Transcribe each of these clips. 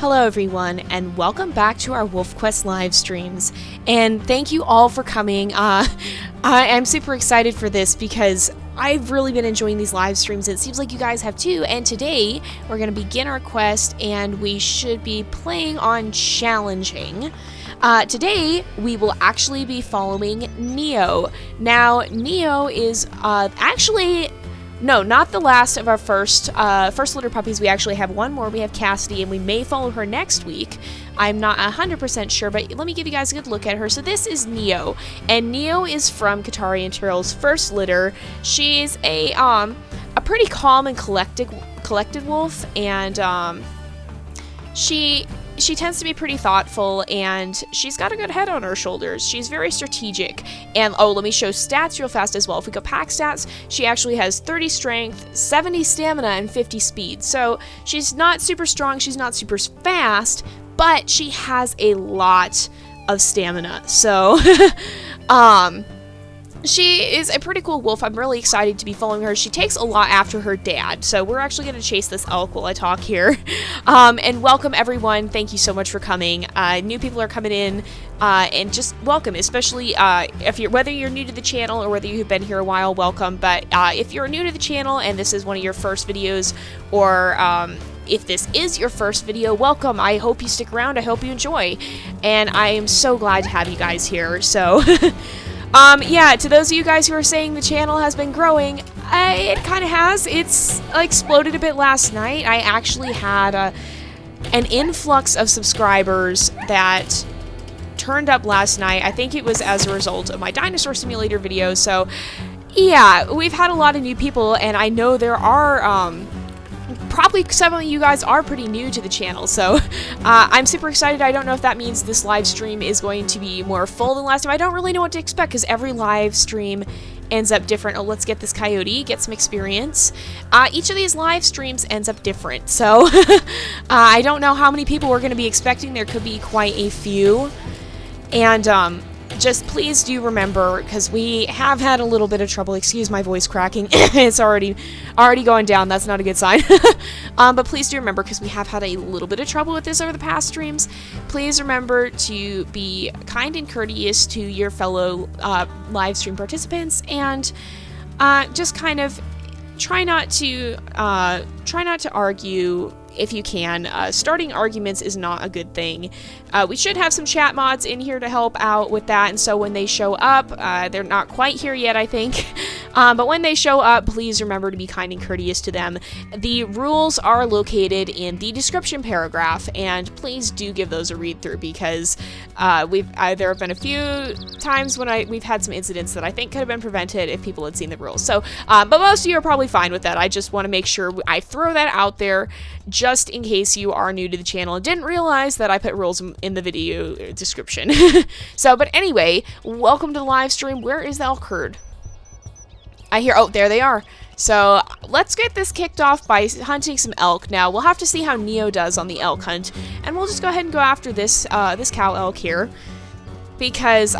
Hello everyone, and welcome back to our WolfQuest live streams. And thank you all for coming. I'm super excited for this because I've really been enjoying these live streams. It seems like you guys have too. And today we're going to begin our quest, and we should be playing on challenging. Today we will actually be following Neo. Now Neo is actually. No, not the last of our first litter puppies. We actually have one more. We have Cassidy, and we may follow her next week. I'm not 100% sure, but let me give you guys a good look at her. So this is Neo, and Neo is from Katari and Turtle's first litter. She's a pretty calm and collected wolf, and she tends to be pretty thoughtful, and she's got a good head on her shoulders. She's very strategic. And oh, let me show stats real fast as well. If we go pack stats, she actually has 30 strength, 70 stamina, and 50 speed. So she's not super strong, she's not super fast, but she has a lot of stamina. So she is a pretty cool wolf. I'm really excited to be following her. She takes a lot after her dad, so we're actually going to chase this elk while I talk here. And welcome everyone. Thank you so much for coming. New people are coming in, and just welcome, especially whether you're new to the channel or whether you've been here a while, welcome. But if you're new to the channel and this is one of your first videos, or if this is your first video, welcome. I hope you stick around. I hope you enjoy, and I am so glad to have you guys here. So yeah, to those of you guys who are saying the channel has been growing, it kind of has. It's exploded a bit last night. I actually had an influx of subscribers that turned up last night. I think it was as a result of my Dinosaur Simulator video. So yeah, we've had a lot of new people, and I know there are probably some of you guys are pretty new to the channel, so I'm super excited. I don't know if that means this live stream is going to be more full than last time. I don't really know what to expect because every live stream ends up different. Oh, let's get this coyote, get some experience. Each of these live streams ends up different, so I don't know how many people we're going to be expecting. There could be quite a few, and just please do remember, because we have had a little bit of trouble. Excuse my voice cracking. It's already going down. That's not a good sign. But please do remember, because we have had a little bit of trouble with this over the past streams. Please remember to be kind and courteous to your fellow live stream participants, and just kind of try not to argue. If you can, starting arguments is not a good thing. We should have some chat mods in here to help out with that, and so when they show up, they're not quite here yet, I think, but when they show up, please remember to be kind and courteous to them. The rules are located in the description paragraph, and please do give those a read through, because there have been a few times when we've had some incidents that I think could have been prevented if people had seen the rules. So, but most of you are probably fine with that. I just want to make sure I throw that out there, just in case you are new to the channel and didn't realize that I put rules in the video description. So, but anyway, welcome to the live stream. Where is the elk herd? I hear, oh, there they are. So let's get this kicked off by hunting some elk. Now, we'll have to see how Neo does on the elk hunt, and we'll just go ahead and go after this this cow elk here, because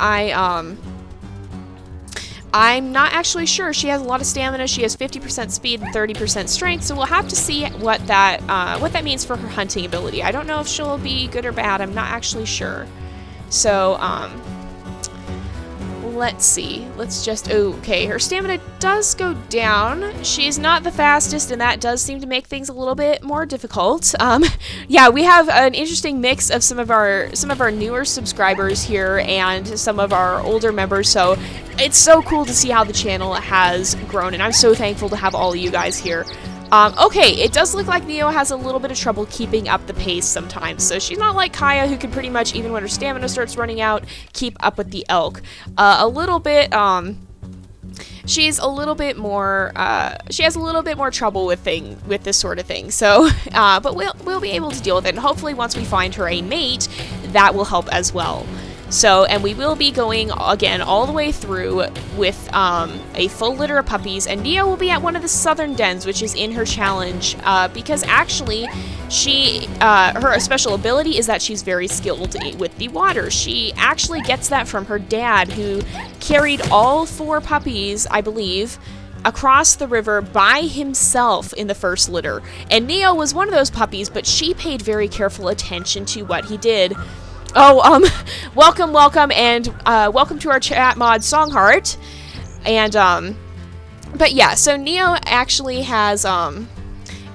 I'm not actually sure. She has a lot of stamina. She has 50% speed and 30% strength, so we'll have to see what that means for her hunting ability. I don't know if she'll be good or bad. I'm not actually sure. So, let's see. Let's just... Okay, her stamina does go down. She's not the fastest, and that does seem to make things a little bit more difficult. Yeah, we have an interesting mix of some of our newer subscribers here and some of our older members, so it's so cool to see how the channel has grown, and I'm so thankful to have all of you guys here. Okay, it does look like Neo has a little bit of trouble keeping up the pace sometimes, so she's not like Kaya, who can pretty much, even when her stamina starts running out, keep up with the elk. She's a little bit more, she has a little bit more trouble with this sort of thing, so, but we'll be able to deal with it, and hopefully once we find her a mate, that will help as well. So, and we will be going, again, all the way through with a full litter of puppies, and Neo will be at one of the southern dens, which is in her challenge, because actually, her special ability is that she's very skilled with the water. She actually gets that from her dad, who carried all 4 puppies, I believe, across the river by himself in the first litter. And Neo was one of those puppies, but she paid very careful attention to what he did. Oh, welcome, and welcome to our chat mod, Songheart. And, but yeah, so Neo actually has,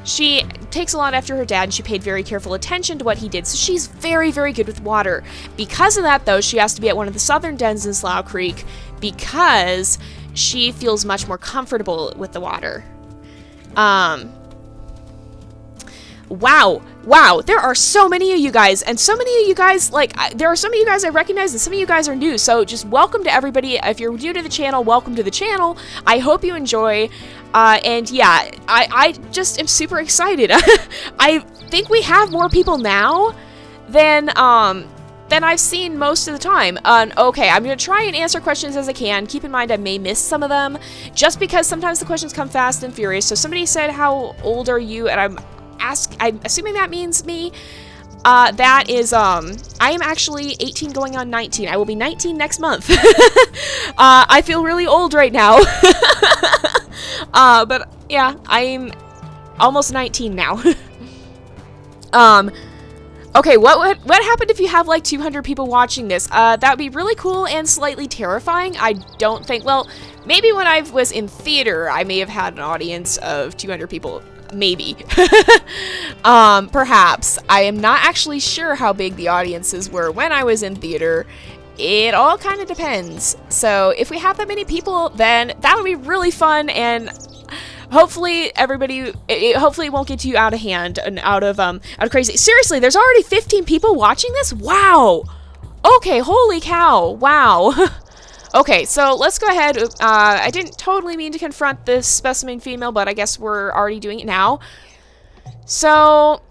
she takes a lot after her dad, and she paid very careful attention to what he did, so she's very, very good with water. Because of that, though, she has to be at one of the southern dens in Slough Creek, because she feels much more comfortable with the water. Wow, there are so many of you guys, and so many of you guys, like, there are some of you guys I recognize, and some of you guys are new, so just welcome to everybody. If you're new to the channel, welcome to the channel. I hope you enjoy, and yeah, I just am super excited. I think we have more people now than I've seen most of the time. Okay, I'm going to try and answer questions as I can. Keep in mind I may miss some of them, just because sometimes the questions come fast and furious. So somebody said, how old are you? And I'm assuming that means me. That is, I am actually 18 going on 19. I will be 19 next month. I feel really old right now. But yeah, I'm almost 19 now. Okay, what happened if you have like 200 people watching this? That would be really cool and slightly terrifying. I don't think, well, maybe when I was in theater, I may have had an audience of 200 people. Maybe. Perhaps. I am not actually sure how big the audiences were when I was in theater. It all kind of depends. So if we have that many people, then that would be really fun, and hopefully everybody, hopefully it won't get too out of hand and out of crazy. Seriously, there's already 15 people watching this? Wow. Okay, holy cow. Wow. Okay, so let's go ahead. I didn't totally mean to confront this specimen female, but I guess we're already doing it now. So,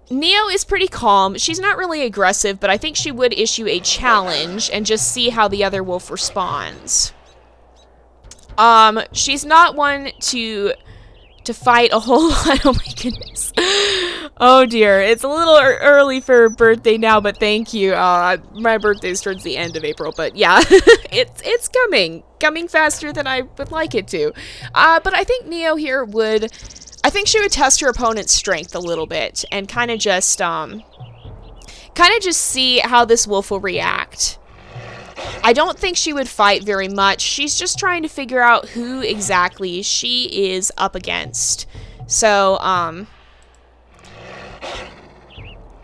Neo is pretty calm. She's not really aggressive, but I think she would issue a challenge and just see how the other wolf responds. She's not one to fight a whole lot. Oh my goodness. Oh dear, it's a little early for her birthday now, but thank you. My birthday's towards the end of April, but yeah, it's coming faster than I would like it to. But I think Neo here I think she would test her opponent's strength a little bit and kind of just see how this wolf will react. I don't think she would fight very much. She's just trying to figure out who exactly she is up against. So,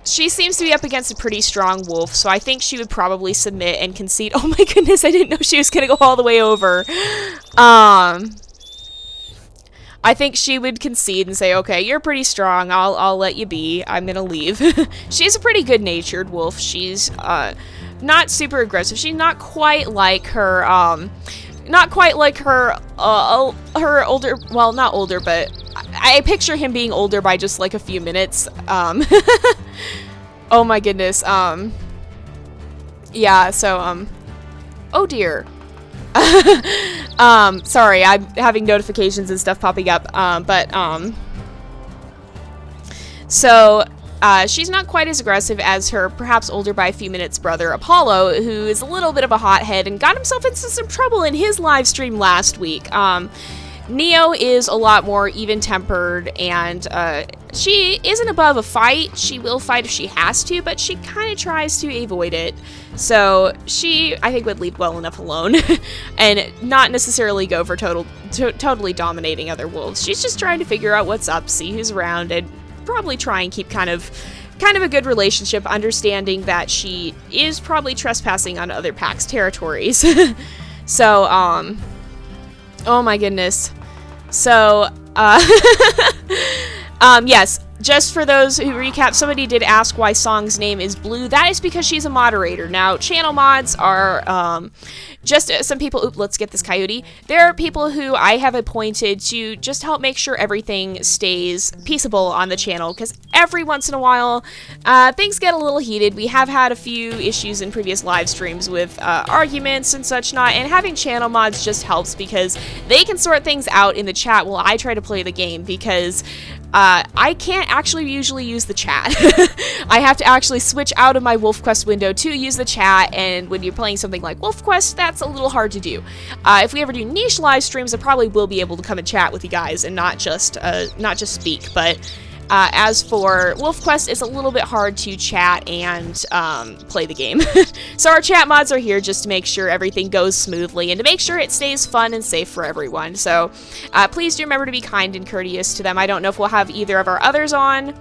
she seems to be up against a pretty strong wolf, so I think she would probably submit and concede. Oh my goodness, I didn't know she was gonna go all the way over. I think she would concede and say, okay, you're pretty strong, I'll let you be, I'm gonna leave. She's a pretty good-natured wolf. She's, not super aggressive. She's not quite like her, her older, well, not older, but I picture him being older by just like a few minutes. Oh my goodness. Yeah, so, oh dear. Sorry, I'm having notifications and stuff popping up, so, she's not quite as aggressive as her perhaps older by a few minutes brother, Apollo, who is a little bit of a hothead and got himself into some trouble in his live stream last week. Neo is a lot more even-tempered, and she isn't above a fight. She will fight if she has to, but she kind of tries to avoid it. So she, I think, would leave well enough alone and not necessarily go for totally dominating other wolves. She's just trying to figure out what's up, see who's around, and probably try and keep kind of a good relationship, understanding that she is probably trespassing on other packs' territories. So, oh my goodness. So, yes, just for those who recap, somebody did ask why Song's name is Blue. That is because she's a moderator. Now, channel mods are, just some people, let's get this coyote. There are people who I have appointed to just help make sure everything stays peaceable on the channel, because every once in a while, things get a little heated. We have had a few issues in previous live streams with arguments and such not, and having channel mods just helps because they can sort things out in the chat while I try to play the game, because I can't actually usually use the chat. I have to actually switch out of my WolfQuest window to use the chat, and when you're playing something like WolfQuest, that's a little hard to do. If we ever do niche live streams, I probably will be able to come and chat with you guys and not just speak, but as for WolfQuest, it's a little bit hard to chat and play the game. So our chat mods are here just to make sure everything goes smoothly and to make sure it stays fun and safe for everyone. So please do remember to be kind and courteous to them. I don't know if we'll have either of our others on.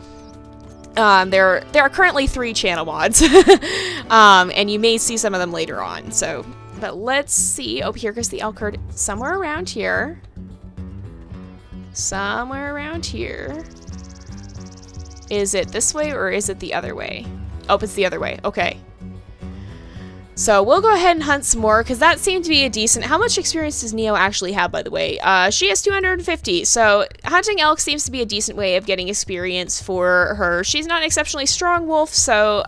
There are currently 3 channel mods, and you may see some of them later on. So, but let's see. Oh, here goes the elk herd. Somewhere around here. Somewhere around here. Is it this way or is it the other way? Oh, it's the other way. Okay. So we'll go ahead and hunt some more because that seemed to be a decent... How much experience does Neo actually have, by the way? She has 250. So hunting elk seems to be a decent way of getting experience for her. She's not an exceptionally strong wolf, so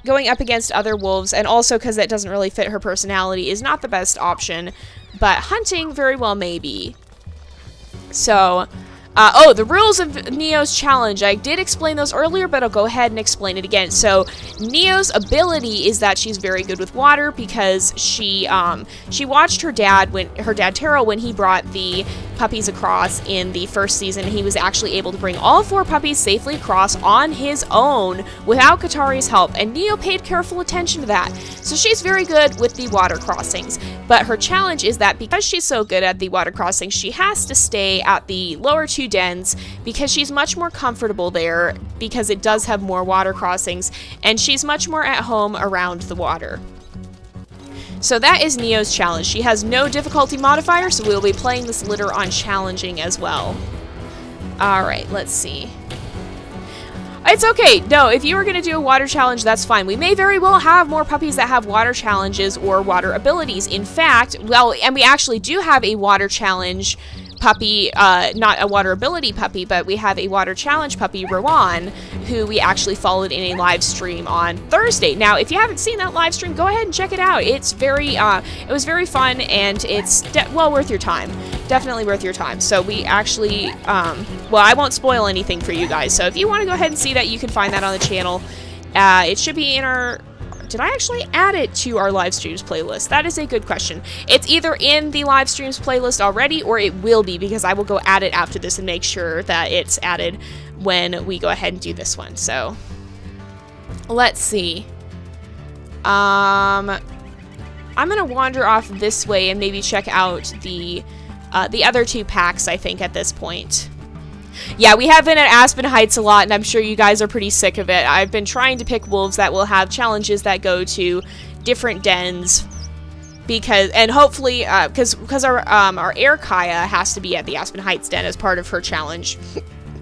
going up against other wolves, and also because that doesn't really fit her personality, is not the best option. But hunting very well may be. So... oh, the rules of Neo's challenge. I did explain those earlier, but I'll go ahead and explain it again. So, Neo's ability is that she's very good with water because she watched her dad Terrell, when he brought the puppies across in the first season. He was actually able to bring all 4 puppies safely across on his own without Katari's help, and Neo paid careful attention to that. So she's very good with the water crossings, but her challenge is that because she's so good at the water crossings, she has to stay at the lower 2 dens because she's much more comfortable there because it does have more water crossings, and she's much more at home around the water. So that is Neo's challenge. She has no difficulty modifier, so we'll be playing this litter on challenging as well. Alright, let's see. It's okay. No, if you were going to do a water challenge, that's fine. We may very well have more puppies that have water challenges or water abilities. In fact, well, and we actually do have a water challenge puppy, not a water ability puppy, but we have a water challenge puppy, Rowan, who we actually followed in a live stream on Thursday. Now, if you haven't seen that live stream, go ahead and check it out. It's very, it was very fun, and it's well worth your time. Definitely worth your time. So we actually, well, I won't spoil anything for you guys. So if you want to go ahead and see that, you can find that on the channel. It should be in our... Did I actually add it to our live streams playlist? That is a good question. It's either in the live streams playlist already, or it will be, because I will go add it after this and make sure that it's added when we go ahead and do this one. So, let's see. I'm gonna wander off this way and maybe check out the other 2 packs, I think, at this point. Yeah, we have been at Aspen Heights a lot, and I'm sure you guys are pretty sick of it. I've been trying to pick wolves that will have challenges that go to different dens, because, and hopefully, because our heir Kaya has to be at the Aspen Heights den as part of her challenge.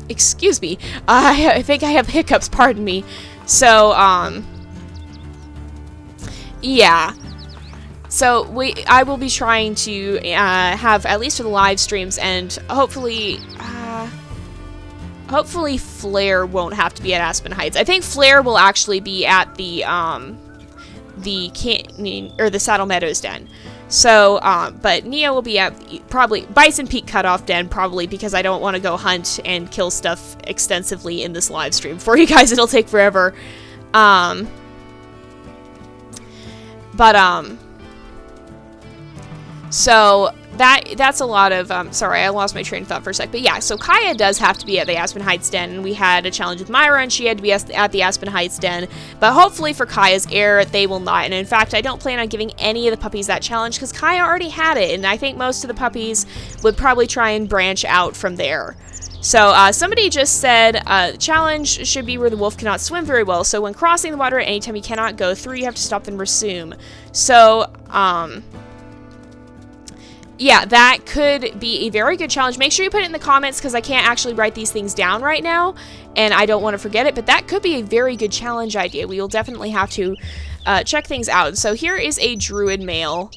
Excuse me, I think I have hiccups, pardon me. So, yeah. So I will be trying to have, at least for the live streams, and hopefully Flare won't have to be at Aspen Heights. I think Flare will actually be at the Saddle Meadows den. So, but Neo will be at probably Bison Peak Cutoff den, probably, because I don't want to go hunt and kill stuff extensively in this live stream for you guys. It'll take forever. So that's a lot of, sorry, I lost my train of thought for a sec, but yeah, so Kaya does have to be at the Aspen Heights den, and we had a challenge with Myra, and she had to be at the Aspen Heights den, but hopefully for Kaya's heir, they will not, and in fact, I don't plan on giving any of the puppies that challenge, because Kaya already had it, and I think most of the puppies would probably try and branch out from there. So, somebody just said, challenge should be where the wolf cannot swim very well, so when crossing the water at any time you cannot go through, you have to stop and resume. So, yeah, that could be a very good challenge. Make sure you put it in the comments, because I can't actually write these things down right now, and I don't want to forget it, but that could be a very good challenge idea. We will definitely have to check things out. So here is a druid male,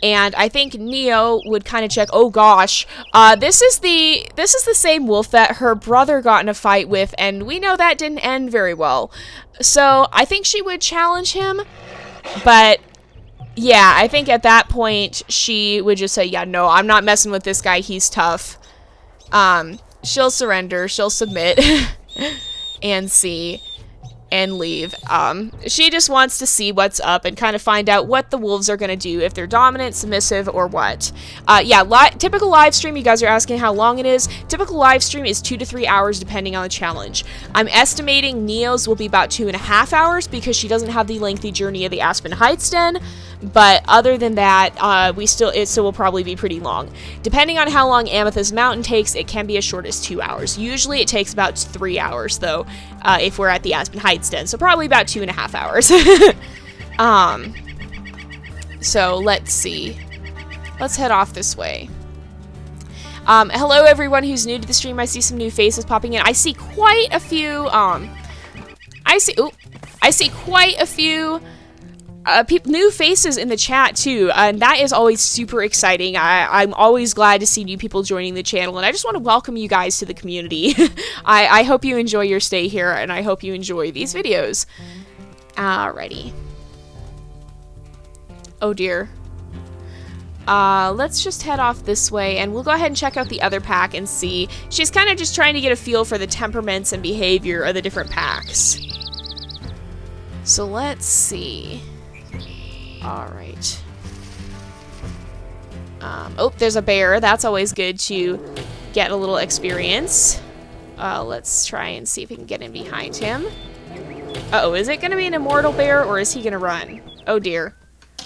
and I think Neo would kind of check. Oh gosh, this is the same wolf that her brother got in a fight with, and we know that didn't end very well. So I think she would challenge him, but yeah, I think at that point, she would just say, yeah, no, I'm not messing with this guy, he's tough. She'll surrender. She'll submit. And see. And leave. She just wants to see what's up and kind of find out what the wolves are going to do, if they're dominant, submissive, or what. Yeah, typical live stream, you guys are asking how long it is. Typical live stream is 2 to 3 hours depending on the challenge. I'm estimating Neo's will be about 2.5 hours because she doesn't have the lengthy journey of the Aspen Heights Den. But other than that, it still will probably be pretty long. Depending on how long Amethyst Mountain takes, it can be as short as 2 hours. Usually it takes about 3 hours, though, if we're at the Aspen Heights Den. So probably about 2.5 hours. So let's see. Let's head off this way. Hello, everyone who's new to the stream. I see some new faces popping in. I see quite a few, I see quite a few new faces in the chat too, and that is always super exciting. I'm always glad to see new people joining the channel, and I just want to welcome you guys to the community. I hope you enjoy your stay here, and I hope you enjoy these videos. Alrighty. Oh dear. Let's just head off this way, and we'll go ahead and check out the other pack and see. She's kind of just trying to get a feel for the temperaments and behavior of the different packs. So let's see. Alright. Oh, there's a bear. That's always good to get a little experience. Let's try and see if we can get in behind him. Uh-oh, is it going to be an immortal bear, or is he going to run? Oh dear.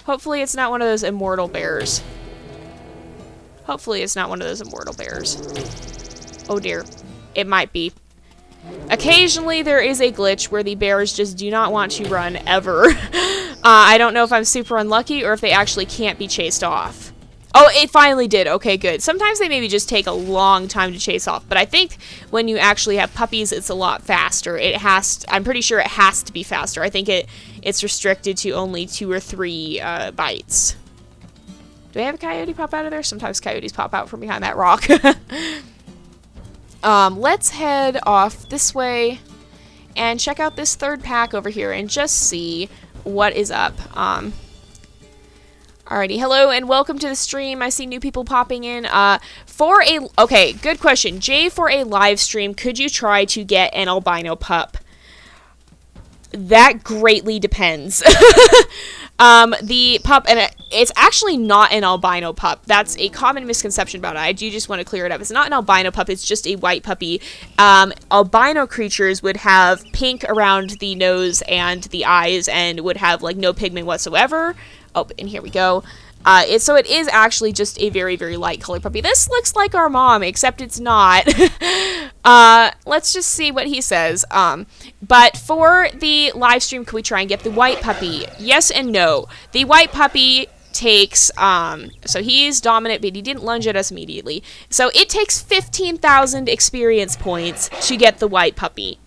Hopefully it's not one of those immortal bears. Hopefully it's not one of those immortal bears. Oh dear. It might be. Occasionally there is a glitch where the bears just do not want to run ever. I don't know if I'm super unlucky or if they actually can't be chased off. Oh, it finally did. Okay, good. Sometimes they maybe just take a long time to chase off, but I think when you actually have puppies, it's a lot faster. I'm pretty sure it has to be faster. I think it's restricted to only 2 or 3 bites. Do I have a coyote pop out of there? Sometimes coyotes pop out from behind that rock. Let's head off this way and check out this third pack over here and just see what is up. Alrighty, hello and welcome to the stream. I see new people popping in. Okay, good question. Jay, for a live stream, could you try to get an albino pup? That greatly depends. The pup, and it's actually not an albino pup. That's a common misconception about it. I do just want to clear it up. It's not an albino pup. It's just a white puppy. Albino creatures would have pink around the nose and the eyes and would have, like, no pigment whatsoever. Oh, and here we go. So it is actually just a very, very light color puppy. This looks like our mom, except it's not. Let's just see what he says. But for the live stream, can we try and get the white puppy? Yes and no. The white puppy takes, so he's dominant, but he didn't lunge at us immediately. So it takes 15,000 experience points to get the white puppy.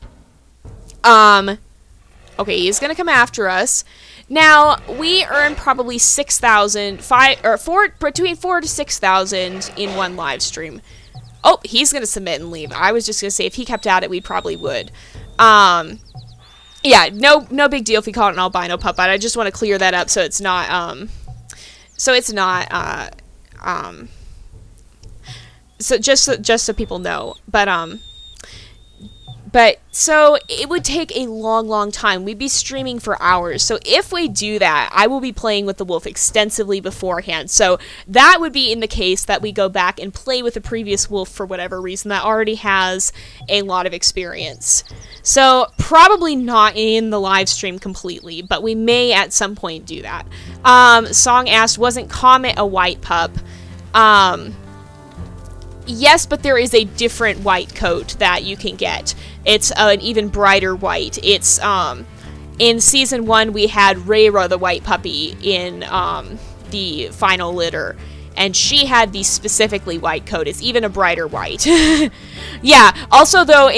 Okay, he's gonna come after us. Now, we earn probably 6,000, between 4,000 to 6,000 in one live stream. Oh, he's going to submit and leave. I was just going to say, if he kept at it, we probably would. Yeah, no big deal if we call it an albino pup, but I just want to clear that up so it's not, so just so people know. But, so, it would take a long, long time. We'd be streaming for hours. So, if we do that, I will be playing with the wolf extensively beforehand. So, that would be in the case that we go back and play with a previous wolf for whatever reason that already has a lot of experience. So, probably not in the live stream completely, but we may at some point do that. Song asked, wasn't Comet a white pup? Yes, but there is a different white coat that you can get. It's an even brighter white. It's, in Season 1, we had Rayra, the white puppy, in, the final litter. And she had the specifically white coat. It's even a brighter white. Yeah, also though,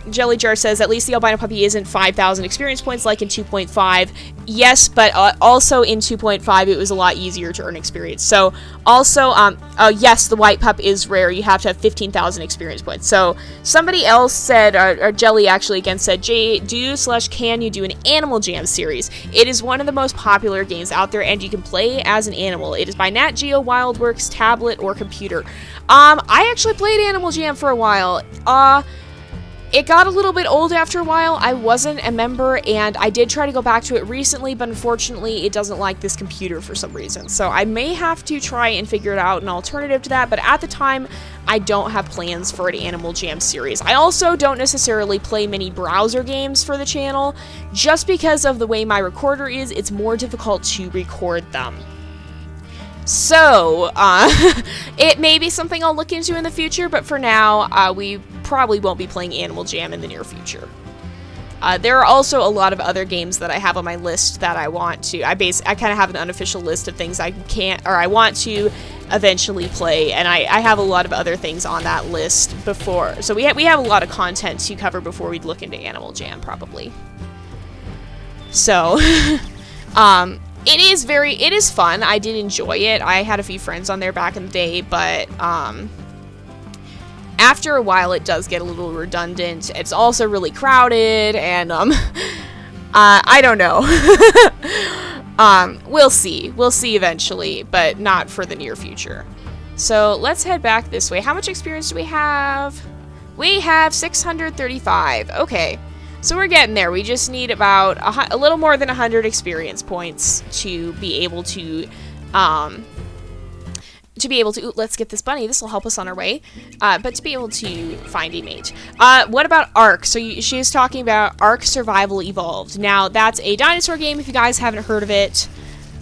Jelly Jar says, at least the albino puppy isn't 5,000 experience points like in 2.5. Yes, but also in 2.5 it was a lot easier to earn experience. So, also, yes, the white pup is rare. You have to have 15,000 experience points. So, somebody else said, or Jelly actually again said, Jay, can you do an Animal Jam series? It is one of the most popular games out there, and you can play as an animal. It is by Nat Geo Wild WildWorks, tablet, or computer. I actually played Animal Jam for a while. It got a little bit old after a while. I wasn't a member, and I did try to go back to it recently, but unfortunately it doesn't like this computer for some reason. So I may have to try and figure it out an alternative to that, but at the time, I don't have plans for an Animal Jam series. I also don't necessarily play many browser games for the channel. Just because of the way my recorder is, it's more difficult to record them. So, it may be something I'll look into in the future, but for now, we probably won't be playing Animal Jam in the near future. There are also a lot of other games that I have on my list that I want to. I kind of have an unofficial list of things I want to eventually play, and I have a lot of other things on that list before. So we have a lot of content to cover before we'd look into Animal Jam, probably. So, it is fun. I did enjoy it. I had a few friends on there back in the day, but after a while it does get a little redundant. It's also really crowded, and I don't know. We'll see. We'll see eventually, but not for the near future. So let's head back this way. How much experience do we have? We have 635. Okay. So we're getting there. We just need about a little more than 100 experience points to be able to, ooh, let's get this bunny. This will help us on our way. But to be able to find a mate. What about Ark? So she is talking about Ark Survival Evolved. Now, that's a dinosaur game if you guys haven't heard of it.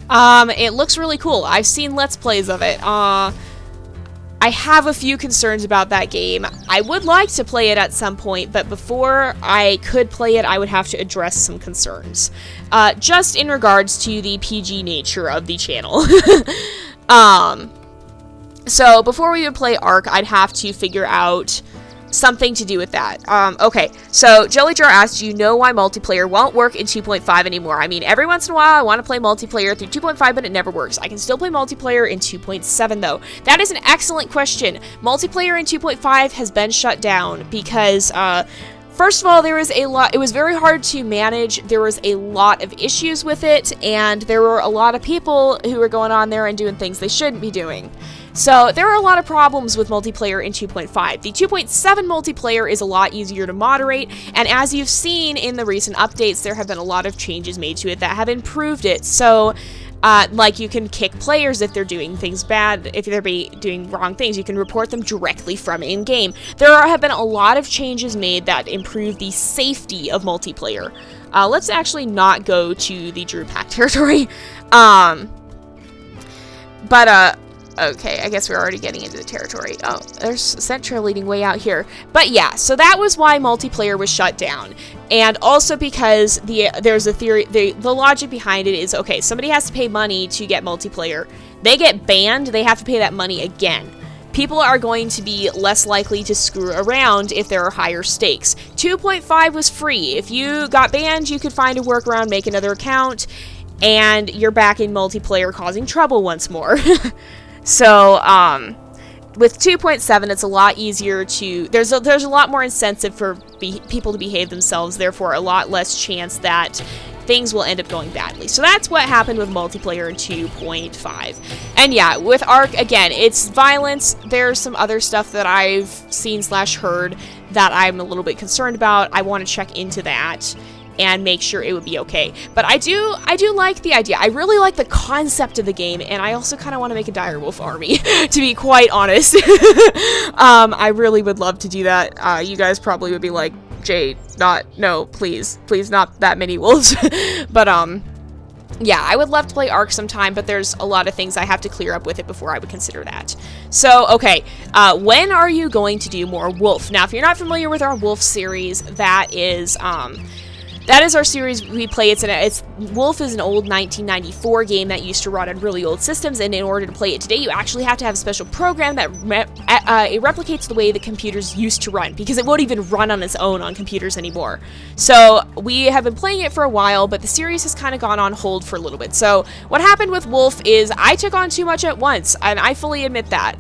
It looks really cool. I've seen Let's Plays of it. I have a few concerns about that game. I would like to play it at some point, but before I could play it, I would have to address some concerns. Just in regards to the PG nature of the channel. So before we would play Ark, I'd have to figure out something to do with that. Okay, so Jellyjar asked, do you know why multiplayer won't work in 2.5 anymore? I mean, every once in a while I want to play multiplayer through 2.5, but it never works. I can still play multiplayer in 2.7 though. That is an excellent question. Multiplayer in 2.5 has been shut down because, first of all, there was a lot, it was very hard to manage. There was a lot of issues with it, and there were a lot of people who were going on there and doing things they shouldn't be doing. So there are a lot of problems with multiplayer in 2.5. The 2.7 multiplayer is a lot easier to moderate, and as you've seen in the recent updates, there have been a lot of changes made to it that have improved it. So, like, you can kick players if they're doing things bad, if they're doing wrong things. You can report them directly from in-game. There have been a lot of changes made that improve the safety of multiplayer. Let's actually not go to the Drew Pack territory. Okay, I guess we're already getting into the territory. Oh, there's Sentra leading way out here. But yeah, so that was why multiplayer was shut down. And also because there's a theory, the logic behind it is, okay, somebody has to pay money to get multiplayer. They get banned, they have to pay that money again. People are going to be less likely to screw around if there are higher stakes. 2.5 was free. If you got banned, you could find a workaround, make another account, and you're back in multiplayer causing trouble once more. So, with 2.7, it's a lot easier to, there's a lot more incentive for people to behave themselves, therefore a lot less chance that things will end up going badly. So that's what happened with multiplayer in 2.5. And yeah, with Ark, again, it's violence. There's some other stuff that I've seen / heard that I'm a little bit concerned about. I want to check into that and make sure it would be okay. But I do like the idea. I really like the concept of the game, and I also kind of want to make a direwolf army, to be quite honest. I really would love to do that. You guys probably would be like, Jay, no, please, not that many wolves. But, yeah, I would love to play Ark sometime, but there's a lot of things I have to clear up with it before I would consider that. So, okay, when are you going to do more Wolf? Now, if you're not familiar with our Wolf series, that is our series we play. Wolf is an old 1994 game that used to run on really old systems, and in order to play it today, you actually have to have a special program that it replicates the way the computers used to run, because it won't even run on its own on computers anymore. So we have been playing it for a while, but the series has kind of gone on hold for a little bit. So what happened with Wolf is I took on too much at once, and I fully admit that.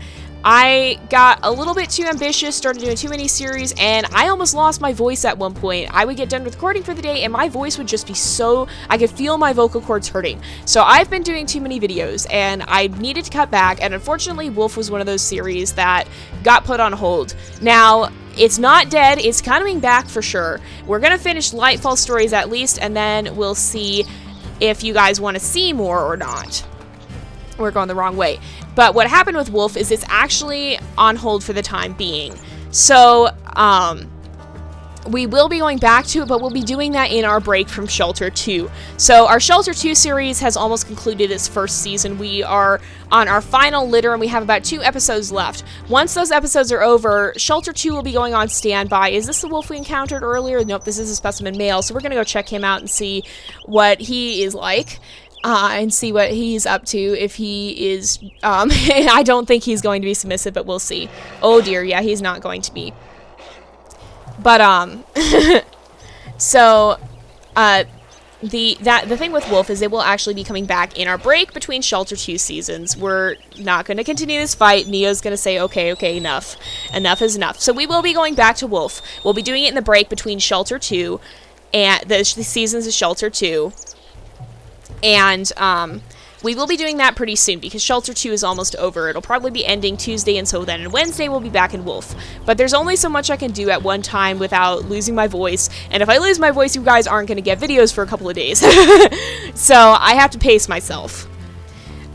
I got a little bit too ambitious, started doing too many series, and I almost lost my voice at one point. I would get done with recording for the day, and my voice would just be so... I could feel my vocal cords hurting. So I've been doing too many videos, and I needed to cut back, and unfortunately, Wolf was one of those series that got put on hold. Now, it's not dead. It's coming back for sure. We're going to finish Lightfall Stories at least, and then we'll see if you guys want to see more or not. We're going the wrong way. But what happened with Wolf is it's actually on hold for the time being. So, we will be going back to it, but we'll be doing that in our break from Shelter 2. So our Shelter 2 series has almost concluded its first season. We are on our final litter, and we have about 2 episodes left. Once those episodes are over, Shelter 2 will be going on standby. Is this the wolf we encountered earlier? Nope, this is a specimen male, so we're going to go check him out and see what he is like. And see what he's up to, if he is, I don't think he's going to be submissive, but we'll see. Oh dear, yeah, he's not going to be. But, so, the thing with Wolf is it will actually be coming back in our break between Shelter 2 seasons. We're not going to continue this fight. Neo's going to say, okay, enough. Enough is enough. So we will be going back to Wolf. We'll be doing it in the break between Shelter 2 and the seasons of Shelter 2. And, we will be doing that pretty soon because Shelter 2 is almost over. It'll probably be ending Tuesday, and so then on Wednesday we'll be back in Wolf. But there's only so much I can do at one time without losing my voice. And if I lose my voice, you guys aren't going to get videos for a couple of days. So I have to pace myself.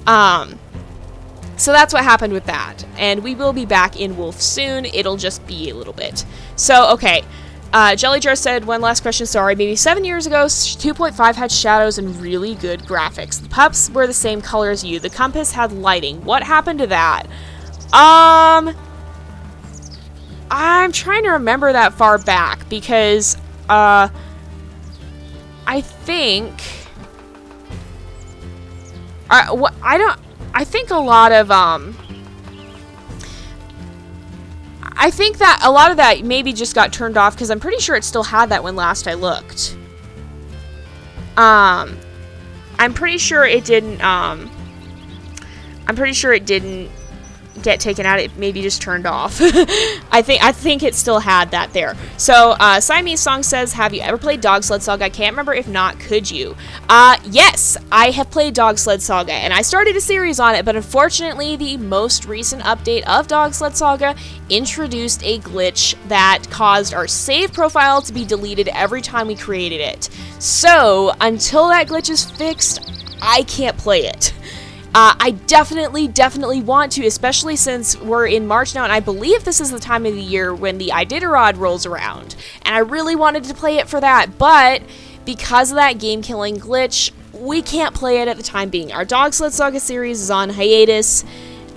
So that's what happened with that. And we will be back in Wolf soon. It'll just be a little bit. So, okay. Jellyjar said, one last question, sorry. Maybe 7 years ago, 2.5 had shadows and really good graphics. The pups were the same color as you. The compass had lighting. What happened to that? I'm trying to remember that far back because, I think... I think a lot of, I think that a lot of that maybe just got turned off because I'm pretty sure it still had that when last I looked. I'm pretty sure it didn't, get taken out. It maybe just turned off. I think it still had that there. So, Siamese Song says, have you ever played Dog Sled Saga? I can't remember. If not, could you? Yes, I have played Dog Sled Saga, and I started a series on it, but unfortunately, the most recent update of Dog Sled Saga introduced a glitch that caused our save profile to be deleted every time we created it. So, until that glitch is fixed, I can't play it. I definitely want to, especially since we're in March now, and I believe this is the time of the year when the Iditarod rolls around, and I really wanted to play it for that, but because of that game-killing glitch, we can't play it at the time being. Our Dog Sled Saga series is on hiatus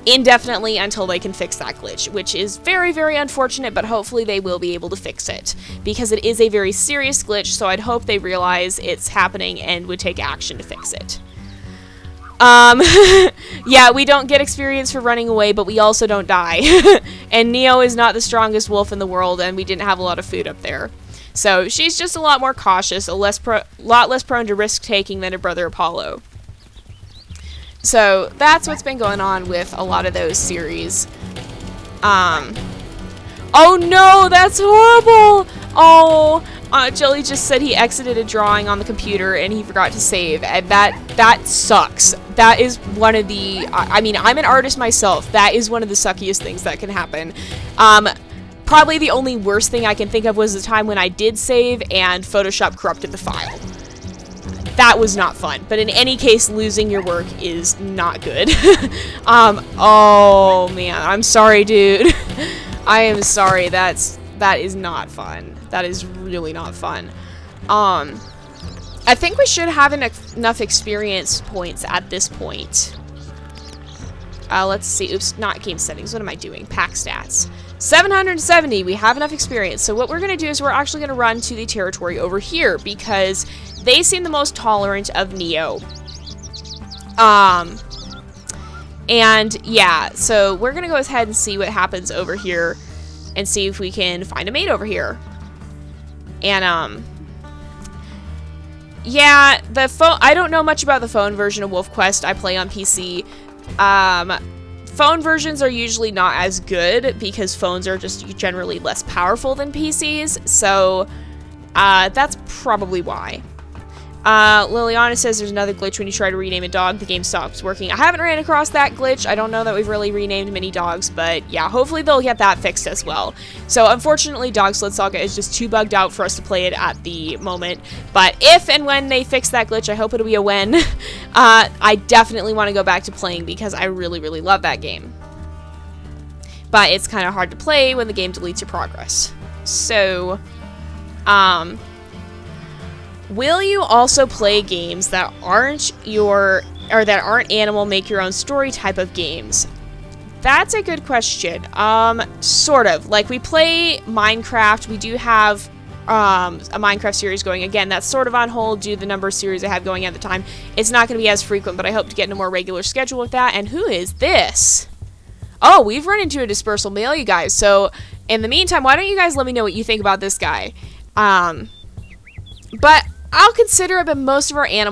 indefinitely until they can fix that glitch, which is very unfortunate, but hopefully they will be able to fix it, because it is a very serious glitch, so I'd hope they realize it's happening and would take action to fix it. Yeah, we don't get experience for running away, but we also don't die. And Neo is not the strongest wolf in the world, and we didn't have a lot of food up there. So she's just a lot more cautious, a lot less prone to risk-taking than her brother Apollo. So that's what's been going on with a lot of those series. Oh no, that's horrible! Oh, Jelly just said he exited a drawing on the computer and he forgot to save, and that sucks. That is one of the, I mean, I'm an artist myself. That is one of the suckiest things that can happen. Probably the only worst thing I can think of was the time when I did save and Photoshop corrupted the file. That was not fun, but in any case, losing your work is not good. Oh man, I'm sorry, dude. I am sorry, that is not fun. That is really not fun. I think we should have enough experience points at this point. Let's see. Oops, not game settings. What am I doing? Pack stats. 770. We have enough experience. So what we're going to do is we're actually going to run to the territory over here because they seem the most tolerant of Neo. And yeah, so we're going to go ahead and see what happens over here and see if we can find a mate over here. And, yeah, the phone, I don't know much about the phone version of WolfQuest. I play on PC. phone versions are usually not as good because phones are just generally less powerful than PCs, so that's probably why. Liliana says there's another glitch when you try to rename a dog, the game stops working. I haven't ran across that glitch. I don't know that we've really renamed many dogs, but yeah, hopefully they'll get that fixed as well. So unfortunately, Dog Sled Saga is just too bugged out for us to play it at the moment. But if and when they fix that glitch, I hope it'll be a when. I definitely want to go back to playing because I really, really love that game. But it's kind of hard to play when the game deletes your progress. So, will you also play games that aren't animal make your own story type of games? That's a good question. Sort of. Like, we play Minecraft. We do have a Minecraft series going. Again, that's sort of on hold due to the number of series I have going at the time. It's not going to be as frequent, but I hope to get in a more regular schedule with that. And who is this? Oh, we've run into a dispersal male, you guys. So, in the meantime, why don't you guys let me know what you think about this guy? But I'll consider it, but most of our games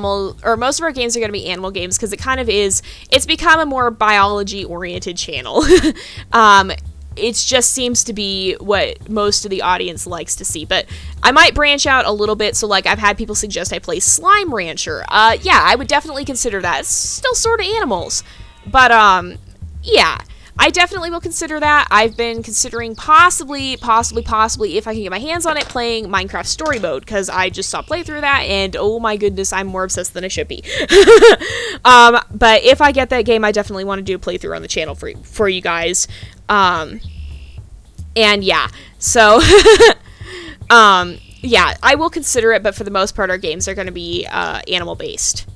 are going to be animal games because it kind of is. It's become a more biology-oriented channel. It just seems to be what most of the audience likes to see. But I might branch out a little bit. So, like, I've had people suggest I play Slime Rancher. Yeah, I would definitely consider that. It's still sort of animals, but yeah. I definitely will consider that. I've been considering possibly, if I can get my hands on it, playing Minecraft Story Mode, because I just saw playthrough that, and oh my goodness, I'm more obsessed than I should be. But if I get that game, I definitely want to do a playthrough on the channel for you guys. And yeah, so, yeah, I will consider it, but for the most part, our games are going to be animal-based.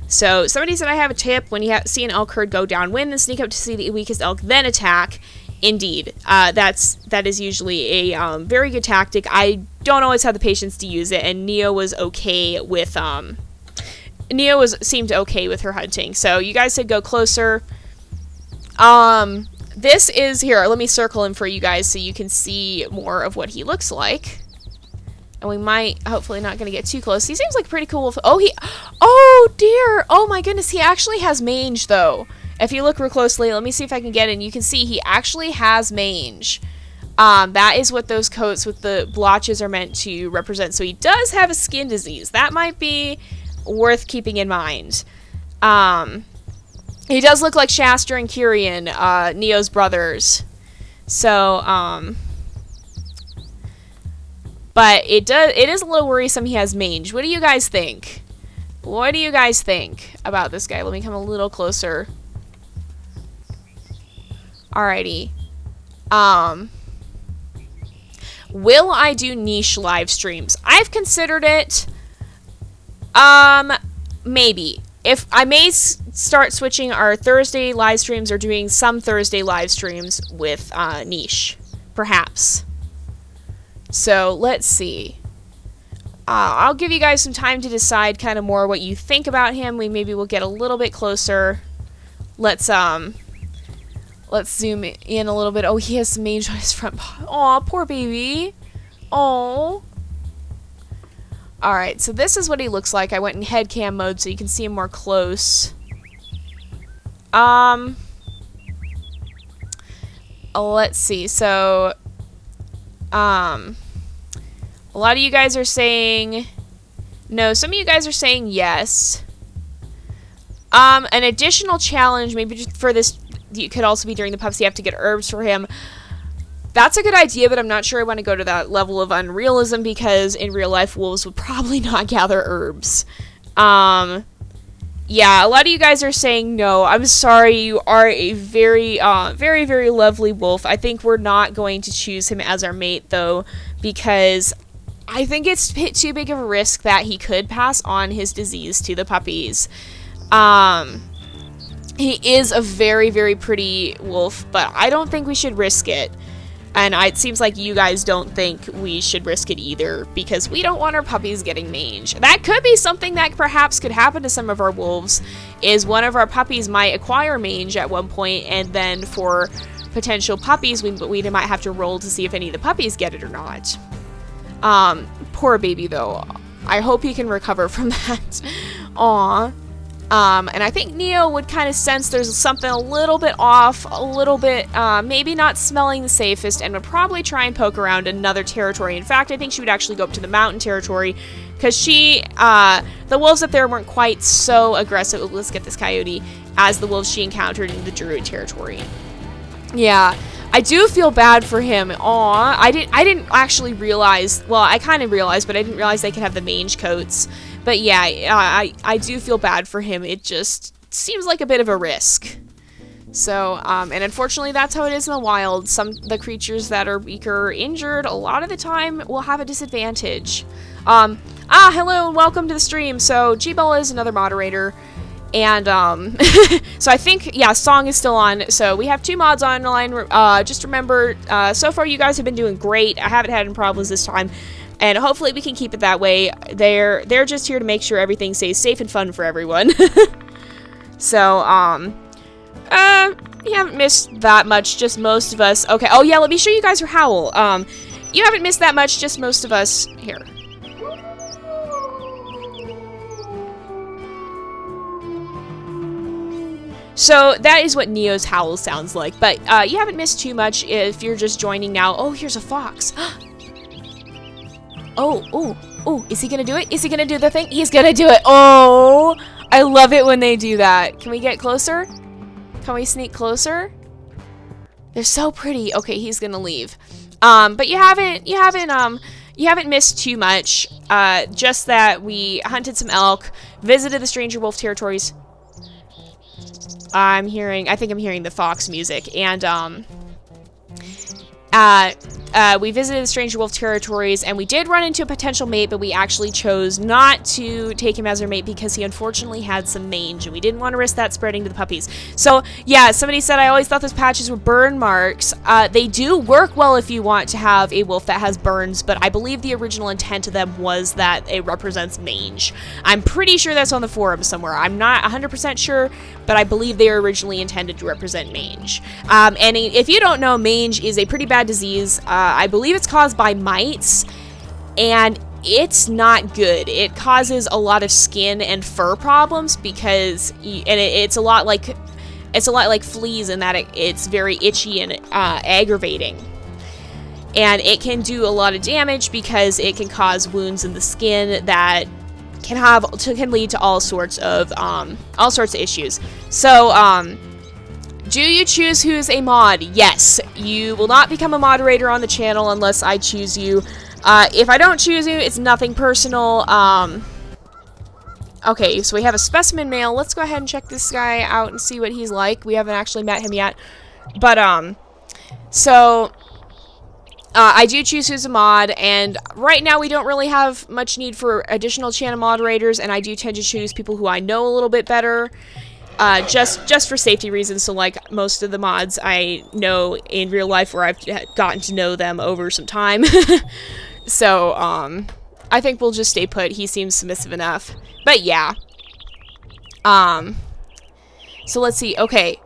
So, somebody said I have a tip. When you see an elk herd go downwind, then sneak up to see the weakest elk, then attack. Indeed. That is usually a very good tactic. I don't always have the patience to use it, and Neo was okay with, seemed okay with her hunting. So, you guys said go closer. This is, here, let me circle him for you guys so you can see more of what he looks like. And we might, hopefully not going to get too close. He seems like a pretty cool wolf. Oh dear. Oh my goodness. He actually has mange though. If you look real closely, let me see if I can get in. You can see he actually has mange. That is what those coats with the blotches are meant to represent. So he does have a skin disease. That might be worth keeping in mind. He does look like Shasta and Kyrian, Neo's brothers. So, but it is a little worrisome he has mange. What do you guys think? What do you guys think about this guy? Let me come a little closer. Alrighty. Will I do niche live streams? I've considered it. Maybe. If I may start switching our Thursday live streams or doing some Thursday live streams with niche. Perhaps. So, let's see. I'll give you guys some time to decide kind of more what you think about him. Maybe we'll get a little bit closer. Let's zoom in a little bit. Oh, he has some mange on his front paw. Aw, poor baby. Aw. Alright, so this is what he looks like. I went in head cam mode so you can see him more close. Let's see. So, a lot of you guys are saying no. Some of you guys are saying yes. An additional challenge, maybe just for this, you could also be during the pups. You have to get herbs for him. That's a good idea, but I'm not sure I want to go to that level of unrealism because in real life, wolves would probably not gather herbs. Yeah, a lot of you guys are saying no. I'm sorry, you are a very, very, very lovely wolf. I think we're not going to choose him as our mate, though, because I think it's too big of a risk that he could pass on his disease to the puppies. He is a very, very pretty wolf, but I don't think we should risk it. And it seems like you guys don't think we should risk it either, because we don't want our puppies getting mange. That could be something that perhaps could happen to some of our wolves, is one of our puppies might acquire mange at one point, and then for potential puppies, we might have to roll to see if any of the puppies get it or not. Poor baby, though. I hope he can recover from that. Aww. And I think Neo would kind of sense there's something a little bit off, a little bit, maybe not smelling the safest, and would probably try and poke around another territory. In fact, I think she would actually go up to the mountain territory, because the wolves up there weren't quite so aggressive, let's get this coyote, as the wolves she encountered in the Druid territory. Yeah, I do feel bad for him. Aw, I didn't actually realize, well, I kind of realized, but I didn't realize they could have the mange coats. But yeah, I do feel bad for him. It just seems like a bit of a risk. So, and unfortunately that's how it is in the wild. The creatures that are weaker or injured, a lot of the time, will have a disadvantage. Hello and welcome to the stream. So, G-Bella is another moderator. And, so I think, yeah, song is still on. So we have 2 mods online. Just remember, so far you guys have been doing great. I haven't had any problems this time. And hopefully we can keep it that way. They're just here to make sure everything stays safe and fun for everyone. So, you haven't missed that much, just most of us. Okay, oh yeah, let me show you guys her howl. You haven't missed that much, just most of us. Here. So that is what Neo's howl sounds like, but you haven't missed too much if you're just joining now. Oh, here's a fox. Oh, is he gonna do it? Is he gonna do the thing? He's gonna do it. Oh, I love it when they do that. Can we get closer? Can we sneak closer? They're so pretty. Okay, he's gonna leave. But you haven't missed too much. Just that we hunted some elk, visited the Stranger Wolf territories. I think I'm hearing the fox music, and we visited the Stranger Wolf territories, and we did run into a potential mate, but we actually chose not to take him as our mate because he unfortunately had some mange, and we didn't want to risk that spreading to the puppies. So, yeah, somebody said, I always thought those patches were burn marks. They do work well if you want to have a wolf that has burns, but I believe the original intent of them was that it represents mange. I'm pretty sure that's on the forum somewhere. I'm not 100% sure, but I believe they were originally intended to represent mange. And if you don't know, mange is a pretty bad disease. I believe it's caused by mites, and it's not good. It causes a lot of skin and fur problems because, it's a lot like fleas in that it's very itchy and aggravating. And it can do a lot of damage because it can cause wounds in the skin that can lead to all sorts of issues. So, do you choose who's a mod? Yes. You will not become a moderator on the channel unless I choose you. If I don't choose you, it's nothing personal. Okay, so we have a specimen male. Let's go ahead and check this guy out and see what he's like. We haven't actually met him yet. But, I do choose who's a mod, and right now we don't really have much need for additional channel moderators, and I do tend to choose people who I know a little bit better. Just for safety reasons, so like most of the mods I know in real life where I've gotten to know them over some time. So, I think we'll just stay put. He seems submissive enough. But yeah. So let's see. Okay.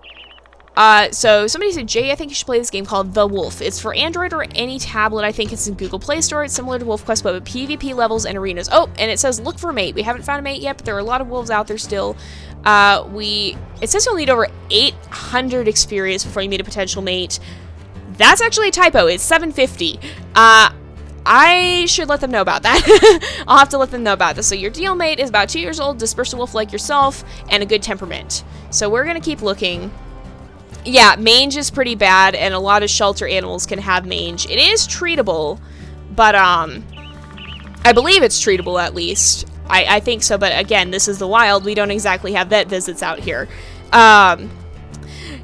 So somebody said, Jay, I think you should play this game called The Wolf. It's for Android or any tablet. I think it's in Google Play Store. It's similar to WolfQuest, but with PvP levels and arenas. Oh, and it says look for a mate. We haven't found a mate yet, but there are a lot of wolves out there still. It says you'll need over 800 experience before you meet a potential mate. That's actually a typo. It's 750. I should let them know about that. I'll have to let them know about this. So your deal mate is about 2 years old, dispersed wolf like yourself, and a good temperament. So we're gonna keep looking. Yeah, mange is pretty bad, and a lot of shelter animals can have mange. It is treatable, but I believe it's treatable at least. I think so, but again, this is the wild. We don't exactly have vet visits out here.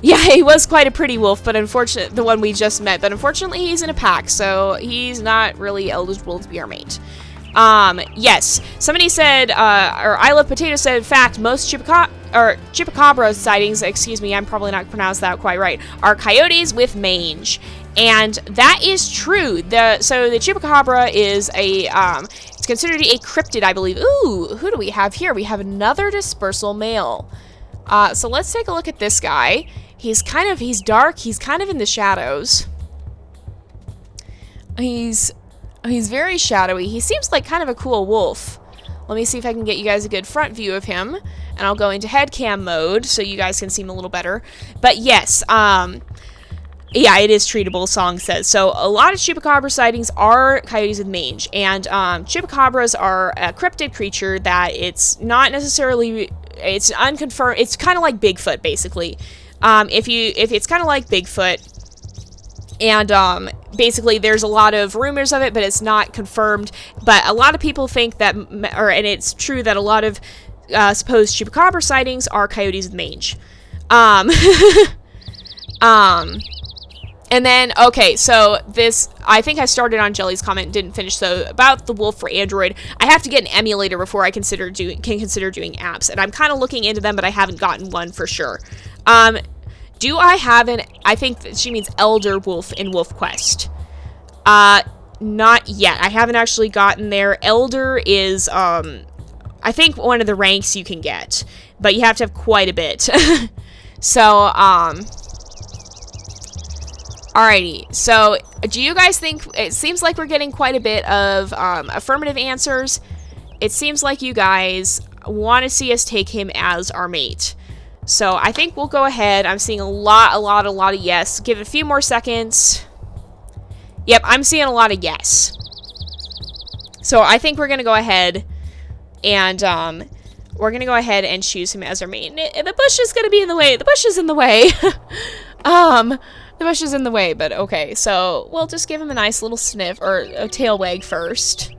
Yeah, he was quite a pretty wolf, but unfortunately, the one we just met, but unfortunately he's in a pack, so he's not really eligible to be our mate. Yes, somebody said, or I Love Potato said, in fact, most chupacabra sightings, excuse me, I'm probably not pronounced that quite right, are coyotes with mange. And that is true. So the chupacabra is it's considered a cryptid, I believe. Ooh, who do we have here? We have another dispersal male. So let's take a look at this guy. He's dark, he's kind of in the shadows. He's very shadowy. He seems like kind of a cool wolf. Let me see if I can get you guys a good front view of him. And I'll go into head cam mode so you guys can see him a little better. But yes, yeah, it is treatable, song says. So a lot of chupacabra sightings are coyotes with mange. And chupacabras are a cryptid creature that it's not necessarily, it's unconfirmed. It's kind of like Bigfoot, basically. If it's kind of like Bigfoot, and basically there's a lot of rumors of it, but it's not confirmed. But a lot of people think that, and it's true that a lot of supposed chupacabra sightings are coyotes with mange. And then, okay, so this, I think I started on Jelly's comment, didn't finish, so about the wolf for Android, I have to get an emulator before I can consider doing apps, and I'm kind of looking into them, but I haven't gotten one for sure. Do I have I think that she means elder wolf in WolfQuest. Not yet. I haven't actually gotten there. Elder is, I think one of the ranks you can get, but you have to have quite a bit. So, alrighty, so do you guys think, it seems like we're getting quite a bit of affirmative answers. It seems like you guys want to see us take him as our mate. So I think we'll go ahead. I'm seeing a lot of yes. Give it a few more seconds. Yep, I'm seeing a lot of yes. So I think we're going to go ahead and we're going to go ahead and choose him as our mate. The bush is going to be in the way. The bush is in the way. The bush is in the way, but okay. So we'll just give him a nice little sniff or a tail wag first.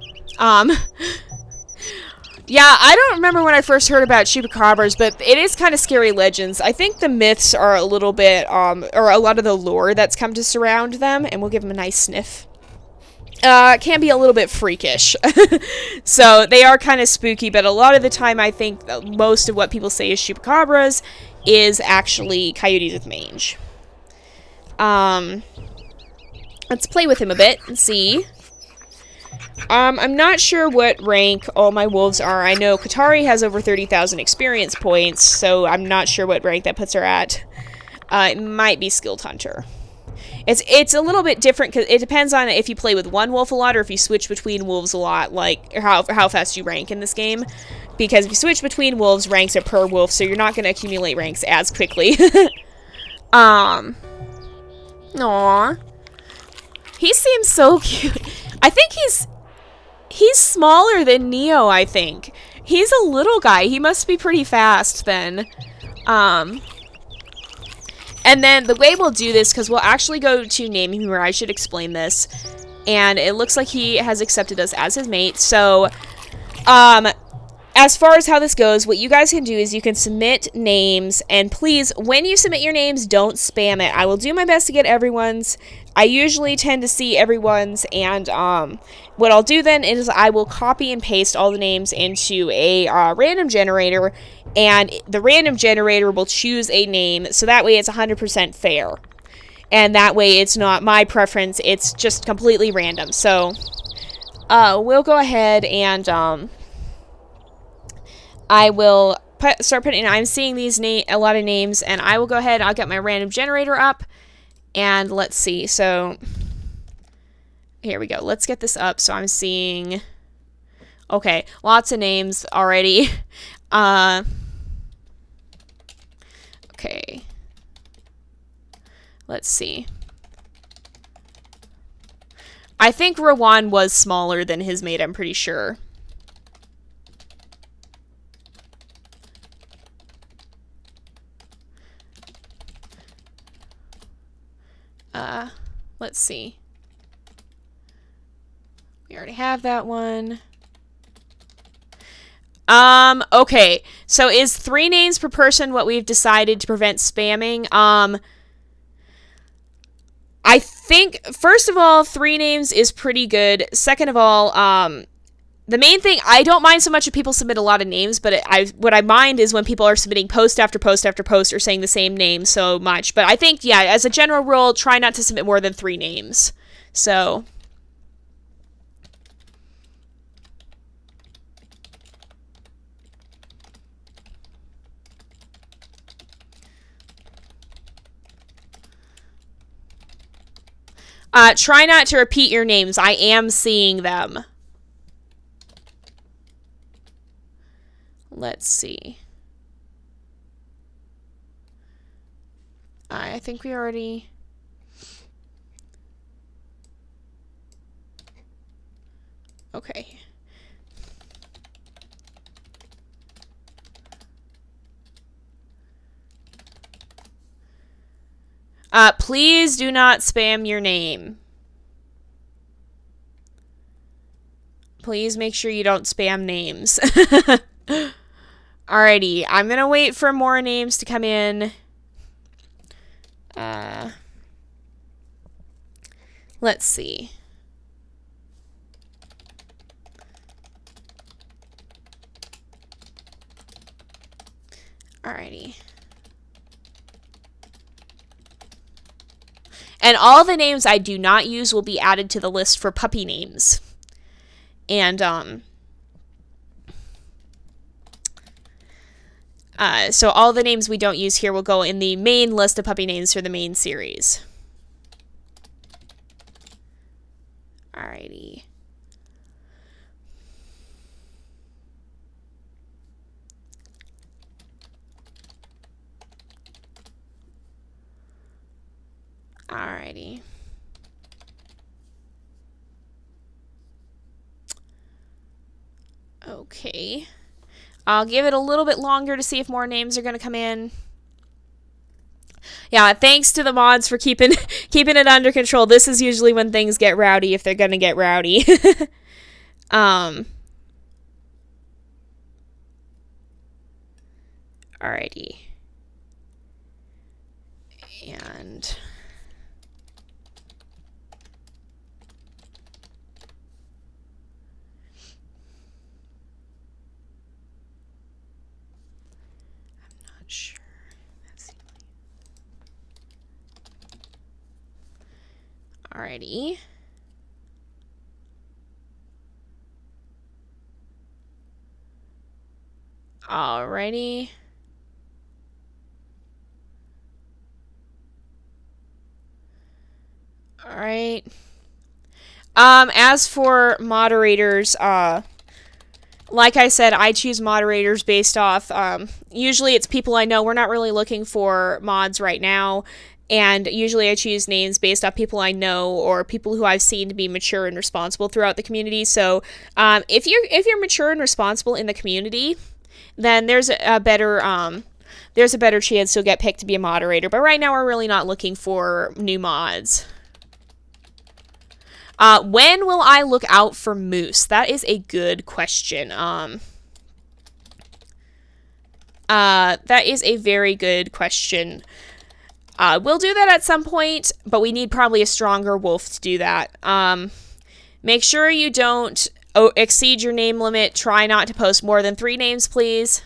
Yeah, I don't remember when I first heard about chupacabras, but it is kind of scary legends. I think the myths are a little bit, or a lot of the lore that's come to surround them, and we'll give him a nice sniff. Can be a little bit freakish. So they are kind of spooky, but a lot of the time I think that most of what people say is chupacabras is actually coyotes with mange. Let's play with him a bit and see. I'm not sure what rank all my wolves are. I know Katari has over 30,000 experience points, so I'm not sure what rank that puts her at. It might be skilled hunter. It's a little bit different because it depends on if you play with one wolf a lot or if you switch between wolves a lot, like how fast you rank in this game. Because if you switch between wolves, ranks are per wolf, so you're not going to accumulate ranks as quickly. Aww. He seems so cute. I think he's smaller than Neo, I think. He's a little guy. He must be pretty fast then. And then the way we'll do this, because we'll actually go to naming him, I should explain this. And it looks like he has accepted us as his mate. So, as far as how this goes, what you guys can do is you can submit names. And please, when you submit your names, don't spam it. I will do my best to get everyone's. I usually tend to see everyone's, and what I'll do then is I will copy and paste all the names into a random generator, and the random generator will choose a name, so that way it's 100% fair. And that way it's not my preference, it's just completely random. So, we'll go ahead and I will start putting, I'm seeing these a lot of names, and I will go ahead, I'll get my random generator up. And let's see, so here we go. Let's get this up. So I'm seeing, okay, lots of names already. Okay. Let's see. I think Rowan was smaller than his mate, I'm pretty sure. Let's see. We already have that one. Okay. So is 3 names per person what we've decided to prevent spamming? I think, first of all, 3 names is pretty good. Second of all, the main thing, I don't mind so much if people submit a lot of names, but what I mind is when people are submitting post after post after post or saying the same name so much. But I think, yeah, as a general rule, try not to submit more than 3 names. So, try not to repeat your names. I am seeing them. Let's see. I think we already... Okay. Please do not spam your name. Please make sure you don't spam names. Alrighty, I'm gonna wait for more names to come in. Let's see. Alrighty. And all the names I do not use will be added to the list for puppy names. And, so all the names we don't use here will go in the main list of puppy names for the main series. Alrighty. Alrighty. Okay. I'll give it a little bit longer to see if more names are going to come in. Yeah, thanks to the mods for keeping it under control. This is usually when things get rowdy, if they're going to get rowdy. Alrighty. And... sure. Alrighty. Alrighty. Alright. As for moderators, like I said, I choose moderators based off, usually it's people I know. We're not really looking for mods right now, and usually I choose names based off people I know or people who I've seen to be mature and responsible throughout the community. So, if you're mature and responsible in the community, then there's a better chance you'll get picked to be a moderator. But right now, we're really not looking for new mods. When will I look out for moose? That is a good question. That is a very good question. We'll do that at some point, but we need probably a stronger wolf to do that. Make sure you don't exceed your name limit. Try not to post more than 3 names, please.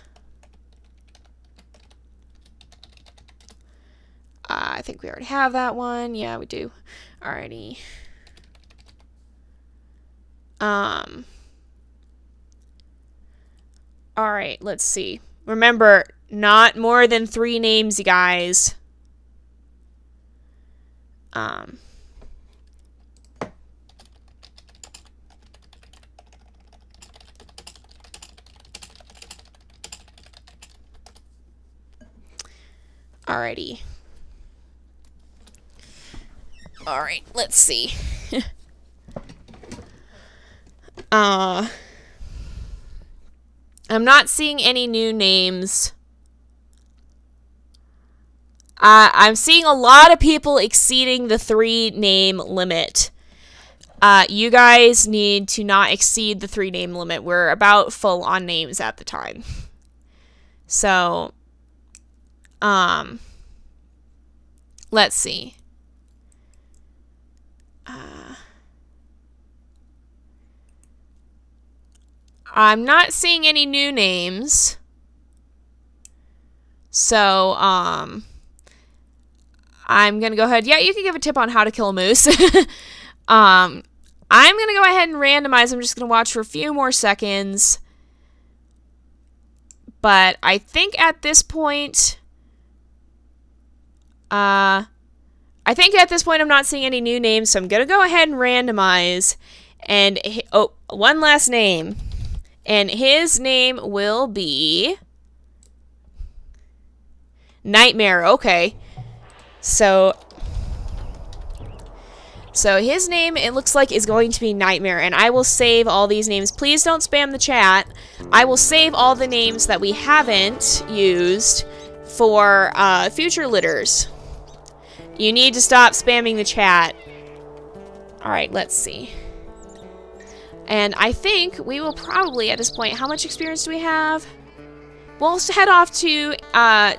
I think we already have that one. Yeah, we do. Alrighty. Alright, let's see. Remember, not more than 3 names, you guys. Alrighty. Alright, let's see. I'm not seeing any new names. I'm seeing a lot of people exceeding the 3 name limit. You guys need to not exceed the 3 name limit. We're about full on names at the time. So, let's see. I'm not seeing any new names. So, I'm going to go ahead. Yeah, you can give a tip on how to kill a moose. I'm going to go ahead and randomize. I'm just going to watch for a few more seconds. But I think at this point... I'm not seeing any new names, so I'm going to go ahead and randomize. And, oh, one last name. And his name will be Nightmare. Okay. So his name, it looks like, is going to be Nightmare, and I will save all these names. Please don't spam the chat. I will save all the names that we haven't used for future litters. You need to stop spamming the chat. Alright, let's see. And I think we will probably, at this point, how much experience do we have? We'll head off to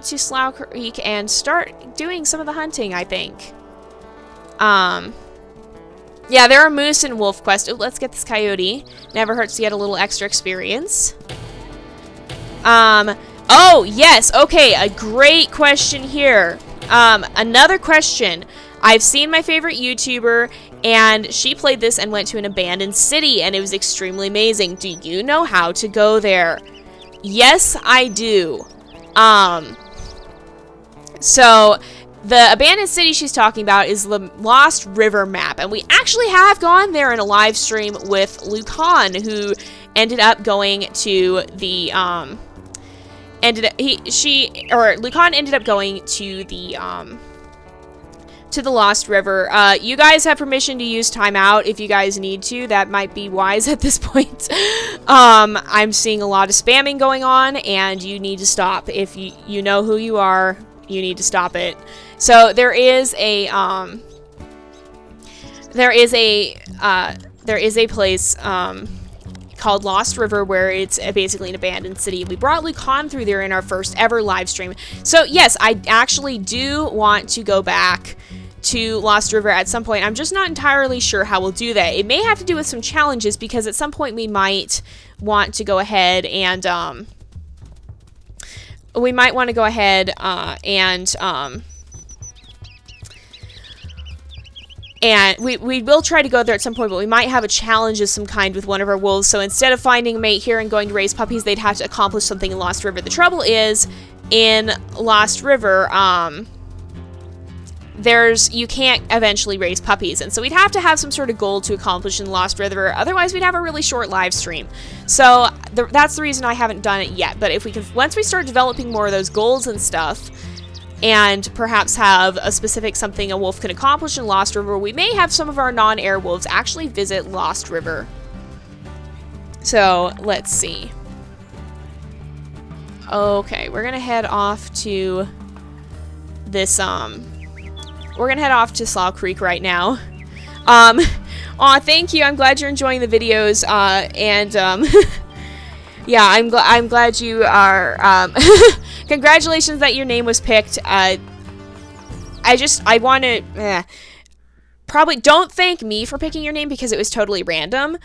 Slough Creek and start doing some of the hunting, I think. Yeah, there are moose in WolfQuest. Ooh, let's get this coyote. Never hurts to get a little extra experience. Oh, yes. Okay, a great question here. Another question. I've seen my favorite YouTuber, and she played this and went to an abandoned city, and it was extremely amazing. Do you know how to go there? Yes, I do. So the abandoned city she's talking about is the Lost River map, and we actually have gone there in a live stream with Lucan, who ended up going to the Lucan ended up going to the Lost River. You guys have permission to use timeout if you guys need to. That might be wise at this point. I'm seeing a lot of spamming going on, and you need to stop. If you know who you are, you need to stop it. So there is a place called Lost River where it's basically an abandoned city. We brought Lucan through there in our first ever live stream. So yes, I actually do want to go back to Lost River at some point. I'm just not entirely sure how we'll do that. It may have to do with some challenges, because at some point we might want to go ahead and and we will try to go there at some point, but we might have a challenge of some kind with one of our wolves. So instead of finding a mate here and going to raise puppies, they'd have to accomplish something in Lost River. The trouble is, in Lost River, you can't eventually raise puppies, and so we'd have to have some sort of goal to accomplish in Lost River. Otherwise, we'd have a really short live stream. So that's the reason I haven't done it yet. But if we can, once we start developing more of those goals and stuff, and perhaps have a specific something a wolf can accomplish in Lost River, we may have some of our non-heir wolves actually visit Lost River. So let's see. Okay, we're gonna head off to this we're gonna head off to Slough Creek right now. Aw, thank you. I'm glad you're enjoying the videos. Yeah, I'm glad you are. Congratulations that your name was picked. I want to probably don't thank me for picking your name, because it was totally random.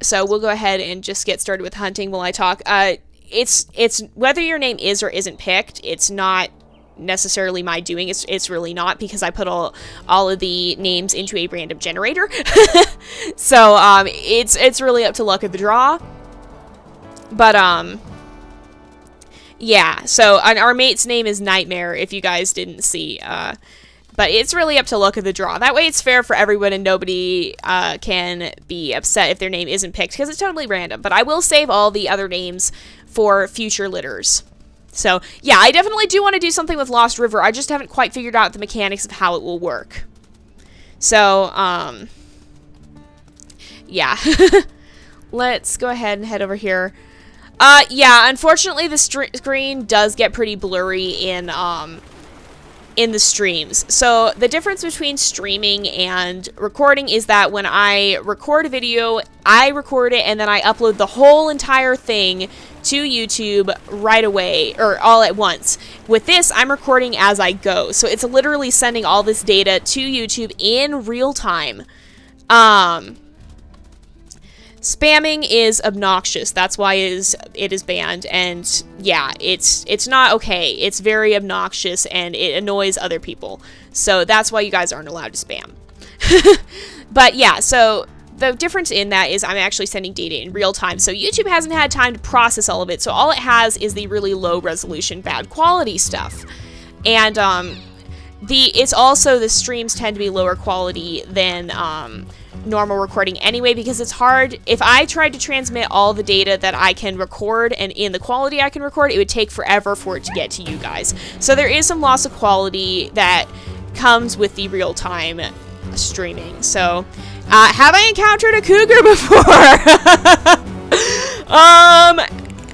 So we'll go ahead and just get started with hunting while I talk. It's whether your name is or isn't picked, it's not necessarily my doing. It's really not, because I put all of the names into a random generator. So it's really up to luck of the draw. But yeah, so our mate's name is Nightmare, if you guys didn't see. But it's really up to luck of the draw. That way it's fair for everyone, and nobody can be upset if their name isn't picked, because it's totally random. But I will save all the other names for future litters. So, yeah, I definitely do want to do something with Lost River. I just haven't quite figured out the mechanics of how it will work. So, yeah. Let's go ahead and head over here. Yeah, unfortunately the screen does get pretty blurry in the streams. So the difference between streaming and recording is that when I record a video, I record it and then I upload the whole entire thing to YouTube right away, or all at once. With this, I'm recording as I go. So it's literally sending all this data to YouTube in real time. Spamming is obnoxious. That's why it is banned, and yeah, it's not okay. It's very obnoxious, and it annoys other people. So that's why you guys aren't allowed to spam. But yeah, so the difference in that is I'm actually sending data in real time. So YouTube hasn't had time to process all of it. So all it has is the really low resolution, bad quality stuff. And it's also, the streams tend to be lower quality than normal recording anyway, because it's hard. If I tried to transmit all the data that I can record and in the quality I can record, it would take forever for it to get to you guys. So there is some loss of quality that comes with the real-time streaming. So, have I encountered a cougar before?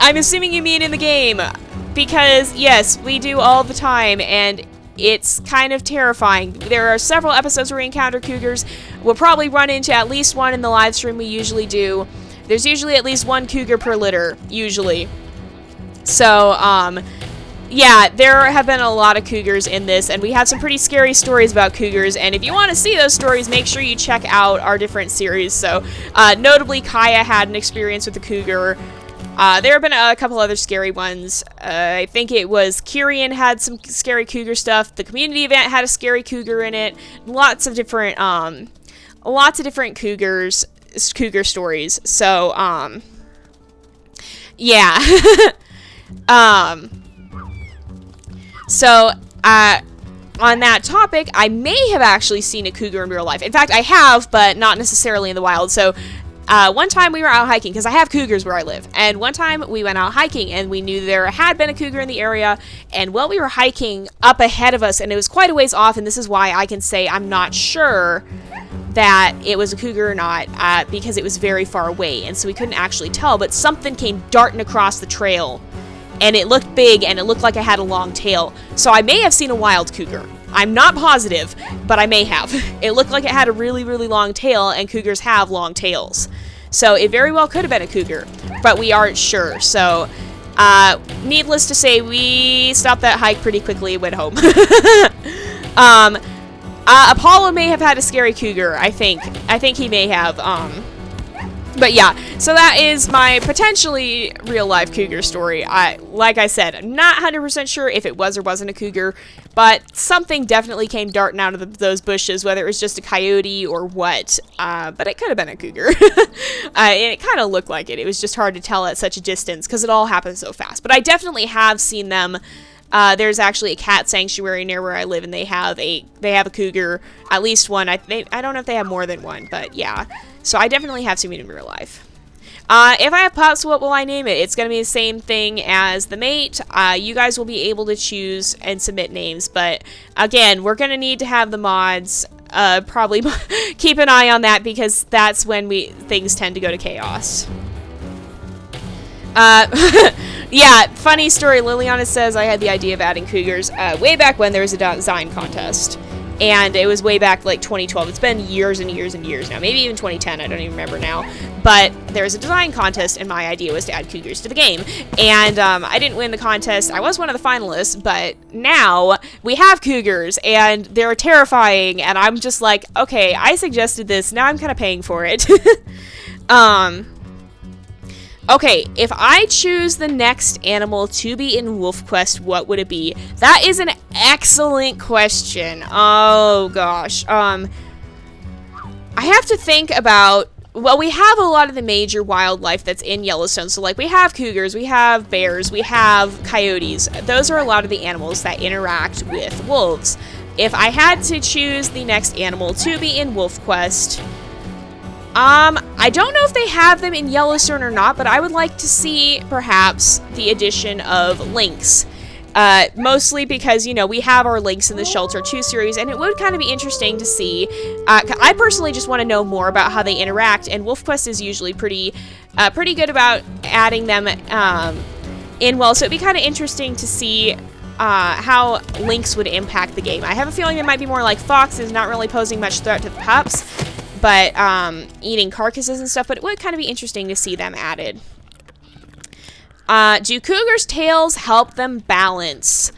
I'm assuming you mean in the game, because yes, we do all the time, and it's kind of terrifying. There are several episodes where we encounter cougars. We'll probably run into at least one in the live stream we usually do. There's usually at least one cougar per litter, usually. So, yeah, there have been a lot of cougars in this, and we have some pretty scary stories about cougars, and if you want to see those stories, make sure you check out our different series. So, notably, Kaya had an experience with a cougar. There have been a couple other scary ones. I think it was Kyrian had some scary cougar stuff. The community event had a scary cougar in it. Lots of different cougar stories. So, yeah. So, on that topic, I may have actually seen a cougar in real life. In fact, I have, but not necessarily in the wild. So, one time we were out hiking, because I have cougars where I live, and one time we went out hiking, and we knew there had been a cougar in the area, and while we were hiking up ahead of us, and it was quite a ways off, and this is why I can say I'm not sure that it was a cougar or not, because it was very far away, and so we couldn't actually tell, but something came darting across the trail, and it looked big, and it looked like it had a long tail, so I may have seen a wild cougar. I'm not positive, but I may have. It looked like it had a really, really long tail, and cougars have long tails. So it very well could have been a cougar, but we aren't sure. So, needless to say, we stopped that hike pretty quickly and went home. Apollo may have had a scary cougar, I think. I think he may have, but yeah, so that is my potentially real-life cougar story. Like I said, I'm not 100% sure if it was or wasn't a cougar, but something definitely came darting out of those bushes, whether it was just a coyote or what, but it could have been a cougar. And it kind of looked like it. It was just hard to tell at such a distance, because it all happened so fast. But I definitely have seen them. There's actually a cat sanctuary near where I live, and they have a cougar, at least one. I don't know if they have more than one, but yeah. So I definitely have seen it in real life. If I have pups, what will I name it? It's going to be the same thing as the mate. You guys will be able to choose and submit names, but again, we're going to need to have the mods probably keep an eye on that, because that's when things tend to go to chaos. Yeah, funny story. Liliana says I had the idea of adding cougars way back when there was a design contest. And it was way back like 2012. It's been years and years and years now. Maybe even 2010. I don't even remember now. But there was a design contest, and my idea was to add cougars to the game. And I didn't win the contest. I was one of the finalists, but now we have cougars, and they're terrifying. And I'm just like, okay, I suggested this. Now I'm kind of paying for it. Okay, if I choose the next animal to be in WolfQuest, what would it be? That is an excellent question. Oh, gosh. I have to think about... Well, we have a lot of the major wildlife that's in Yellowstone. So, like, we have cougars, we have bears, we have coyotes. Those are a lot of the animals that interact with wolves. If I had to choose the next animal to be in WolfQuest... I don't know if they have them in Yellowstone or not, but I would like to see, perhaps, the addition of lynx. Mostly because, you know, we have our Lynx in the Shelter 2 series, and it would kind of be interesting to see. I personally just want to know more about how they interact, and WolfQuest is usually pretty good about adding them in well, so it'd be kind of interesting to see how lynx would impact the game. I have a feeling it might be more like foxes, not really posing much threat to the pups, but eating carcasses and stuff, but it would kind of be interesting to see them added. Do cougars' tails help them balance?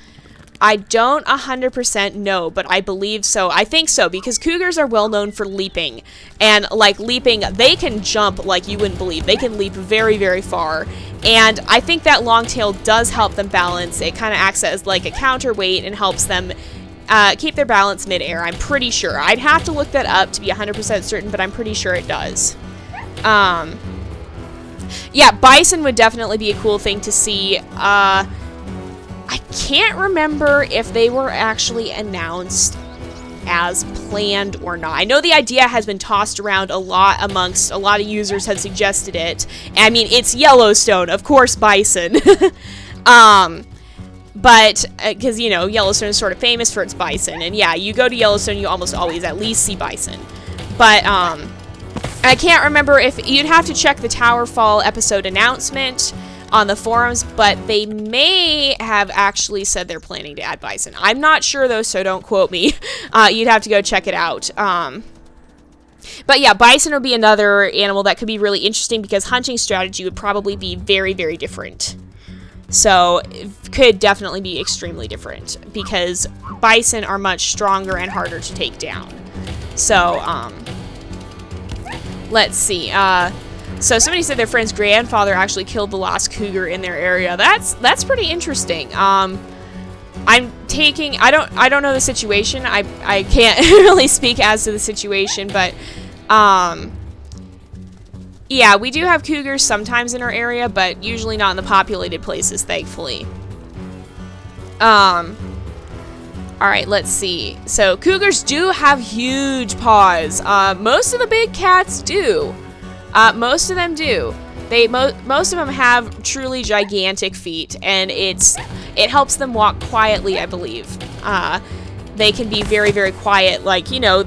I don't 100% know, but I believe so. I think so, because cougars are well known for leaping. And, like, leaping, they can jump like you wouldn't believe. They can leap very, very far. And I think that long tail does help them balance. It kind of acts as, like, a counterweight and helps them keep their balance mid-air. I'm pretty sure. I'd have to look that up to be 100% certain, but I'm pretty sure it does. Yeah, bison would definitely be a cool thing to see. I can't remember if they were actually announced as planned or not. I know the idea has been tossed around a lot amongst a lot of users have suggested it. I mean, it's Yellowstone, of course, bison. But, because, you know, Yellowstone is sort of famous for its bison. And yeah, you go to Yellowstone, you almost always at least see bison. But, I can't remember if you'd have to check the Towerfall episode announcement on the forums, but they may have actually said they're planning to add bison. I'm not sure though, so don't quote me. You'd have to go check it out. But yeah, bison would be another animal that could be really interesting because hunting strategy would probably be very, very different. So it could definitely be extremely different because bison are much stronger and harder to take down. So, let's see. So somebody said their friend's grandfather actually killed the lost cougar in their area. That's pretty interesting. I don't know the situation. I can't really speak as to the situation, but yeah, we do have cougars sometimes in our area, but usually not in the populated places, thankfully. Alright, let's see. So, cougars do have huge paws. Most of the big cats do. Most of them do. Most of them have truly gigantic feet, and it helps them walk quietly, I believe. They can be very, very quiet. Like, you know,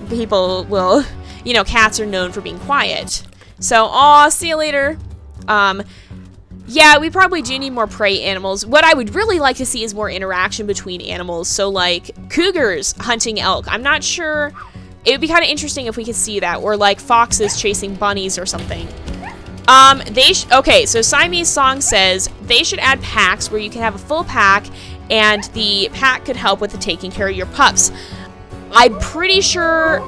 people will, you know, cats are known for being quiet. So, aw, see you later. Yeah, we probably do need more prey animals. What I would really like to see is more interaction between animals. So, like, cougars hunting elk. I'm not sure. It would be kind of interesting if we could see that. Or, like, foxes chasing bunnies or something. Okay, so Siamese Song says they should add packs where you can have a full pack and the pack could help with the taking care of your pups. I'm pretty sure,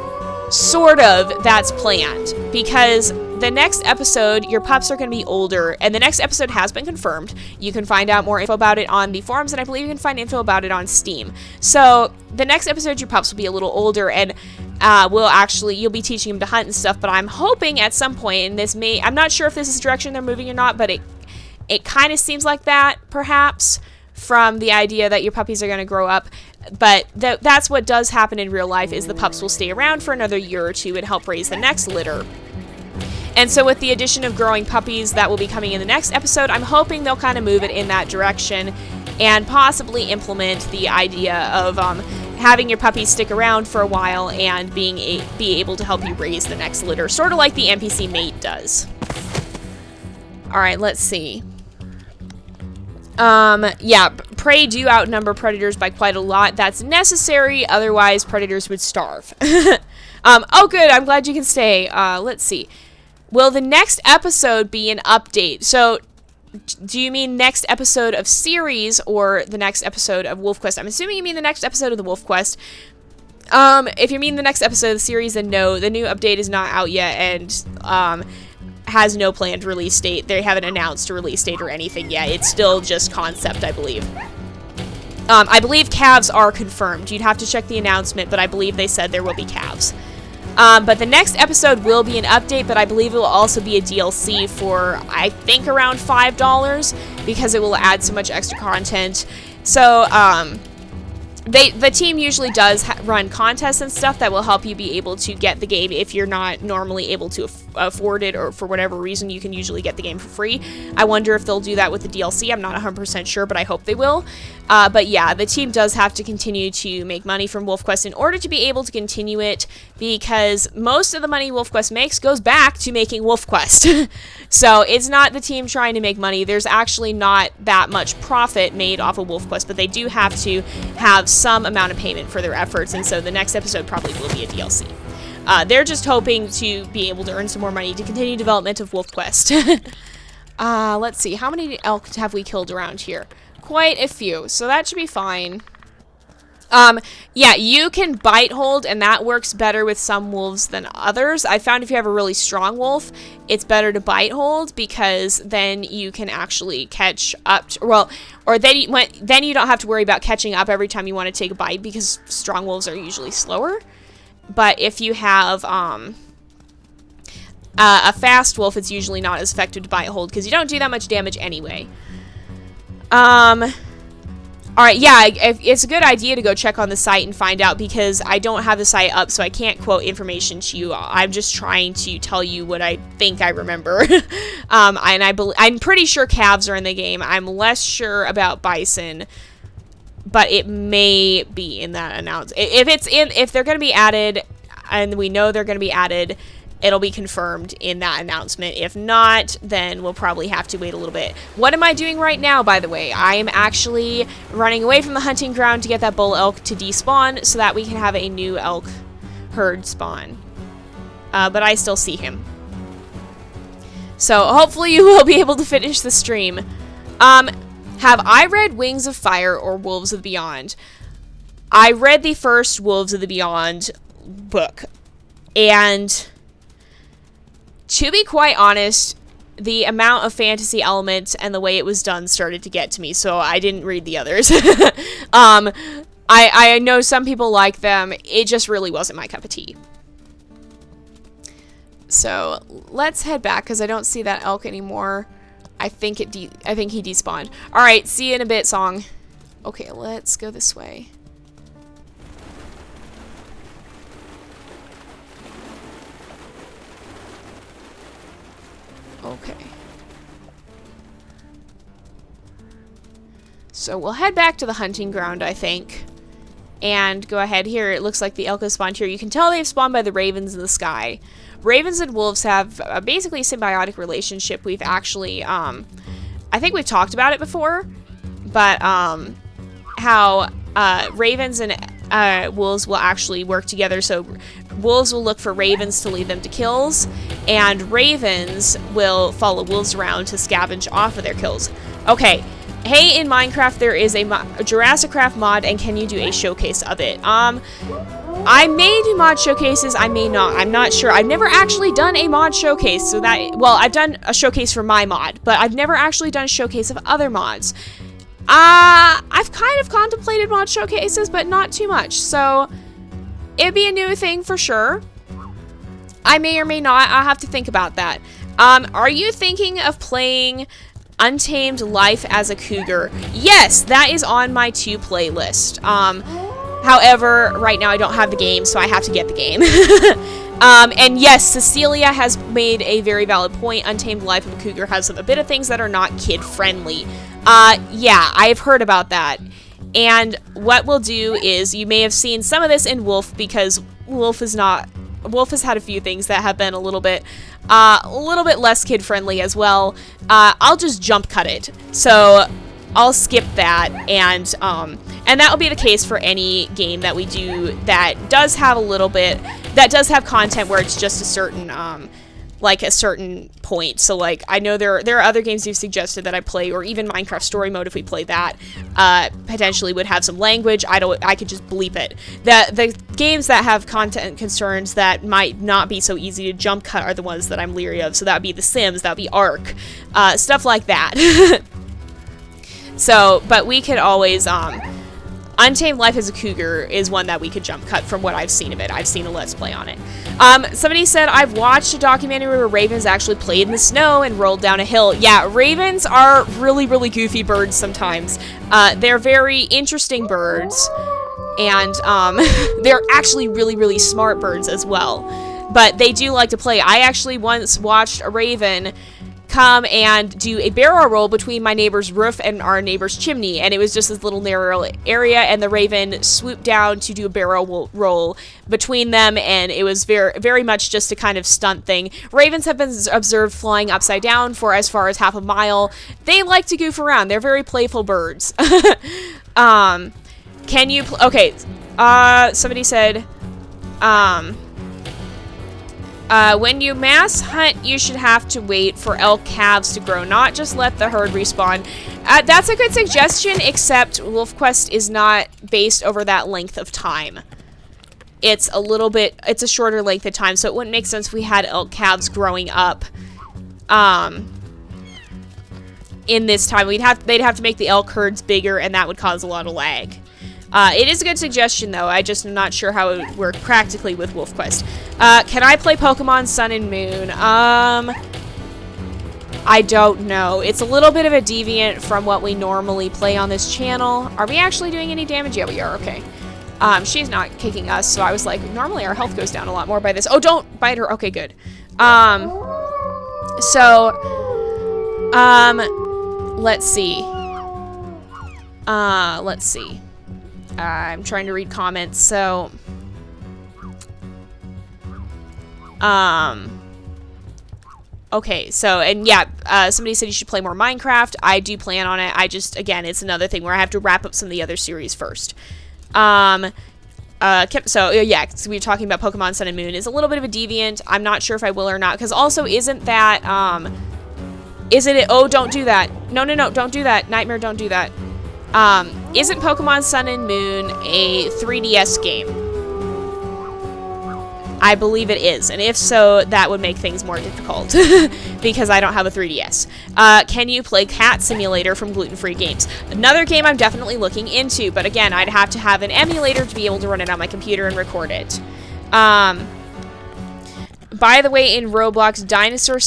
sort of, that's planned. Because the next episode, your pups are going to be older, and the next episode has been confirmed. You can find out more info about it on the forums, and I believe you can find info about it on Steam. So, the next episode, your pups will be a little older, and you'll be teaching them to hunt and stuff, but I'm hoping at some point, and I'm not sure if this is the direction they're moving or not, but it kind of seems like that, perhaps, from the idea that your puppies are going to grow up. But that's what does happen in real life, is the pups will stay around for another year or two and help raise the next litter. And so with the addition of growing puppies that will be coming in the next episode, I'm hoping they'll kind of move it in that direction and possibly implement the idea of having your puppies stick around for a while and be able to help you raise the next litter, sort of like the NPC mate does. Alright, let's see. Yeah, prey do outnumber predators by quite a lot. That's necessary, otherwise predators would starve. Oh good, I'm glad you can stay. Let's see. Will the next episode be an update? So, do you mean next episode of series or the next episode of WolfQuest? I'm assuming you mean the next episode of the WolfQuest. If you mean the next episode of the series, then no, the new update is not out yet and has no planned release date. They haven't announced a release date or anything yet. It's still just concept, I believe. I believe calves are confirmed. You'd have to check the announcement, but I believe they said there will be calves. But the next episode will be an update, but I believe it will also be a DLC for, I think, around $5 because it will add so much extra content. So, the team usually does run contests and stuff that will help you be able to get the game if you're not normally able to afford it, or for whatever reason you can usually get the game for free. I wonder if they'll do that with the DLC. I'm not 100% sure, but I hope they will. But yeah, the team does have to continue to make money from WolfQuest in order to be able to continue it, because most of the money WolfQuest makes goes back to making WolfQuest. So it's not the team trying to make money. There's actually not that much profit made off of WolfQuest, but they do have to have some amount of payment for their efforts, and so the next episode probably will be a DLC. They're just hoping to be able to earn some more money to continue development of WolfQuest. Let's see, how many elk have we killed around here? Quite a few, so that should be fine. Yeah, you can bite hold, and that works better with some wolves than others. I found if you have a really strong wolf, it's better to bite hold, because then you can actually catch up to, then you don't have to worry about catching up every time you want to take a bite, because strong wolves are usually slower. But if you have a fast wolf, it's usually not as effective to bite hold, because you don't do that much damage anyway. Alright, yeah, it's a good idea to go check on the site and find out, because I don't have the site up, so I can't quote information to you. I'm just trying to tell you what I think I remember. I'm pretty sure calves are in the game. I'm less sure about bison, but it may be in that announcement. If they're going to be added, and we know they're going to be added, it'll be confirmed in that announcement. If not, then we'll probably have to wait a little bit. What am I doing right now, by the way? I am actually running away from the hunting ground to get that bull elk to despawn so that we can have a new elk herd spawn. But I still see him. So hopefully you will be able to finish the stream. Have I read Wings of Fire or Wolves of the Beyond? I read the first Wolves of the Beyond book, and to be quite honest, the amount of fantasy elements and the way it was done started to get to me, so I didn't read the others. I know some people like them. It just really wasn't my cup of tea. So let's head back, because I don't see that elk anymore. I think he despawned. All right, see you in a bit, song. Okay, let's go this way. Okay. So we'll head back to the hunting ground, I think. And go ahead here. It looks like the elk has spawned here. You can tell they've spawned by the ravens in the sky. Ravens and wolves have basically a symbiotic relationship. We've actually, I think we've talked about it before, but how ravens and wolves will actually work together. So wolves will look for ravens to lead them to kills, and ravens will follow wolves around to scavenge off of their kills. Okay. Hey, in Minecraft, there is a Jurassic Craft mod, and can you do a showcase of it? I may do mod showcases, I may not. I'm not sure. I've never actually done a mod showcase, so that, well, I've done a showcase for my mod, but I've never actually done a showcase of other mods. I've kind of contemplated mod showcases, but not too much, so it'd be a new thing for sure. I may or may not. I'll have to think about that. Are you thinking of playing Untamed Life as a Cougar? Yes, that is on my to playlist. However, right now I don't have the game, so I have to get the game. And yes, Cecilia has made a very valid point. Untamed Life of a Cougar has a bit of things that are not kid-friendly. Yeah, I've heard about that. And what we'll do is, you may have seen some of this in Wolf, because Wolf has had a few things that have been a little bit less kid-friendly as well. I'll just jump cut it. So I'll skip that, and that will be the case for any game that we do that does have content where it's just a certain, like a certain point. So like, I know there are other games you've suggested that I play, or even Minecraft Story Mode, if we play that, potentially would have some language. I could just bleep it. The games that have content concerns that might not be so easy to jump cut are the ones that I'm leery of. So that would be The Sims, that would be Ark, stuff like that. So, but we could always, Untamed Life as a Cougar is one that we could jump cut from what I've seen of it. I've seen a Let's Play on it. Somebody said, I've watched a documentary where ravens actually played in the snow and rolled down a hill. Yeah, ravens are really, really goofy birds sometimes. They're very interesting birds, and they're actually really, really smart birds as well. But they do like to play. I actually once watched a raven come and do a barrel roll between my neighbor's roof and our neighbor's chimney, and it was just this little narrow area, and the raven swooped down to do a barrel roll between them, and it was very, very much just a kind of stunt thing. Ravens have been observed flying upside down for as far as half a mile. They like to goof around. They're very playful birds. Can you okay, somebody said, when you mass hunt, you should have to wait for elk calves to grow, not just let the herd respawn. That's a good suggestion, except WolfQuest is not based over that length of time. It's a shorter length of time, so it wouldn't make sense if we had elk calves growing up in this time. They'd have to make the elk herds bigger, and that would cause a lot of lag. It is a good suggestion, though. I just am not sure how it would work practically with WolfQuest. Can I play Pokemon Sun and Moon? I don't know. It's a little bit of a deviant from what we normally play on this channel. Are we actually doing any damage? Yeah, we are. Okay. She's not kicking us, so I was like, normally our health goes down a lot more by this. Oh, don't bite her. Okay, good. Let's see. Let's see. I'm trying to read comments, so... Okay, so, and yeah, somebody said you should play more Minecraft. I do plan on it. I just, again, it's another thing where I have to wrap up some of the other series first. So, yeah, so we were talking about Pokemon Sun and Moon. It's a little bit of a deviant. I'm not sure if I will or not, because also, isn't that, oh, don't do that. No, don't do that. Nightmare, don't do that. Isn't Pokemon Sun and Moon a 3DS game? I believe it is, and if so, that would make things more difficult, because I don't have a 3DS. Can you play Cat Simulator from Gluten Free Games? Another game I'm definitely looking into, but again, I'd have to have an emulator to be able to run it on my computer and record it. By the way, in Roblox, Dinosaur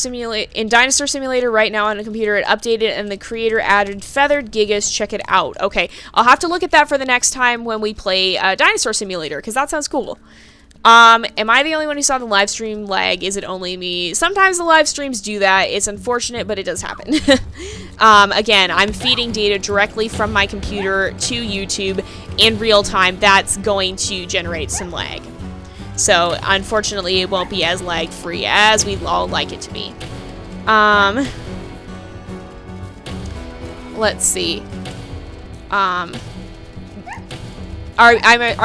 Simulator right now on a computer, it updated and the creator added feathered gigas. Check it out. Okay, I'll have to look at that for the next time when we play Dinosaur Simulator, because that sounds cool. Am I the only one who saw the live stream lag? Is it only me? Sometimes the live streams do that. It's unfortunate, but it does happen. Again, I'm feeding data directly from my computer to YouTube in real time. That's going to generate some lag. So, unfortunately, it won't be as lag-free as we'd all like it to be. Let's see. Are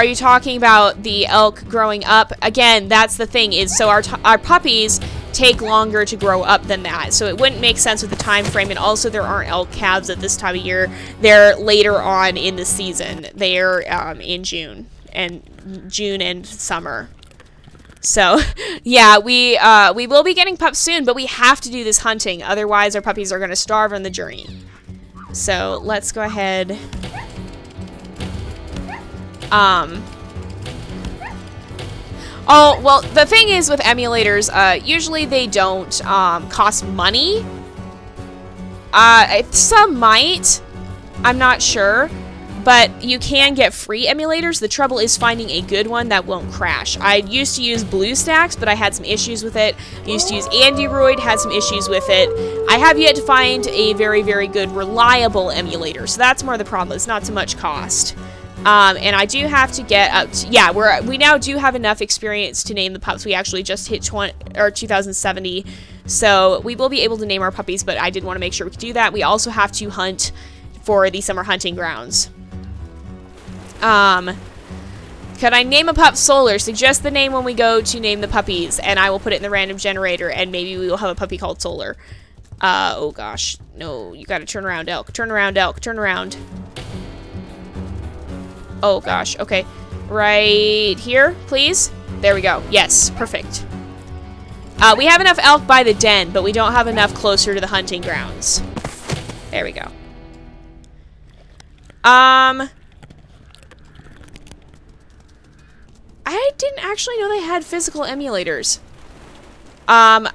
you talking about the elk growing up? Again, that's the thing, is so our puppies take longer to grow up than that. So it wouldn't make sense with the time frame, and also there aren't elk calves at this time of year. They're later on in the season. They're in June and summer. So, yeah, we will be getting pups soon, but we have to do this hunting. Otherwise, our puppies are going to starve on the journey. So, let's go ahead. Oh, well, the thing is with emulators, usually they don't, cost money. Some might. I'm not sure. But you can get free emulators. The trouble is finding a good one that won't crash. I used to use BlueStacks, but I had some issues with it. I used to use Android, had some issues with it. I have yet to find a very, very good, reliable emulator. So that's more the problem. It's not so much cost. And I do have to get up to, yeah, we now do have enough experience to name the pups. We actually just hit 2070. So we will be able to name our puppies, but I did want to make sure we could do that. We also have to hunt for the summer hunting grounds. Could I name a pup Solar? Suggest the name when we go to name the puppies, and I will put it in the random generator, and maybe we will have a puppy called Solar. Oh gosh. No, you gotta turn around, elk. Turn around, elk. Turn around. Oh gosh, okay. Right here, please? There we go. Yes, perfect. We have enough elk by the den, but we don't have enough closer to the hunting grounds. There we go. I didn't actually know they had physical emulators. I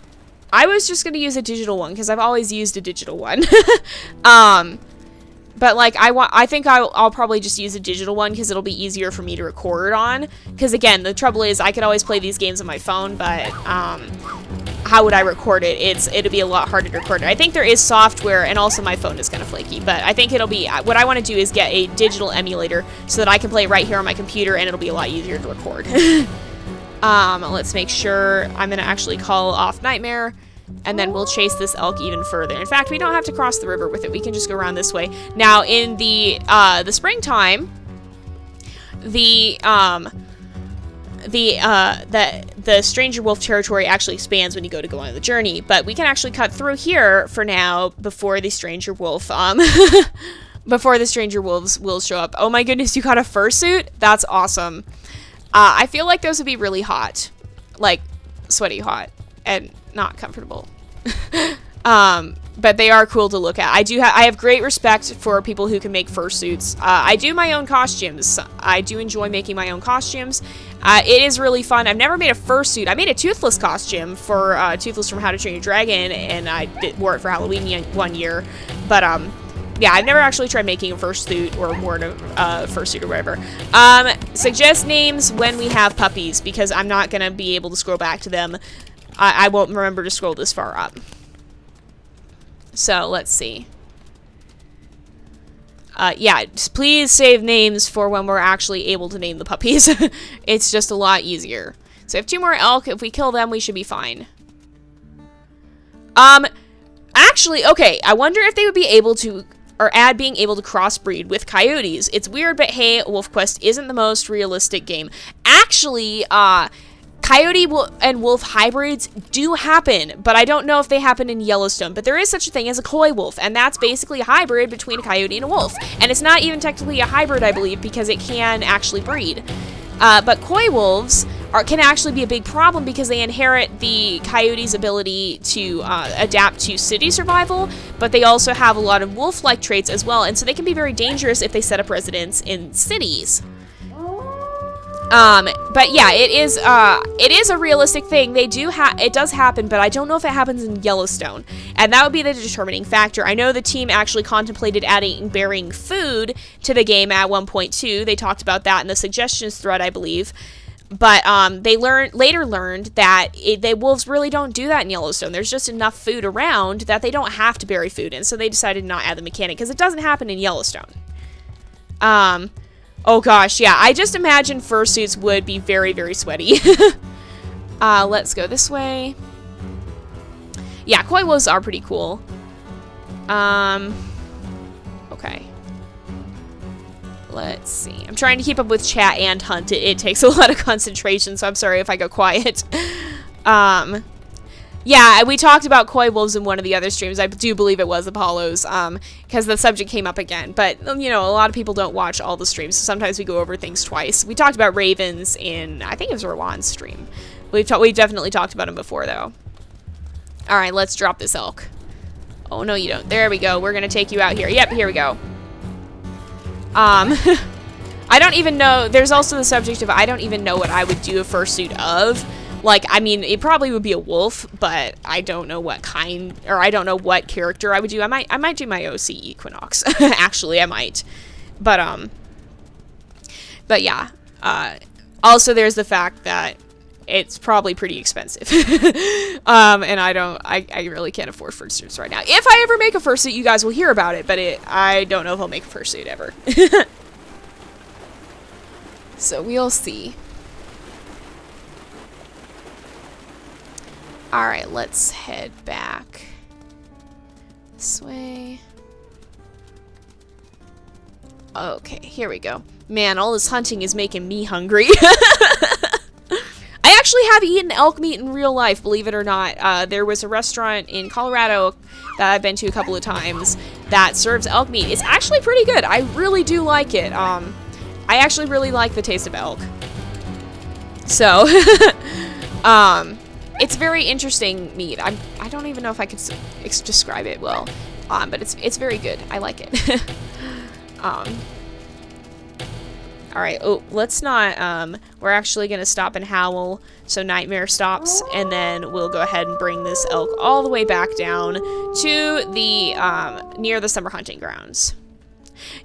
was just gonna use a digital one because I've always used a digital one. But like I think I'll probably just use a digital one because it'll be easier for me to record on. Because again, the trouble is I could always play these games on my phone, but how would I record it? It'll be a lot harder to record it. I think there is software, and also my phone is kind of flaky, but I think it'll be, what I want to do is get a digital emulator so that I can play it right here on my computer, and it'll be a lot easier to record. Let's make sure. I'm going to actually call off Nightmare, and then we'll chase this elk even further. In fact, we don't have to cross the river with it. We can just go around this way. Now, in the springtime, the Stranger Wolf territory actually expands when you go on the journey, but we can actually cut through here for now before the Stranger Wolf, before the Stranger Wolves will show up. Oh my goodness, you got a fursuit? That's awesome. I feel like those would be really hot. Like, sweaty hot. And not comfortable. But they are cool to look at. I have great respect for people who can make fursuits. I do my own costumes. I do enjoy making my own costumes. It is really fun. I've never made a fursuit. I made a Toothless costume for Toothless from How to Train Your Dragon, and I wore it for Halloween one year. But yeah, I've never actually tried making a fursuit or worn a fursuit or whatever. Suggest names when we have puppies, because I'm not gonna be able to scroll back to them. I won't remember to scroll this far up. So, let's see. Yeah, please save names for when we're actually able to name the puppies. It's just a lot easier. So, we have 2 more elk. If we kill them, we should be fine. Actually, okay, I wonder if they would be able to, or add being able to crossbreed with coyotes. It's weird, but hey, WolfQuest isn't the most realistic game. Actually, coyote and wolf hybrids do happen, but I don't know if they happen in Yellowstone. But there is such a thing as a coy wolf, and that's basically a hybrid between a coyote and a wolf. And it's not even technically a hybrid, I believe, because it can actually breed. But coy wolves can actually be a big problem because they inherit the coyote's ability to adapt to city survival, but they also have a lot of wolf-like traits as well, and so they can be very dangerous if they set up residence in cities. But yeah, it is a realistic thing. It does happen, but I don't know if it happens in Yellowstone. And that would be the determining factor. I know the team actually contemplated adding bearing food to the game at 1.2. They talked about that in the suggestions thread, I believe. But, they later learned that the wolves really don't do that in Yellowstone. There's just enough food around that they don't have to bury food in. So they decided not to add the mechanic, because it doesn't happen in Yellowstone. Oh gosh, yeah, I just imagine fursuits would be very, very sweaty. Let's go this way. Yeah, coy wolves are pretty cool. Okay. Let's see. I'm trying to keep up with chat and hunt. It takes a lot of concentration, so I'm sorry if I go quiet. Yeah, we talked about coy wolves in one of the other streams. I do believe it was Apollo's, because the subject came up again. But, you know, a lot of people don't watch all the streams, so sometimes we go over things twice. We talked about ravens in, I think it was Rowan's stream. We've definitely talked about them before, though. Alright, let's drop this elk. Oh, no, you don't. There we go. We're going to take you out here. Yep, here we go. I don't even know. There's also the subject of I don't even know what I would do a fursuit of. Like, I mean, it probably would be a wolf, but I don't know what kind, or I don't know what character I would do. I might do my OC Equinox. Actually, I might. But yeah. Also, there's the fact that it's probably pretty expensive. And I really can't afford fursuits right now. If I ever make a fursuit, you guys will hear about it, but I don't know if I'll make a fursuit ever. So we'll see. Alright, let's head back this way. Okay, here we go. Man, all this hunting is making me hungry. I actually have eaten elk meat in real life, believe it or not. There was a restaurant in Colorado that I've been to a couple of times that serves elk meat. It's actually pretty good. I really do like it. I actually really like the taste of elk. So, it's very interesting meat. I don't even know if I could describe it well, but it's very good. I like it. All right. Oh, let's not. We're actually gonna stop and howl so Nightmare stops, and then we'll go ahead and bring this elk all the way back down to the near the summer hunting grounds.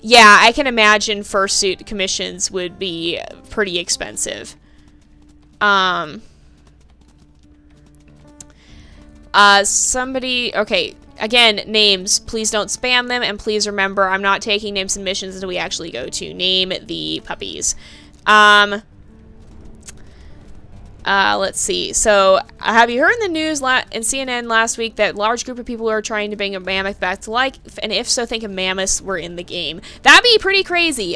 Yeah, I can imagine fursuit commissions would be pretty expensive. Okay, again, names, please don't spam them, and please remember, I'm not taking name submissions until we actually go to name the puppies. Let's see, so, have you heard in the news in CNN last week that a large group of people are trying to bring a mammoth back to life, and if so, think if mammoths were in the game? That'd be pretty crazy.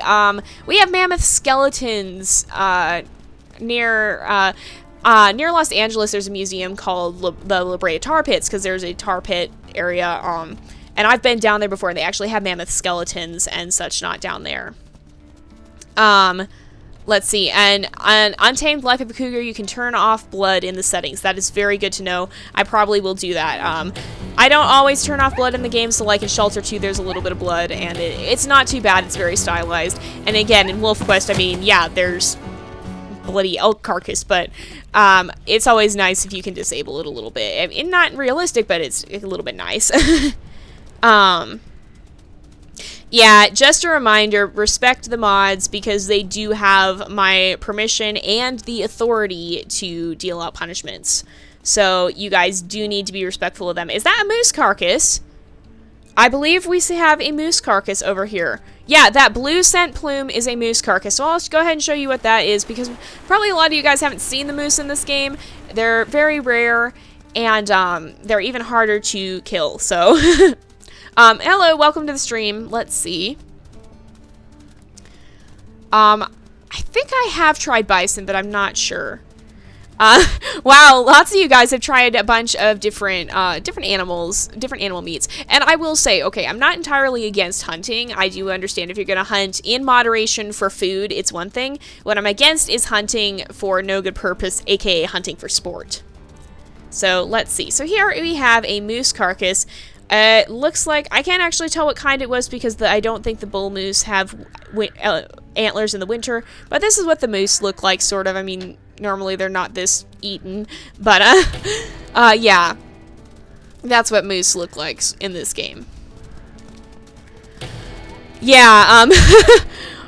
We have mammoth skeletons, near Los Angeles. There's a museum called the La Brea Tar Pits, because there's a tar pit area, and I've been down there before, and they actually have mammoth skeletons and such not down there. Let's see, and on Untamed Life of a Cougar, you can turn off blood in the settings. That is very good to know. I probably will do that. I don't always turn off blood in the game, so like in Shelter 2, there's a little bit of blood, and it's not too bad. It's very stylized. And again, in WolfQuest, I mean, yeah, there's bloody elk carcass, but it's always nice if you can disable it a little bit. I mean, not realistic, but it's a little bit nice. Yeah, just a reminder, respect the mods because they do have my permission and the authority to deal out punishments. So you guys do need to be respectful of them. Is that a moose carcass? I believe we have a moose carcass over here. Yeah, that blue scent plume is a moose carcass. So I'll go ahead and show you what that is because probably a lot of you guys haven't seen the moose in this game. They're very rare and they're even harder to kill. So, hello, welcome to the stream. Let's see. I think I have tried bison, but I'm not sure. Wow, lots of you guys have tried a bunch of different animals, different animal meats. And I will say, okay, I'm not entirely against hunting. I do understand if you're going to hunt in moderation for food, it's one thing. What I'm against is hunting for no good purpose, aka hunting for sport. So, let's see. So here we have a moose carcass. It looks like, I can't actually tell what kind it was because I don't think the bull moose have antlers in the winter. But this is what the moose look like, sort of. I mean, normally they're not this eaten. But, yeah. That's what moose look like in this game. Yeah,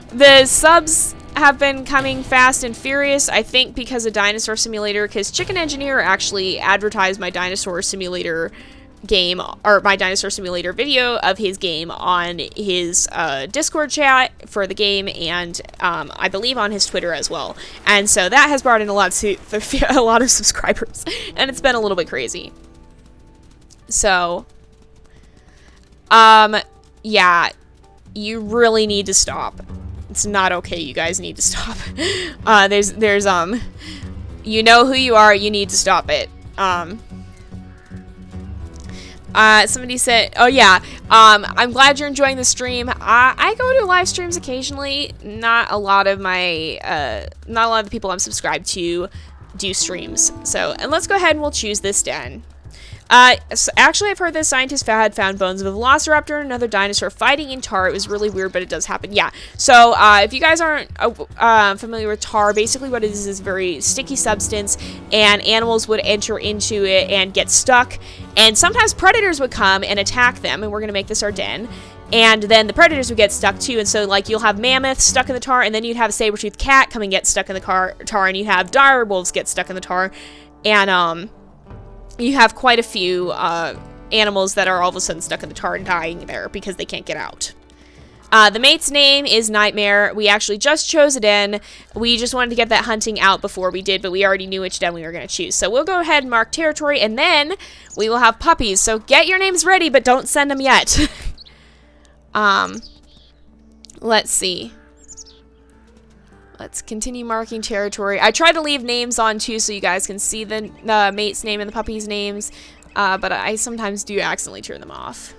the subs have been coming fast and furious, I think because of Dinosaur Simulator, because Chicken Engineer actually advertised my Dinosaur Simulator game, or my Dinosaur Simulator video of his game on his Discord chat for the game, and I believe on his Twitter as well. And so that has brought in a lot of subscribers, and it's been a little bit crazy. So, yeah, you really need to stop. It's not okay. You guys need to stop. There's you know who you are. You need to stop it. Somebody said, oh yeah, I'm glad you're enjoying the stream. I go to live streams occasionally. Not a lot of the people I'm subscribed to do streams. So, and let's go ahead and we'll choose this den. So actually, I've heard that scientists had found bones of a velociraptor and another dinosaur fighting in tar. It was really weird, but it does happen. Yeah. So, if you guys aren't familiar with tar, basically what it is a very sticky substance, and animals would enter into it and get stuck. And sometimes predators would come and attack them, and we're going to make this our den. And then the predators would get stuck too, and so like you'll have mammoths stuck in the tar, and then you'd have a saber-toothed cat come and get stuck in the tar, and you have dire wolves get stuck in the tar, and you have quite a few animals that are all of a sudden stuck in the tar and dying there because they can't get out. The mate's name is Nightmare. We actually just chose a den. We just wanted to get that hunting out before we did, but we already knew which den we were going to choose. So we'll go ahead and mark territory, and then we will have puppies. So get your names ready, but don't send them yet. Let's see. Let's continue marking territory. I try to leave names on too so you guys can see the mate's name and the puppy's names, but I sometimes do accidentally turn them off.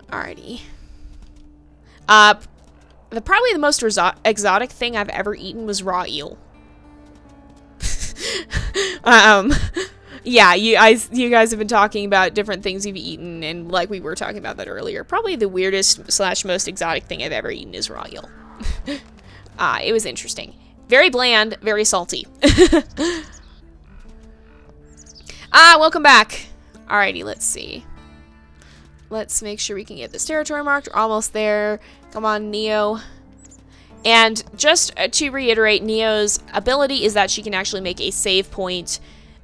Alrighty. Probably the most exotic thing I've ever eaten was raw eel. Yeah, you guys have been talking about different things you've eaten, and like we were talking about that earlier. Probably the weirdest / most exotic thing I've ever eaten is raw eel. It was interesting. Very bland, very salty. Welcome back. Alrighty, let's see. Let's make sure we can get this territory marked. We're almost there. Come on, Neo. And just to reiterate, Neo's ability is that she can actually make a save point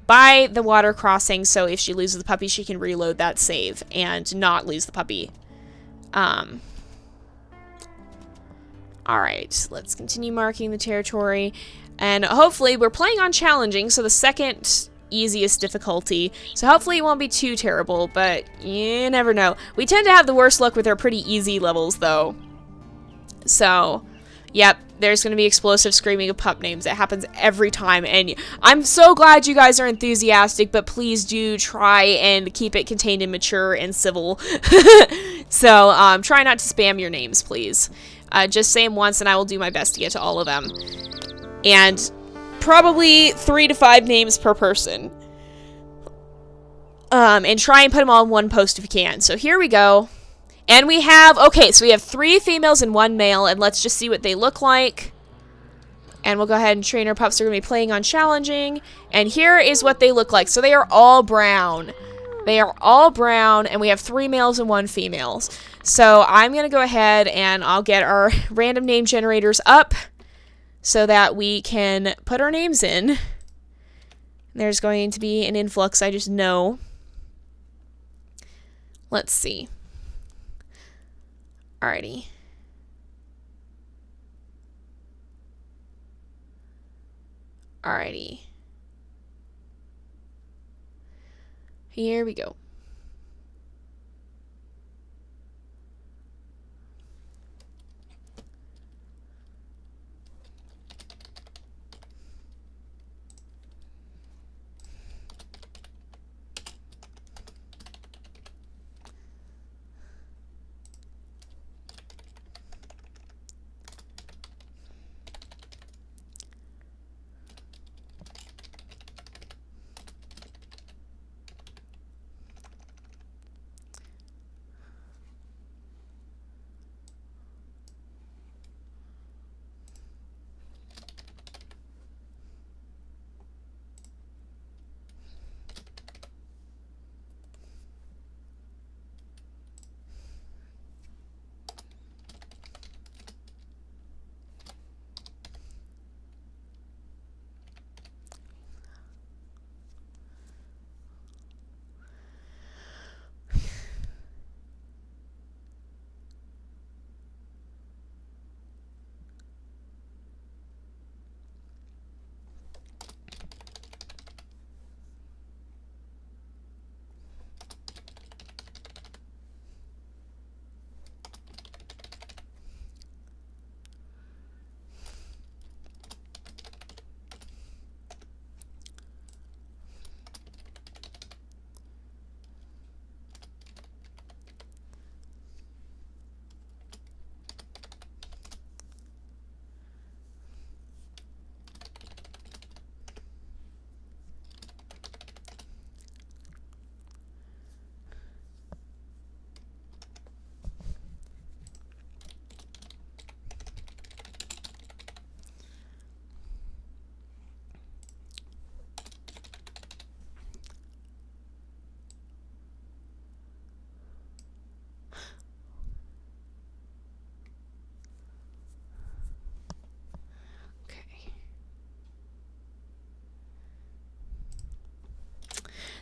by the water crossing, so if she loses the puppy, she can reload that save and not lose the puppy. Alright, let's continue marking the territory. And hopefully, we're playing on challenging, so the second easiest difficulty. So hopefully it won't be too terrible, but you never know. We tend to have the worst luck with our pretty easy levels, though. So, yep. There's going to be explosive screaming of pup names. It happens every time, and I'm so glad you guys are enthusiastic, but please do try and keep it contained and mature and civil. So, try not to spam your names, please. Just say them once, and I will do my best to get to all of them. And probably 3 to 5 names per person. And try and put them all in one post if you can. So here we go. And we have, okay, so we have 3 females and 1 male, and let's just see what they look like. And we'll go ahead and train our pups. They're going to be playing on challenging. And here is what they look like. So they are all brown. They are all brown, and we have 3 males and 1 females. So I'm going to go ahead and I'll get our random name generators up so that we can put our names in. There's going to be an influx, I just know. Let's see. Alrighty. Alrighty. Here we go.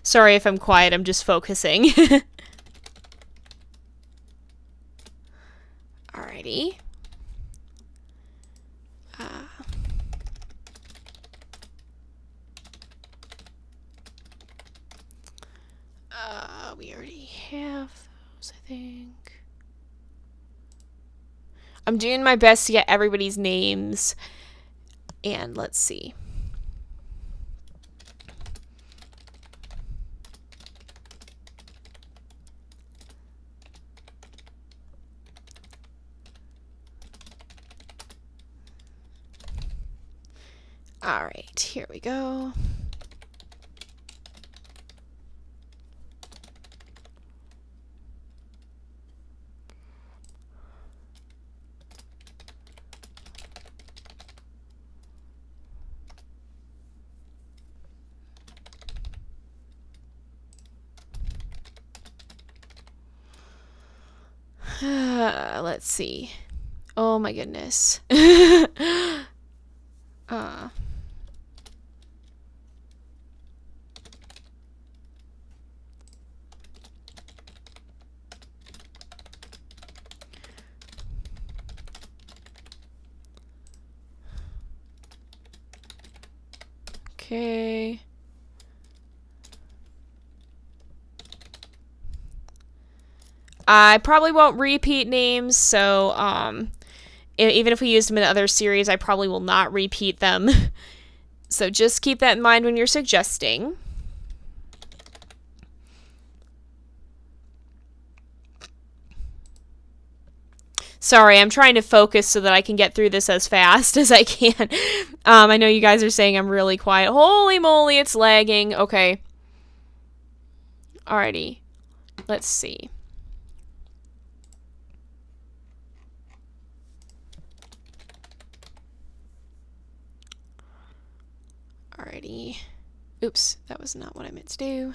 Sorry if I'm quiet, I'm just focusing. Alrighty. We already have those, I think. I'm doing my best to get everybody's names. And let's see. All right, here we go. Let's see. Oh my goodness. Okay. I probably won't repeat names, so even if we used them in other series, I probably will not repeat them. So just keep that in mind when you're suggesting. Sorry, I'm trying to focus so that I can get through this as fast as I can. I know you guys are saying I'm really quiet. Holy moly, it's lagging. Okay. Alrighty. Let's see. Alrighty. Oops, that was not what I meant to do.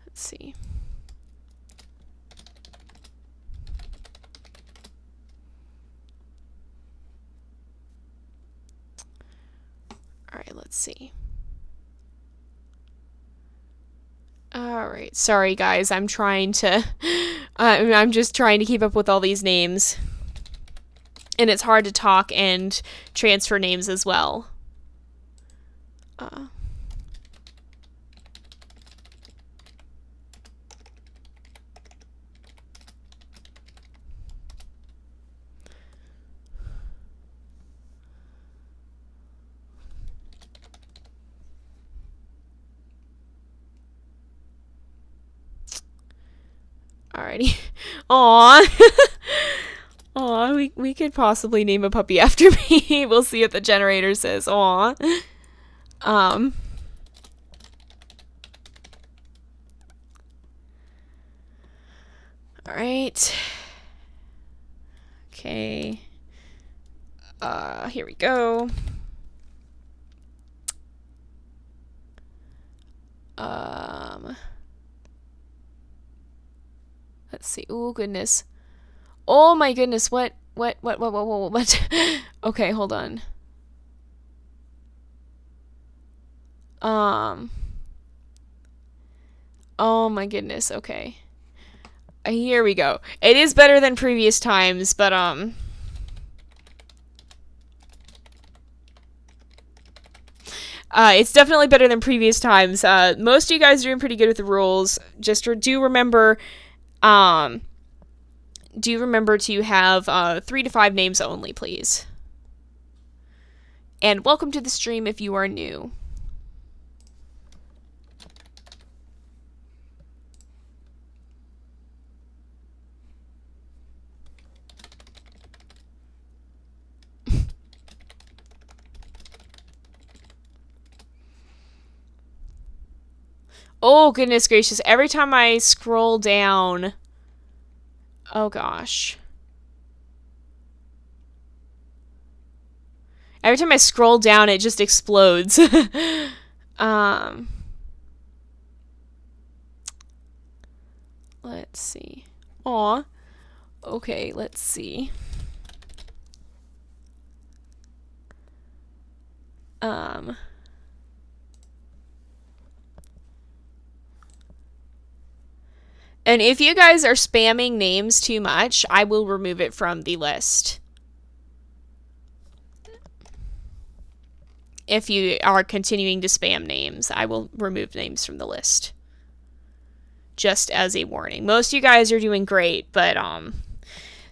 Let's see. Alright, let's see. Alright, sorry guys, I'm trying to... I'm just trying to keep up with all these names. And it's hard to talk and transfer names as well. Alrighty. Aww. Aw, we could possibly name a puppy after me. We'll see what the generator says. Aw. Alright. Okay. Here we go. Let's see. Oh, goodness. Oh, my goodness. What? Okay, hold on. Oh, my goodness. Okay. Here we go. It is better than previous times, but, it's definitely better than previous times. Most of you guys are doing pretty good with the rules. Just do remember to have 3 to 5 names only, please. And welcome to the stream if you are new. Oh, goodness gracious. Every time I scroll down... Oh, gosh. Every time I scroll down, it just explodes. Let's see. Aw. Okay, let's see. And if you guys are spamming names too much, I will remove it from the list. If you are continuing to spam names, I will remove names from the list. Just as a warning. Most of you guys are doing great, but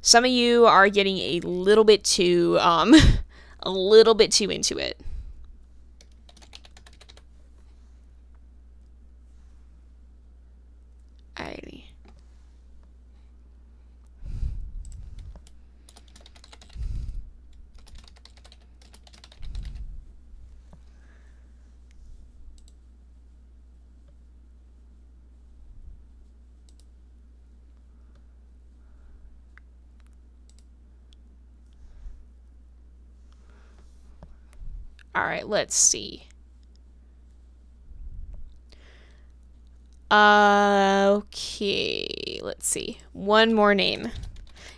some of you are getting a little bit too into it. Alrighty. Alright, let's see. Okay, let's see. One more name.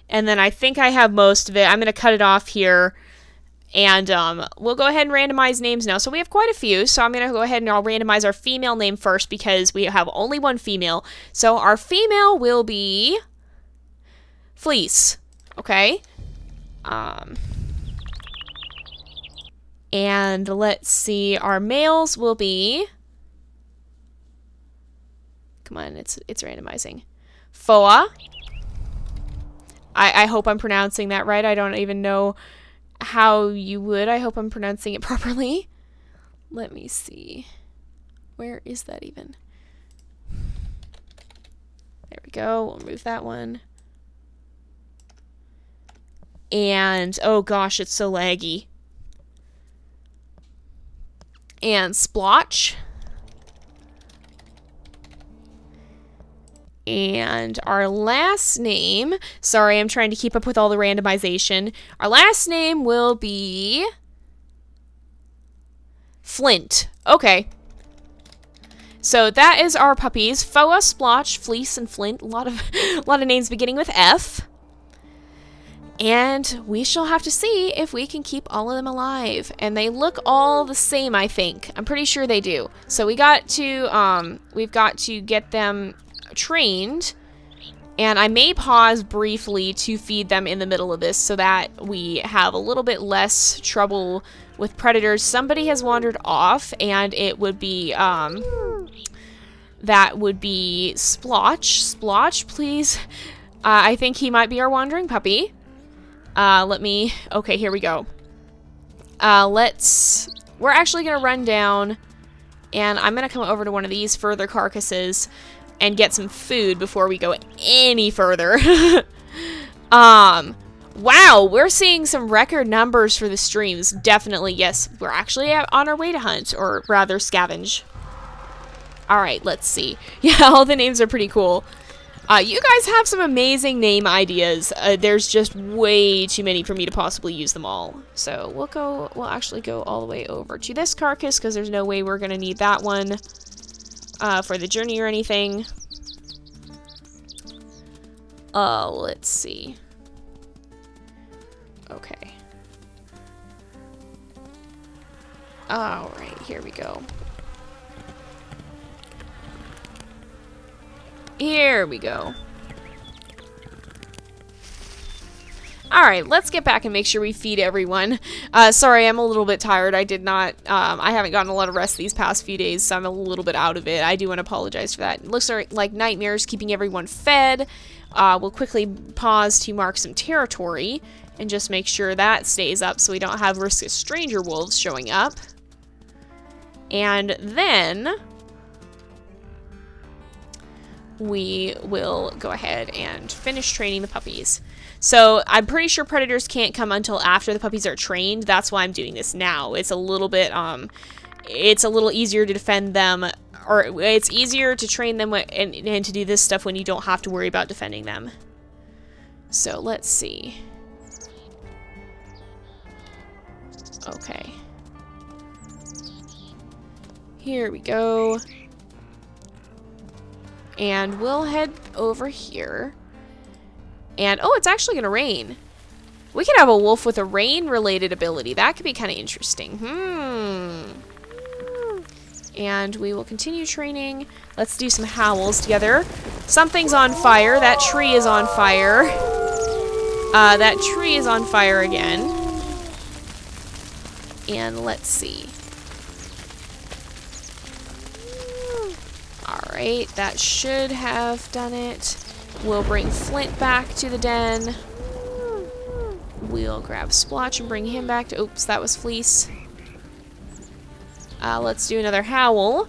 And then I think I have most of it. I'm going to cut it off here. And we'll go ahead and randomize names now. So we have quite a few. So I'm going to go ahead and I'll randomize our female name first because we have only one female. So our female will be Fleece. Okay. And let's see, our males will be... Come on, it's randomizing. Foa. I hope I'm pronouncing that right. I don't even know how you would. I hope I'm pronouncing it properly. Let me see. Where is that even? There we go. We'll move that one. And, oh gosh, it's so laggy. and Splotch. And our last name, sorry, I'm trying to keep up with all the randomization. Our last name will be Flint. Okay. So that is our puppies. Foa, Splotch, Fleece, and Flint. A lot of names beginning with F. And we shall have to see if we can keep all of them alive. And they look all the same, I think. I'm pretty sure they do. So we've got to get them trained, and I may pause briefly to feed them in the middle of this so that we have a little bit less trouble with predators. Somebody has wandered off, and it would be that would be Splotch. Splotch, please. I think he might be our wandering puppy. Okay, here we go. We're actually gonna run down, and I'm gonna come over to one of these further carcasses and get some food before we go any further. Wow, we're seeing some record numbers for the streams. Definitely, yes. We're actually on our way to hunt, or rather scavenge. Alright, let's see. Yeah, all the names are pretty cool. You guys have some amazing name ideas. There's just way too many for me to possibly use them all. So we'll actually go all the way over to this carcass, because there's no way we're gonna need that one for the journey or anything. Let's see. Okay. Alright, here we go. Here we go. Alright, let's get back and make sure we feed everyone. Sorry, I'm a little bit tired. I haven't gotten a lot of rest these past few days, so I'm a little bit out of it. I do want to apologize for that. It looks like Nightmare's keeping everyone fed. We'll quickly pause to mark some territory and just make sure that stays up so we don't have risk of stranger wolves showing up. And then we will go ahead and finish training the puppies. So I'm pretty sure predators can't come until after the puppies are trained. That's why I'm doing this now. It's a little bit, it's a little easier to defend them, or it's easier to train them and to do this stuff when you don't have to worry about defending them. So let's see. Okay. Here we go. And we'll head over here. And, oh, it's actually gonna rain. We could have a wolf with a rain-related ability. That could be kind of interesting. And we will continue training. Let's do some howls together. Something's on fire. That tree is on fire. That tree is on fire again. And let's see. Alright, that should have done it. We'll bring Flint back to the den. We'll grab Splotch and bring him back to... Oops, that was Fleece. Let's do another howl.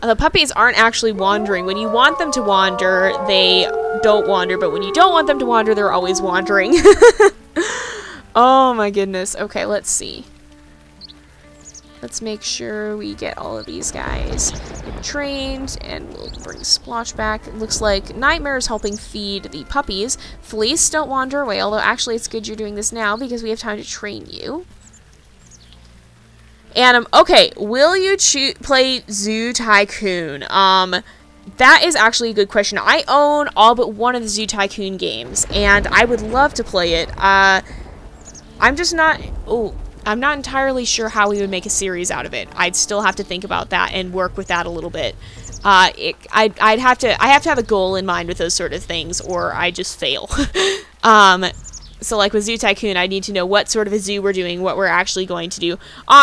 The puppies aren't actually wandering. When you want them to wander, they don't wander. But when you don't want them to wander, they're always wandering. Oh my goodness. Okay, let's see. Let's make sure we get all of these guys trained, and we'll bring Splotch back. It looks like Nightmare is helping feed the puppies. Fleece, don't wander away, although actually it's good you're doing this now because we have time to train you. And, okay, will you play Zoo Tycoon? That is actually a good question. I own all but one of the Zoo Tycoon games, and I would love to play it. I'm just not... Oh... I'm not entirely sure how we would make a series out of it. I'd still have to think about that and work with that a little bit. I have to have a goal in mind with those sort of things, or I just fail. So like with Zoo Tycoon, I need to know what sort of a zoo we're doing, what we're actually going to do.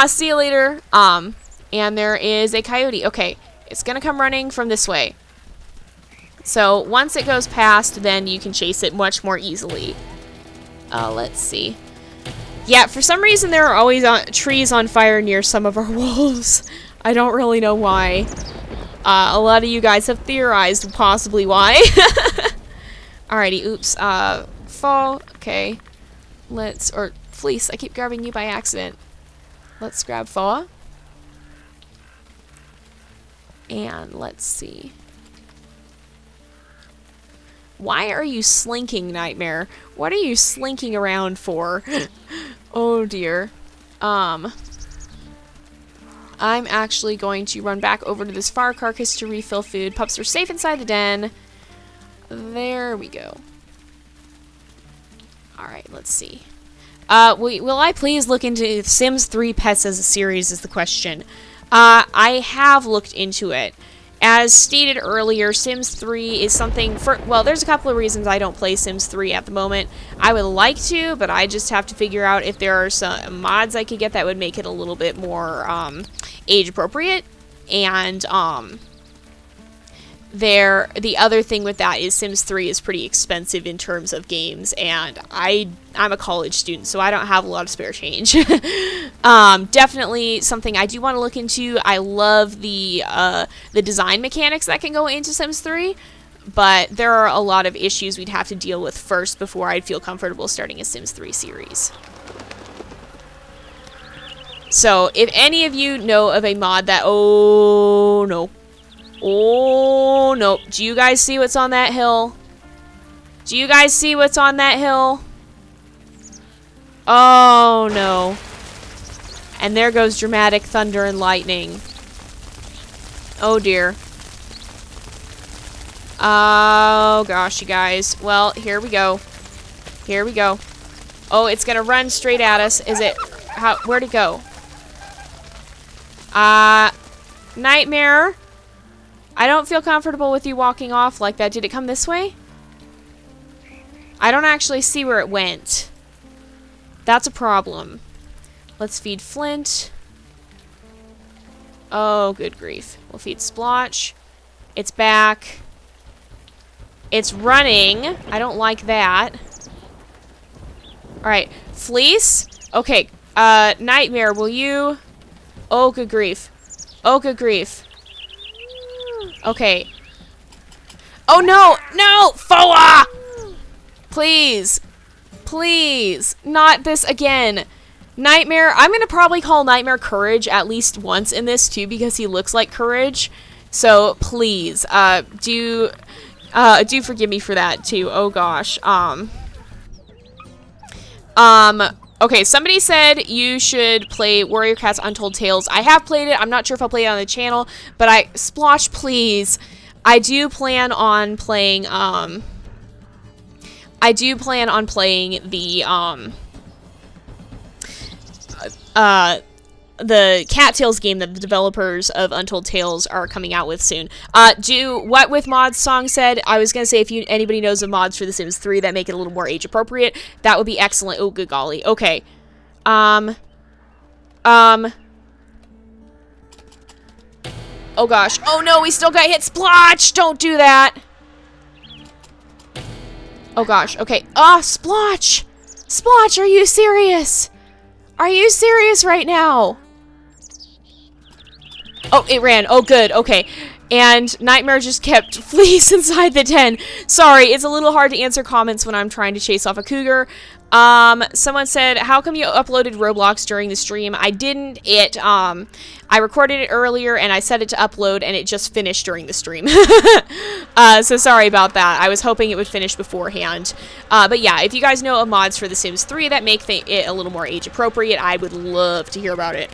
See you later. And there is a coyote. Okay, it's gonna come running from this way. So once it goes past, then you can chase it much more easily. Let's see. Yeah, for some reason there are always trees on fire near some of our wolves. I don't really know why. A lot of you guys have theorized possibly why. Alrighty, oops. Fall. Okay. Or Fleece. I keep grabbing you by accident. Let's grab Fall. And let's see. Why are you slinking, Nightmare? What are you slinking around for? Oh dear. I'm actually going to run back over to this fire carcass to refill food. Pups are safe inside the den. There we go. Alright, let's see. Will I please look into Sims 3 Pets as a series is the question. I have looked into it. As stated earlier, Sims 3 is something well, there's a couple of reasons I don't play Sims 3 at the moment. I would like to, but I just have to figure out if there are some mods I could get that would make it a little bit more, age appropriate. And, the other thing with that is Sims 3 is pretty expensive in terms of games, and I'm a college student, so I don't have a lot of spare change. Definitely something I do want to look into. I love the design mechanics that can go into Sims 3, but there are a lot of issues we'd have to deal with first before I'd feel comfortable starting a Sims 3 series. So, if any of you know of a mod that... Oh, no. Oh, no. Do you guys see what's on that hill? Do you guys see what's on that hill? Oh, no. And there goes dramatic thunder and lightning. Oh, dear. Oh, gosh, you guys. Well, here we go. Here we go. Oh, it's gonna run straight at us. Is it? Where'd it go? Nightmare? I don't feel comfortable with you walking off like that. Did it come this way? I don't actually see where it went. That's a problem. Let's feed Flint. Oh, good grief. We'll feed Splotch. It's back. It's running. I don't like that. Alright. Fleece? Okay. Nightmare, will you... Oh, good grief. Oh, good grief. Okay. Oh, no! No! FOA! Please. Please. Not this again. Nightmare. I'm going to probably call Nightmare Courage at least once in this, too, because he looks like Courage. So, please. Do forgive me for that, too. Oh, gosh. Okay, somebody said you should play Warrior Cat's Untold Tales. I have played it. I'm not sure if I'll play it on the channel, but Splotch, please. I do plan on playing, the Cattails game that the developers of Untold Tales are coming out with soon. What with mods song said, I was going to say if anybody knows of mods for The Sims 3 that make it a little more age appropriate, that would be excellent. Oh, good golly. Okay. Oh gosh. Oh no, we still got hit. Splotch! Don't do that! Oh gosh. Okay. Splotch! Splotch, are you serious? Are you serious right now? Oh, it ran. Oh, good. Okay. And Nightmare just kept Fleece inside the den. Sorry, it's a little hard to answer comments when I'm trying to chase off a cougar. Someone said, how come you uploaded Roblox during the stream? I didn't. I recorded it earlier and I set it to upload and it just finished during the stream. So sorry about that. I was hoping it would finish beforehand. But yeah, if you guys know of mods for The Sims 3 that make it a little more age appropriate, I would love to hear about it.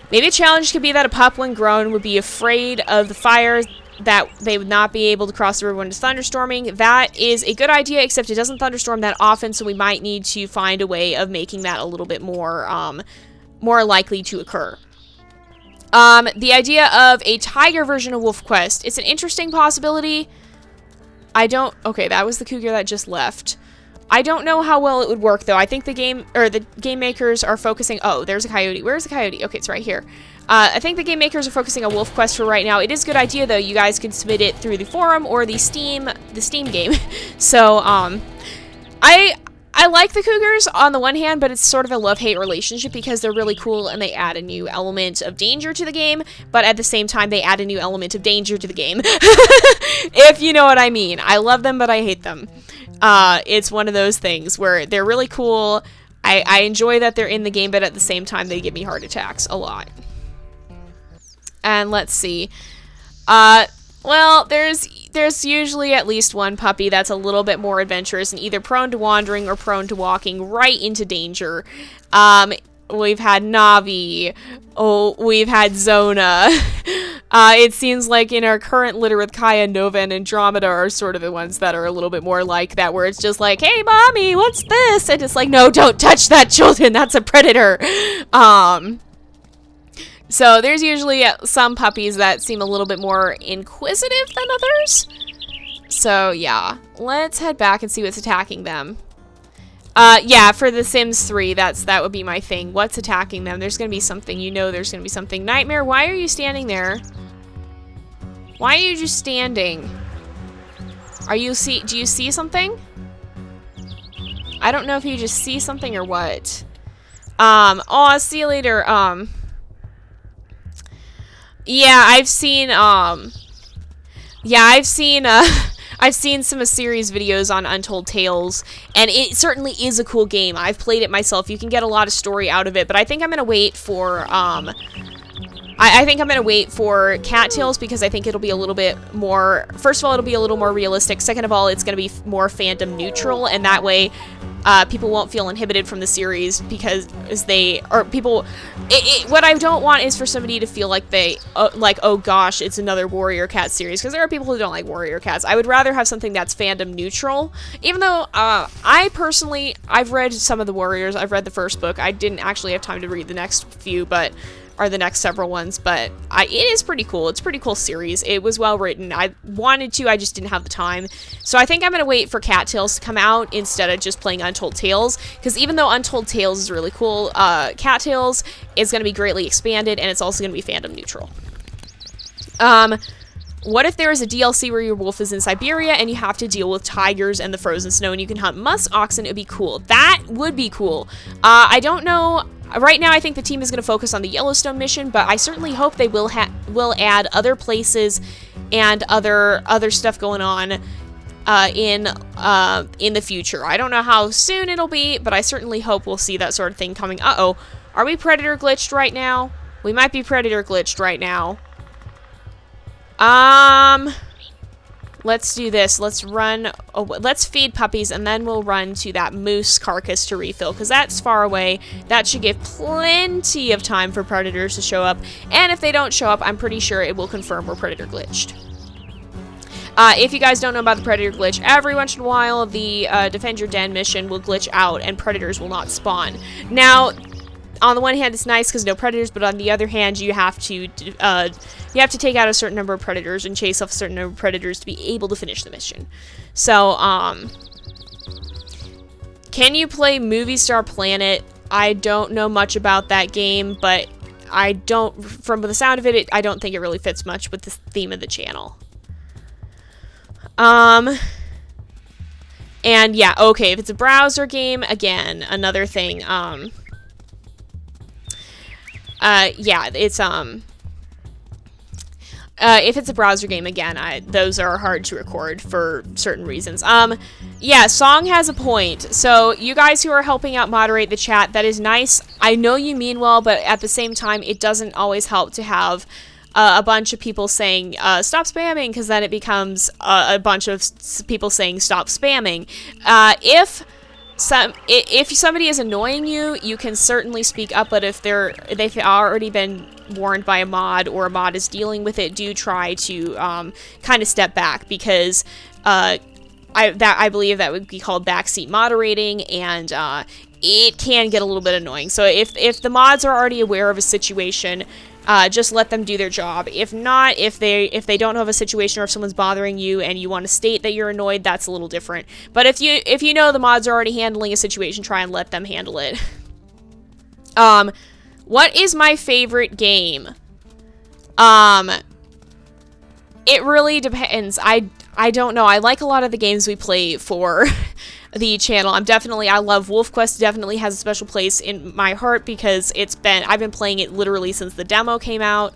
Maybe a challenge could be that a pup, when grown, would be afraid of the fire, that they would not be able to cross the river when it's thunderstorming. That is a good idea, except it doesn't thunderstorm that often, so we might need to find a way of making that a little bit more, more likely to occur. The idea of a tiger version of WolfQuest. It's an interesting possibility. Okay, that was the cougar that just left. I don't know how well it would work, though. I think the game makers are focusing... Oh, there's a coyote. Where's the coyote? Okay, it's right here. I think the game makers are focusing on WolfQuest for right now. It is a good idea, though. You guys can submit it through the forum or the Steam game. So, I like the cougars on the one hand, but it's sort of a love-hate relationship because they're really cool and they add a new element of danger to the game, but at the same time, they add a new element of danger to the game. If you know what I mean. I love them, but I hate them. It's one of those things where they're really cool. I enjoy that they're in the game, but at the same time, they give me heart attacks a lot. And let's see. Well, there's usually at least one puppy that's a little bit more adventurous and either prone to wandering or prone to walking right into danger. We've had Navi. Oh, we've had Zona. It seems like in our current litter with Kaya, Nova, and Andromeda are sort of the ones that are a little bit more like that, where it's just like, hey, mommy, what's this? And it's like, no, don't touch that, children. That's a predator. So there's usually some puppies that seem a little bit more inquisitive than others. So yeah, let's head back and see what's attacking them. Yeah, for The Sims 3, that would be my thing. What's attacking them? There's gonna be something. You know there's gonna be something. Nightmare, why are you standing there? Why are you just standing? Do you see something? I don't know if you just see something or what. Oh, I'll see you later. Yeah, I've seen I've seen some series videos on Untold Tales, and it certainly is a cool game. I've played it myself. You can get a lot of story out of it, but I think I'm gonna wait for I think I'm gonna wait for Cattails because I think it'll be a little bit more. First of all, it'll be a little more realistic. Second of all, it's gonna be more fandom neutral, and that way, people won't feel inhibited from the series because what I don't want is for somebody to feel like oh gosh, it's another Warrior Cat series, because there are people who don't like Warrior Cats. I would rather have something that's fandom neutral, even though I've read some of the Warriors. I've read the first book. I didn't actually have time to read the next few, or the next several ones, but it is pretty cool. It's a pretty cool series. It was well written. I wanted to, I just didn't have the time. So I think I'm going to wait for Cattails to come out instead of just playing Untold Tales, because even though Untold Tales is really cool, Cattails is going to be greatly expanded, and it's also going to be fandom neutral. What if there is a DLC where your wolf is in Siberia and you have to deal with tigers and the frozen snow and you can hunt musk oxen? It would be cool. That would be cool. I don't know. Right now, I think the team is going to focus on the Yellowstone mission, but I certainly hope they will add other places and other stuff going on in the future. I don't know how soon it'll be, but I certainly hope we'll see that sort of thing coming. Uh-oh. Are we predator glitched right now? We might be predator glitched right now. Let's do this. Let's feed puppies, and then we'll run to that moose carcass to refill, because that's far away. That should give plenty of time for predators to show up, and if they don't show up, I'm pretty sure it will confirm we're predator glitched. If you guys don't know about the predator glitch, every once in a while, the Defend Your Den mission will glitch out, and predators will not spawn. Now, on the one hand, it's nice because no predators, but on the other hand, you have to take out a certain number of predators and chase off a certain number of predators to be able to finish the mission. So, can you play Movie Star Planet? I don't know much about that game, but from the sound of it, I don't think it really fits much with the theme of the channel. And yeah, okay, if it's a browser game, again, another thing, yeah, it's, if it's a browser game, again, those are hard to record for certain reasons. Yeah, Song has a point. So, you guys who are helping out moderate the chat, that is nice. I know you mean well, but at the same time, it doesn't always help to have a bunch of people saying, stop spamming, because then it becomes a bunch of people saying, stop spamming. If somebody is annoying you, you can certainly speak up, but if they've already been warned by a mod or a mod is dealing with it, do try to kind of step back, because I believe that would be called backseat moderating, and it can get a little bit annoying. So if the mods are already aware of a situation, just let them do their job. If not, if they don't have a situation or if someone's bothering you and you want to state that you're annoyed, that's a little different. But if you know the mods are already handling a situation, try and let them handle it. What is my favorite game? It really depends. I don't know. I like a lot of the games we play for the channel. I love WolfQuest. Definitely has a special place in my heart because I've been playing it literally since the demo came out.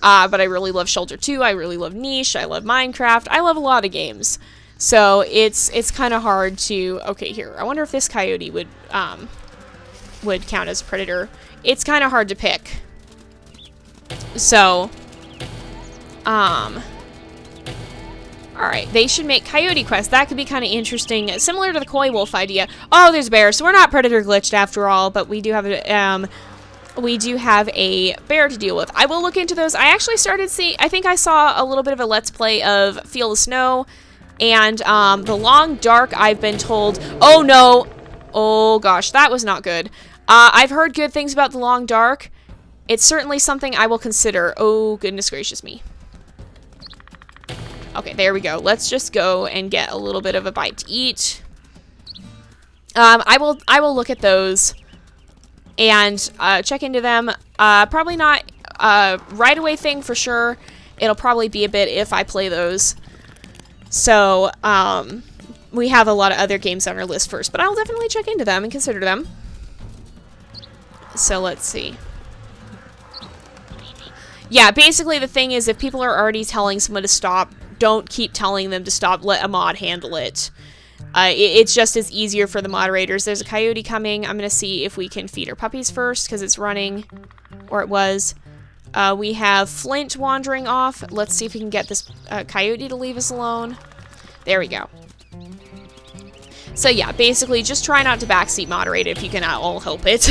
But I really love Shelter 2. I really love Niche. I love Minecraft. I love a lot of games. So it's kind of hard to. Okay, here. I wonder if this coyote would count as a predator. It's kind of hard to pick. So Alright, they should make coyote quests. That could be kind of interesting. Similar to the koi wolf idea. Oh, there's a bear. So we're not predator glitched after all, but we do have a bear to deal with. I will look into those. I actually started seeing, I think I saw a little bit of a let's play of Feel the Snow, and the Long Dark, I've been told. Oh no! Oh gosh, that was not good. I've heard good things about the Long Dark. It's certainly something I will consider. Oh goodness gracious me. Okay, there we go. Let's just go and get a little bit of a bite to eat. I will look at those and check into them. Probably not right away thing for sure. It'll probably be a bit if I play those. So we have a lot of other games on our list first, but I'll definitely check into them and consider them. So let's see. Yeah, basically the thing is, if people are already telling someone to stop, don't keep telling them to stop. Let a mod handle it. It's just as easier for the moderators. There's a coyote coming. I'm going to see if we can feed our puppies first, because it's running. Or it was. We have Flint wandering off. Let's see if we can get this coyote to leave us alone. There we go. So yeah, basically just try not to backseat moderate if you can at all help it.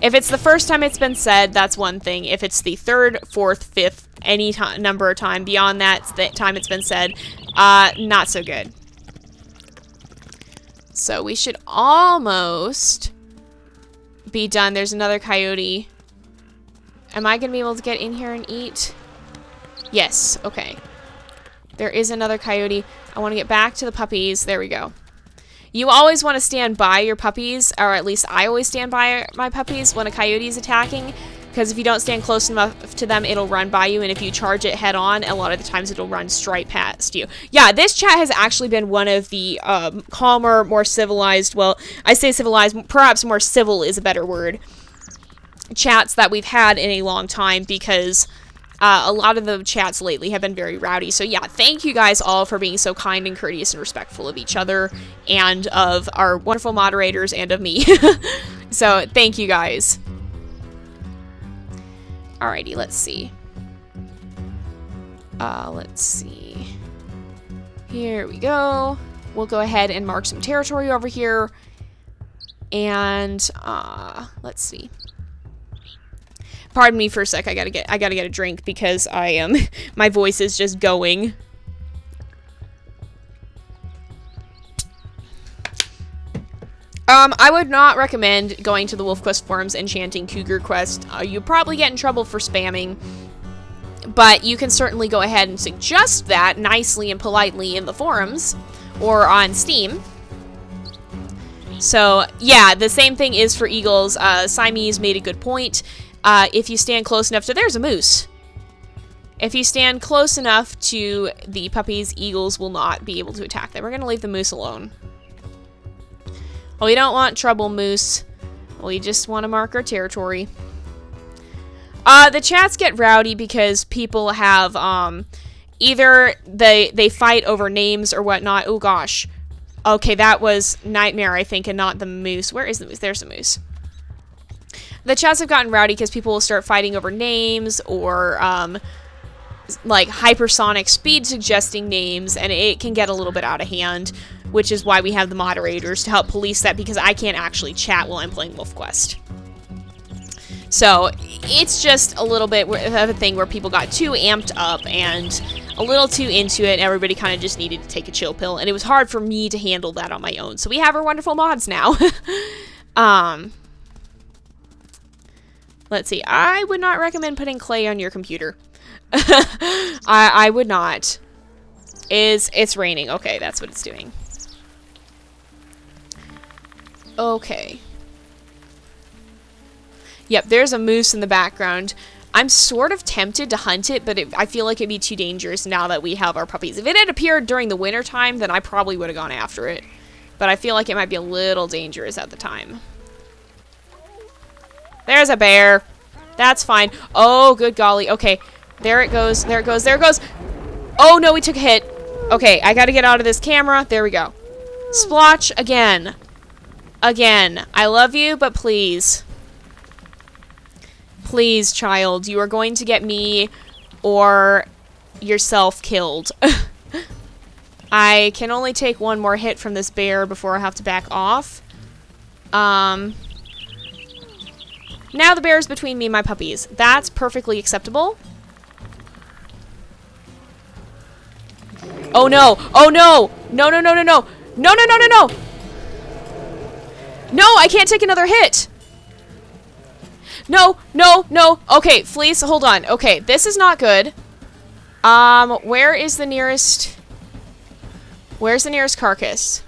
If it's the first time it's been said, that's one thing. If it's the third, fourth, fifth, any number of time beyond that time it's been said, not so good. So we should almost be done. There's another coyote. Am I going to be able to get in here and eat? Yes. Okay. There is another coyote. I want to get back to the puppies. There we go. You always want to stand by your puppies, or at least I always stand by my puppies when a coyote is attacking, because if you don't stand close enough to them, it'll run by you, and if you charge it head on, a lot of the times it'll run straight past you. Yeah, this chat has actually been one of the calmer, more civilized, well, I say civilized, perhaps more civil is a better word, chats that we've had in a long time, because a lot of the chats lately have been very rowdy. So yeah, thank you guys all for being so kind and courteous and respectful of each other and of our wonderful moderators and of me. So thank you guys. Alrighty, let's see. Let's see. Here we go. We'll go ahead and mark some territory over here. And let's see. Pardon me for a sec. I gotta get a drink because I am my voice is just going. I would not recommend going to the WolfQuest forums and chanting Cougar Quest. You'd probably get in trouble for spamming, but you can certainly go ahead and suggest that nicely and politely in the forums or on Steam. So yeah, the same thing is for eagles. Siamese made a good point. If you stand close enough to... There's a moose. If you stand close enough to the puppies, eagles will not be able to attack them. We're going to leave the moose alone. Well, we don't want trouble, moose. We just want to mark our territory. The chats get rowdy because people have, either they fight over names or whatnot. Oh, gosh. Okay, that was Nightmare, I think, and not the moose. Where is the moose? There's the moose. The chats have gotten rowdy because people will start fighting over names or, like, hypersonic speed suggesting names, and it can get a little bit out of hand, which is why we have the moderators to help police that, because I can't actually chat while I'm playing WolfQuest. So, it's just a little bit of a thing where people got too amped up and a little too into it, and everybody kind of just needed to take a chill pill, and it was hard for me to handle that on my own. So we have our wonderful mods now. Let's see. I would not recommend putting clay on your computer. I would not. It's raining. Okay, that's what it's doing. Okay. Yep, there's a moose in the background. I'm sort of tempted to hunt it, but I feel like it'd be too dangerous now that we have our puppies. If it had appeared during the winter time, then I probably would have gone after it. But I feel like it might be a little dangerous at the time. There's a bear. That's fine. Oh, good golly. Okay. There it goes. There it goes. There it goes. Oh, no, we took a hit. Okay, I gotta get out of this camera. There we go. Splotch again. Again. I love you, but please. Please, child. You are going to get me or yourself killed. I can only take one more hit from this bear before I have to back off. Now the bear is between me and my puppies. That's perfectly acceptable. Oh no! Oh no! No, no, no, no, no! No, no, no, no, no! No, I can't take another hit! No, no, no! Okay, Fleece, hold on. Okay, this is not good. Where is the nearest... Where's the nearest carcass?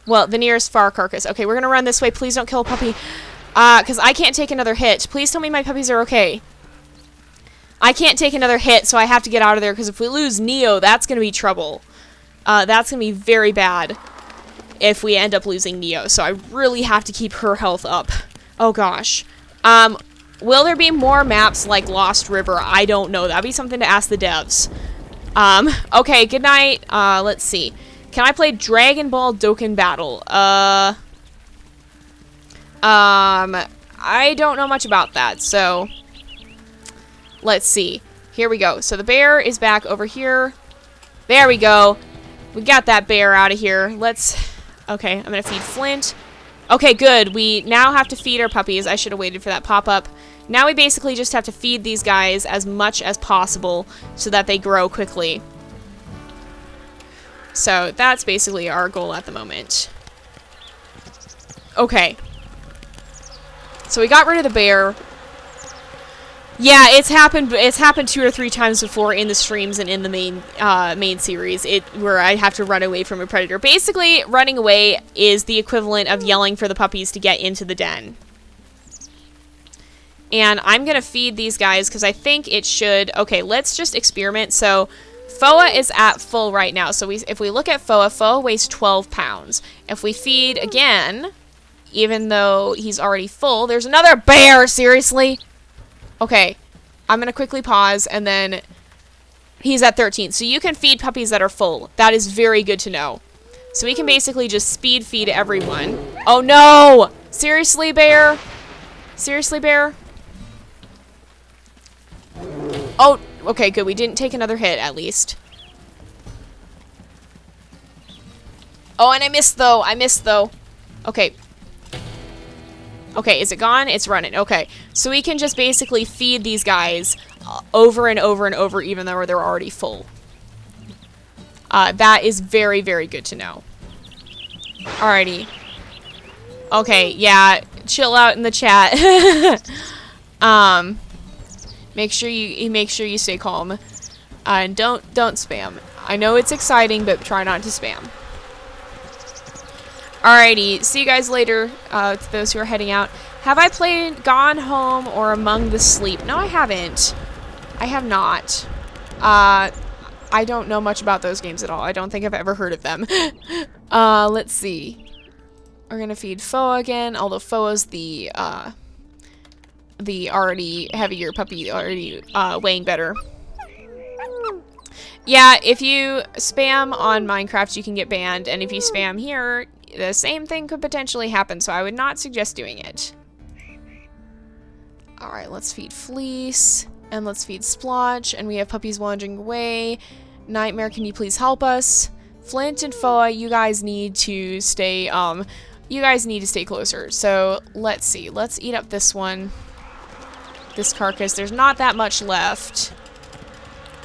Well, the nearest far carcass. Okay, we're gonna run this way. Please don't kill a puppy. Because I can't take another hit. Please tell me my puppies are okay. I can't take another hit, so I have to get out of there, because if we lose Neo, that's gonna be trouble. That's gonna be very bad if we end up losing Neo, so I really have to keep her health up. Oh gosh. Will there be more maps like Lost River? I don't know. That'd be something to ask the devs. Okay, good night. Let's see. Can I play Dragon Ball Dokkan Battle? I don't know much about that, so let's see. Here we go. So the bear is back over here. There we go. We got that bear out of here. Okay, I'm gonna feed Flint. Okay, good. We now have to feed our puppies. I should have waited for that pop-up. Now we basically just have to feed these guys as much as possible so that they grow quickly. So that's basically our goal at the moment. Okay. So we got rid of the bear. Yeah, it's happened 2 or 3 times before in the streams and in the main series, where I have to run away from a predator. Basically, running away is the equivalent of yelling for the puppies to get into the den. And I'm gonna feed these guys because I think it should... Okay, let's just experiment. So Foa is at full right now. So if we look at Foa weighs 12 pounds. If we feed again, even though he's already full, there's another bear, seriously? Okay, I'm going to quickly pause, and then he's at 13. So you can feed puppies that are full. That is very good to know. So we can basically just speed feed everyone. Oh no! Seriously, bear? Seriously, bear? Oh, okay, good. We didn't take another hit, at least. Oh, and I missed, though. I missed, though. Okay. Okay, is it gone? It's running. Okay, so we can just basically feed these guys over and over and over, even though they're already full. That is very, very good to know. Alrighty. Okay, yeah, chill out in the chat. Make sure you stay calm, and don't spam. I know it's exciting, but try not to spam. Alrighty, see you guys later, to those who are heading out. Have I played Gone Home or Among the Sleep? No, I haven't. I have not. I don't know much about those games at all. I don't think I've ever heard of them. Let's see. We're gonna feed Foa again, although Foa's the already heavier puppy, already weighing better. Yeah, if you spam on Minecraft, you can get banned, and if you spam here, the same thing could potentially happen, so I would not suggest doing it. Alright, let's feed Fleece, and let's feed Splotch, and we have puppies wandering away. Nightmare, can you please help us? Flint and Foa, you guys need to stay, closer. So, let's see. Let's eat up this one. This carcass. There's not that much left.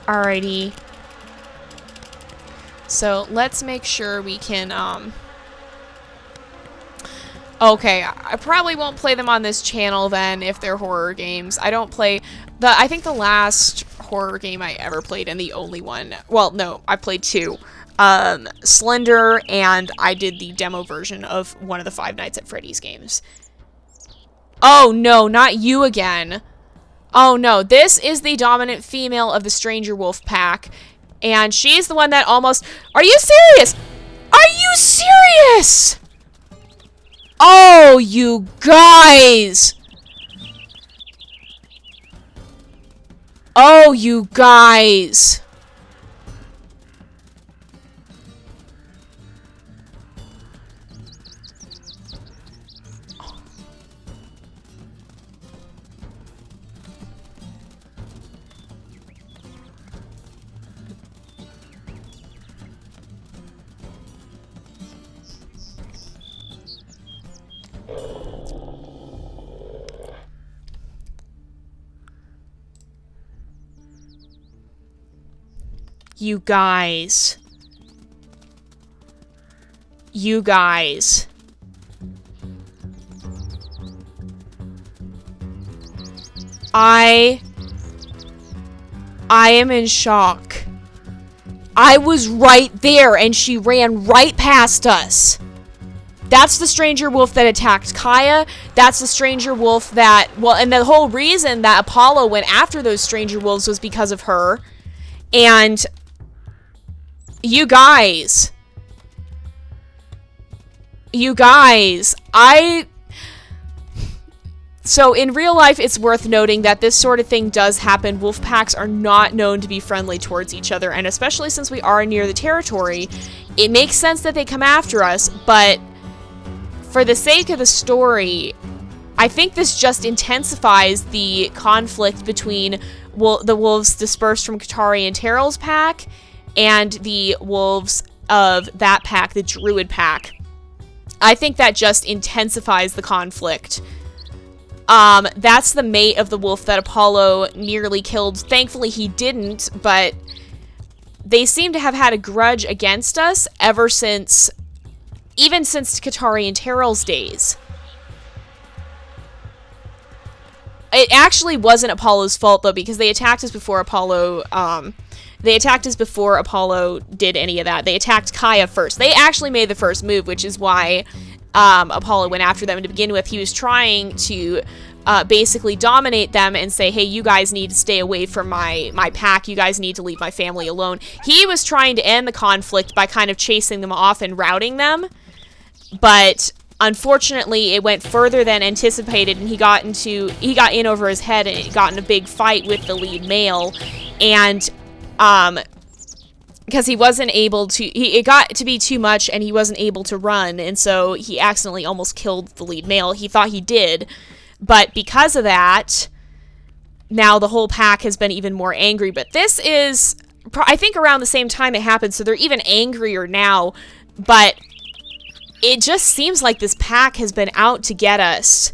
Alrighty. So, let's make sure we can, okay, I probably won't play them on this channel then if they're horror games. I don't play... I think the last horror game I ever played, and the only one... Well, no, I played 2. Slender, and I did the demo version of one of the Five Nights at Freddy's games. Oh, no, not you again. Oh, no, this is the dominant female of the Stranger Wolf pack, and she's the one that almost... Are you serious? Are you serious? Oh, you guys! Oh, you guys! You guys. You guys. I am in shock. I was right there and she ran right past us. That's the stranger wolf that attacked Kaya. That's the stranger wolf that, well, and the whole reason that Apollo went after those stranger wolves was because of her. And you guys, so in real life, it's worth noting that this sort of thing does happen. Wolf packs are not known to be friendly towards each other, and especially since we are near the territory, it makes sense that they come after us, but for the sake of the story, I think this just intensifies the conflict between the wolves dispersed from Katari and Terrell's pack and the wolves of that pack, the Druid pack. I think that just intensifies the conflict. That's the mate of the wolf that Apollo nearly killed. Thankfully, he didn't, but they seem to have had a grudge against us ever since, even since Katari and Terrell's days. It actually wasn't Apollo's fault, though, because they attacked us before Apollo, did any of that. They attacked Kaya first. They actually made the first move, which is why Apollo went after them to begin with. He was trying to basically dominate them and say, hey, you guys need to stay away from my pack. You guys need to leave my family alone. He was trying to end the conflict by kind of chasing them off and routing them. But unfortunately, it went further than anticipated, and he got in over his head and got in a big fight with the lead male. And because he wasn't able to, it got to be too much and he wasn't able to run, and so he accidentally almost killed the lead male. He thought he did, but because of that, now the whole pack has been even more angry. But this is, I think, around the same time it happened, so they're even angrier now, but it just seems like this pack has been out to get us.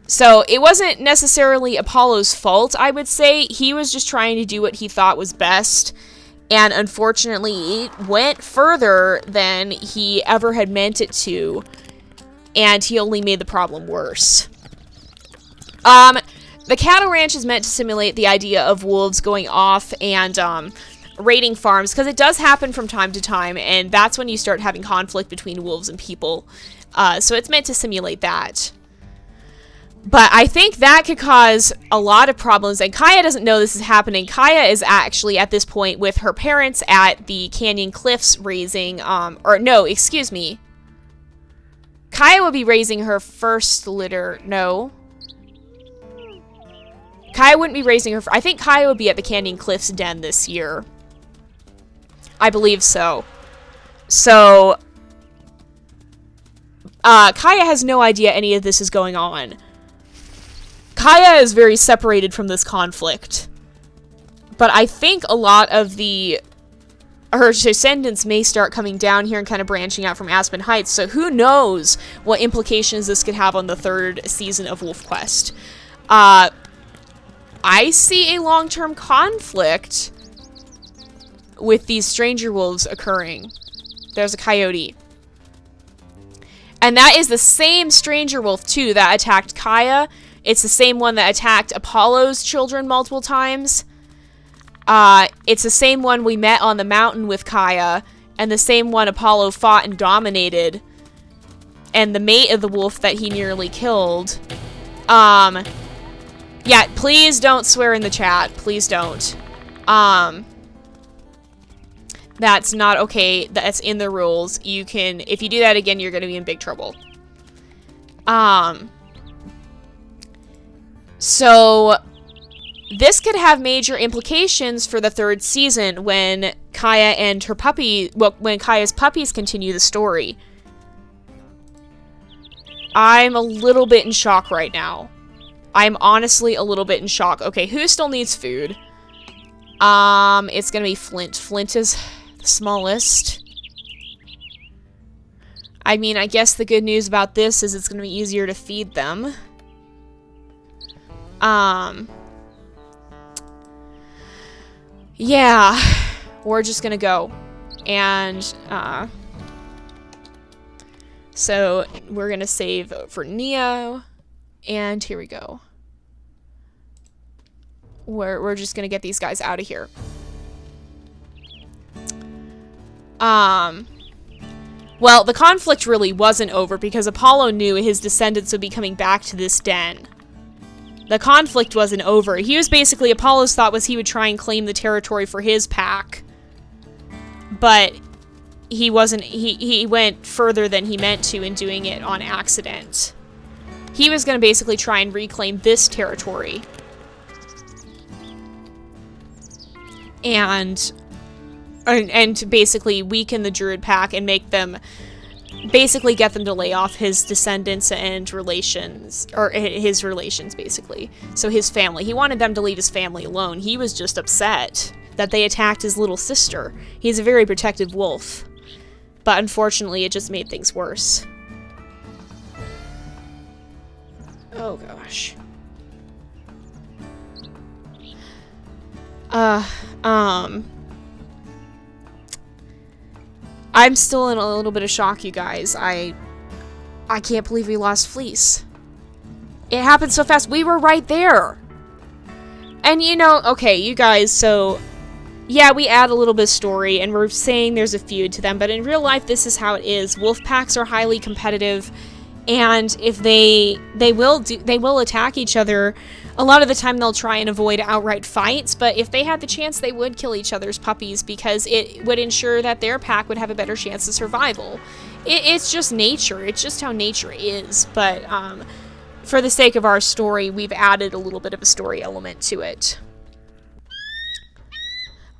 So it wasn't necessarily Apollo's fault, I would say. He was just trying to do what he thought was best. And unfortunately, it went further than he ever had meant it to. And he only made the problem worse. The cattle ranch is meant to simulate the idea of wolves going off and raiding farms, because it does happen from time to time, and that's when you start having conflict between wolves and people. So it's meant to simulate that. But I think that could cause a lot of problems, and Kaya doesn't know this is happening. Kaya is actually, at this point, with her parents at the Canyon Cliffs raising, or no, excuse me. Kaya will be raising her first litter. No. Kaya wouldn't be raising her, I think Kaya would be at the Canyon Cliffs den this year. I believe so. So, Kaya has no idea any of this is going on. Kaya is very separated from this conflict. But I think a lot of her descendants may start coming down here and kind of branching out from Aspen Heights, so who knows what implications this could have on the third season of WolfQuest. I see a long-term conflict with these stranger wolves occurring. There's a coyote. And that is the same stranger wolf, too, that attacked Kaya. It's the same one that attacked Apollo's children multiple times. It's the same one we met on the mountain with Kaya, and the same one Apollo fought and dominated. And the mate of the wolf that he nearly killed. Yeah, please don't swear in the chat. Please don't. That's not okay. That's in the rules. You can, if you do that again, you're going to be in big trouble. So this could have major implications for the third season when Kaya and her puppy, well, when Kaya's puppies continue the story. I'm a little bit in shock right now. I'm honestly a little bit in shock. Okay, who still needs food? It's gonna be Flint. Flint is the smallest. I mean, I guess the good news about this is it's gonna be easier to feed them. Yeah. we're just gonna go. And, so we're gonna save for Neo. And here we go. We're just gonna get these guys out of here. Well, the conflict really wasn't over because Apollo knew his descendants would be coming back to this den. The conflict wasn't over. He was basically, Apollo's thought was he would try and claim the territory for his pack. But he wasn't, he went further than he meant to in doing it on accident. He was going to basically try and reclaim this territory. And to basically weaken the Druid pack and make them, basically get them to lay off his descendants and relations, or his relations, basically. So his family. He wanted them to leave his family alone. He was just upset that they attacked his little sister. He's a very protective wolf. But unfortunately, it just made things worse. Oh, gosh. I'm still in a little bit of shock, you guys. I can't believe we lost Fleece. It happened so fast. We were right there. And you know, okay, you guys, so yeah, we add a little bit of story and we're saying there's a feud to them, but in real life this is how it is. Wolf packs are highly competitive, and if they will attack each other. A lot of the time they'll try and avoid outright fights, but if they had the chance, they would kill each other's puppies because it would ensure that their pack would have a better chance of survival. It's just nature. It's just how nature is. But for the sake of our story, we've added a little bit of a story element to it.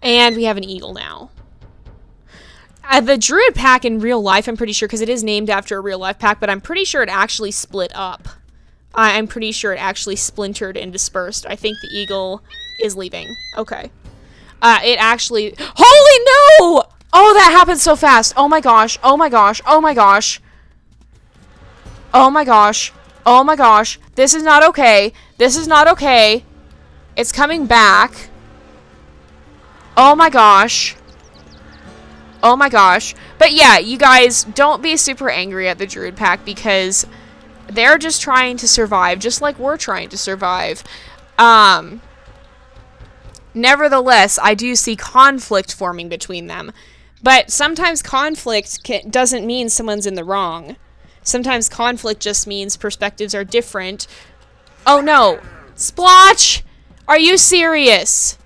And we have an eagle now. The Druid pack in real life, I'm pretty sure, because it is named after a real life pack, but I'm pretty sure it actually split up. I'm pretty sure it actually splintered and dispersed. I think the eagle is leaving. Okay. It actually... Holy no! Oh, that happened so fast. Oh my gosh. Oh my gosh. Oh my gosh. Oh my gosh. Oh my gosh. This is not okay. This is not okay. It's coming back. Oh my gosh. Oh my gosh. But yeah, you guys, don't be super angry at the Druid pack because... they're just trying to survive, just like we're trying to survive. Nevertheless, I do see conflict forming between them. But sometimes conflict doesn't mean someone's in the wrong. Sometimes conflict just means perspectives are different. Oh no! Splotch! Are you serious?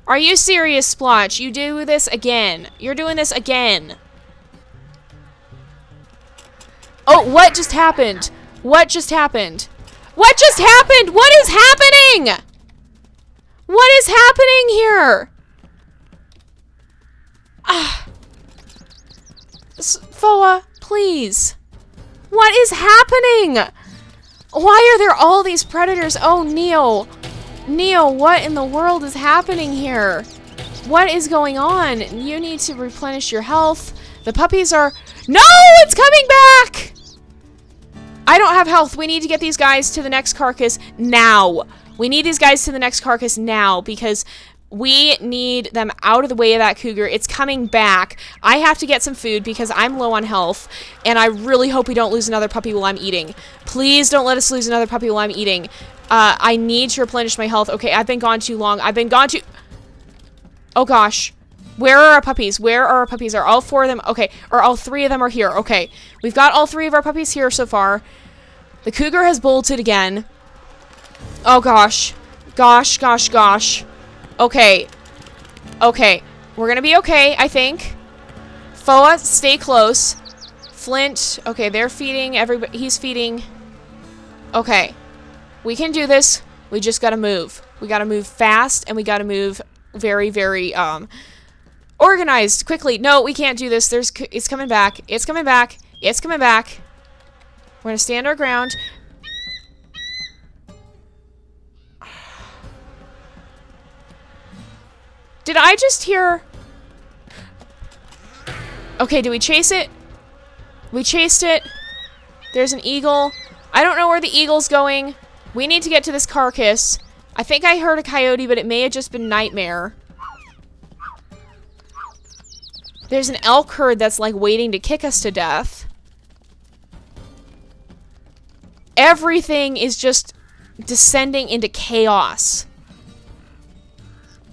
Are you serious, Splotch? You do this again. You're doing this again. Oh, what just happened? What just happened? What just happened? What is happening? What is happening here? Foa, please. What is happening? Why are there all these predators? Oh, Neo. Neo, what in the world is happening here? What is going on? You need to replenish your health. The puppies are... No, it's coming back! I don't have health. We need to get these guys to the next carcass now. We need these guys to the next carcass now because we need them out of the way of that cougar. It's coming back. I have to get some food because I'm low on health, and I really hope we don't lose another puppy while I'm eating. Please don't let us lose another puppy while I'm eating. I need to replenish my health. Okay, I've been gone too long. I've been gone too... Oh, gosh. Where are our puppies? Where are our puppies? Are all 4 of them? Okay. Or all 3 of them are here. Okay. We've got all 3 of our puppies here so far. The cougar has bolted again. Oh, gosh. Gosh, gosh, gosh. Okay. Okay. We're gonna be okay, I think. Foa, stay close. Flint. Okay, they're feeding everybody. He's feeding. Okay. We can do this. We just gotta move. We gotta move fast, and we gotta move very, very, organized. Quickly. No, we can't do this. It's coming back. It's coming back. It's coming back. We're gonna stand our ground. Did I just hear... Okay, do we chase it? We chased it. There's an eagle. I don't know where the eagle's going. We need to get to this carcass. I think I heard a coyote, but it may have just been Nightmare. There's an elk herd that's like waiting to kick us to death. Everything is just descending into chaos.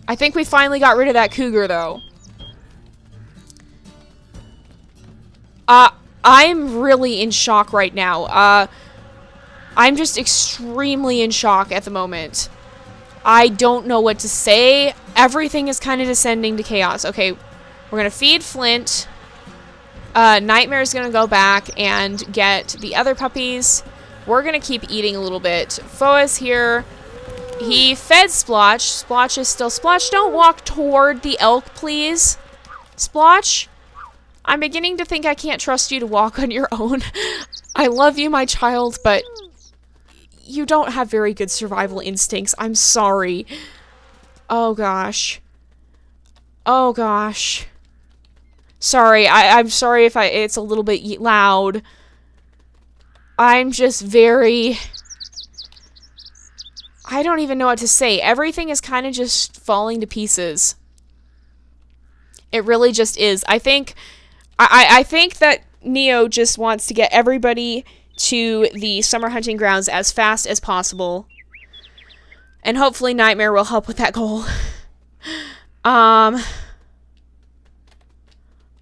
I think we finally got rid of that cougar, though. I'm really in shock right now. I'm just extremely in shock at the moment. I don't know what to say. Everything is kind of descending to chaos. Okay, we're gonna feed Flint. Nightmare's gonna go back and get the other puppies. We're gonna keep eating a little bit. Foa's here. He fed Splotch. Splotch is still... Splotch, don't walk toward the elk, please. Splotch, I'm beginning to think I can't trust you to walk on your own. I love you, my child, but you don't have very good survival instincts. I'm sorry. Oh, gosh. Oh, gosh. Sorry, I'm sorry if it's a little bit loud. I'm just very... I don't even know what to say. Everything is kind of just falling to pieces. It really just is. I think that Neo just wants to get everybody to the summer hunting grounds as fast as possible. And hopefully Nightmare will help with that goal.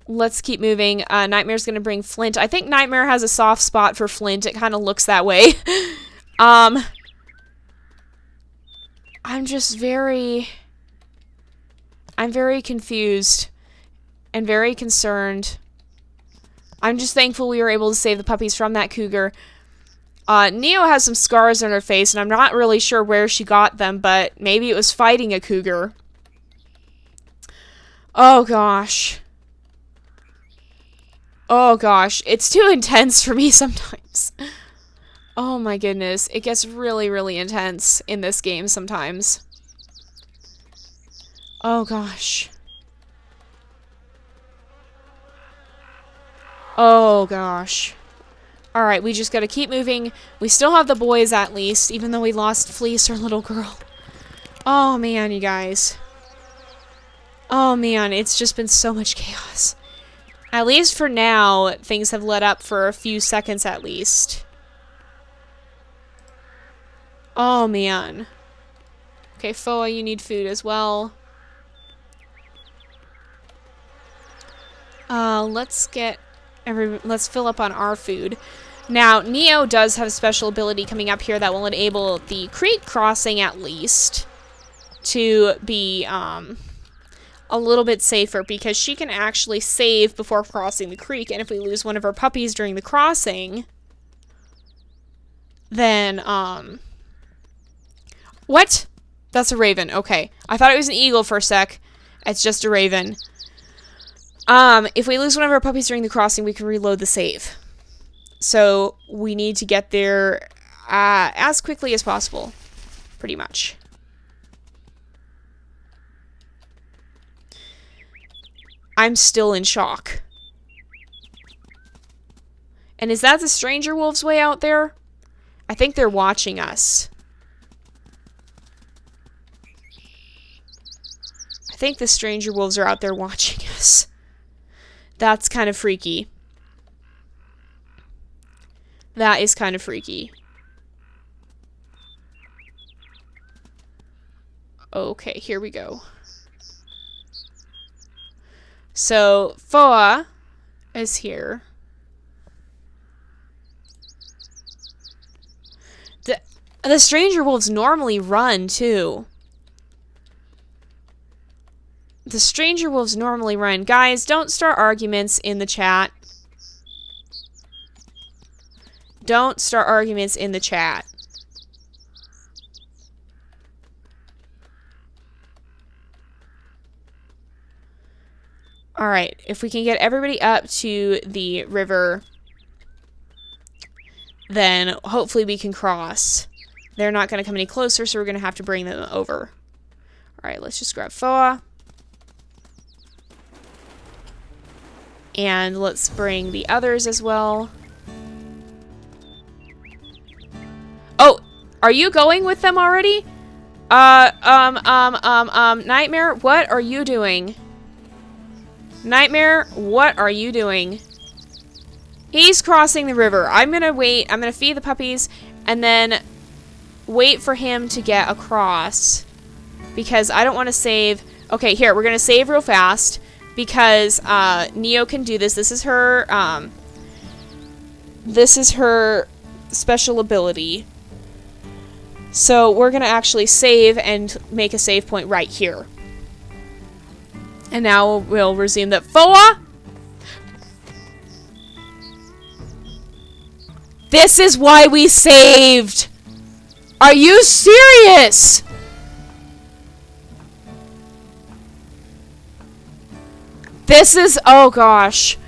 Let's keep moving. Nightmare's gonna bring Flint. I think Nightmare has a soft spot for Flint. It kind of looks that way. I'm very confused and very concerned. I'm just thankful we were able to save the puppies from that cougar. Neo has some scars on her face, and I'm not really sure where she got them, but maybe it was fighting a cougar. Oh, gosh. Oh, gosh. It's too intense for me sometimes. Oh, my goodness. It gets really, really intense in this game sometimes. Oh, gosh. Oh, gosh. Alright, we just gotta keep moving. We still have the boys, at least, even though we lost Fleece, our little girl. Oh, man, you guys. Oh, man, it's just been so much chaos. At least for now, things have let up for a few seconds, at least. Oh, man. Okay, Foa, you need food as well. Let's fill up on our food. Now, Neo does have a special ability coming up here that will enable the creek crossing, at least, to be, a little bit safer, because she can actually save before crossing the creek, and if we lose one of our puppies during the crossing, then, what? That's a raven. Okay. I thought it was an eagle for a sec. It's just a raven. If we lose one of our puppies during the crossing, we can reload the save. So, we need to get there, as quickly as possible. Pretty much. I'm still in shock. And is that the stranger wolves way out there? I think they're watching us. I think the stranger wolves are out there watching us. That's kind of freaky. That is kind of freaky. Okay, here we go. So, Foa is here. The stranger wolves normally run, too. The stranger wolves normally run. Guys, don't start arguments in the chat. Don't start arguments in the chat. Alright, if we can get everybody up to the river, then hopefully we can cross. They're not going to come any closer, so we're going to have to bring them over. Alright, let's just grab Foa. And let's bring the others as well. Oh, are you going with them already? Nightmare, what are you doing? Nightmare, what are you doing? He's crossing the river. I'm gonna wait. I'm gonna feed the puppies and then wait for him to get across because I don't want to save. Okay, here, we're gonna save real fast because Neo can do this. This is her special ability. So we're gonna actually save and make a save point right here. And now we'll resume that. Foa! This is why we saved! Are you serious? This is... oh gosh.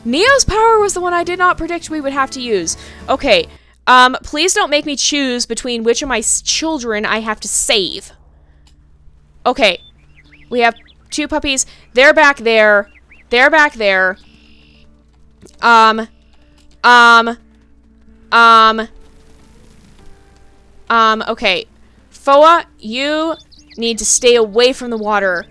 Neo's power was the one I did not predict we would have to use. Okay, please don't make me choose between which of my children I have to save. Okay, we have 2 puppies. They're back there. They're back there. Okay. Foa, you need to stay away from the water.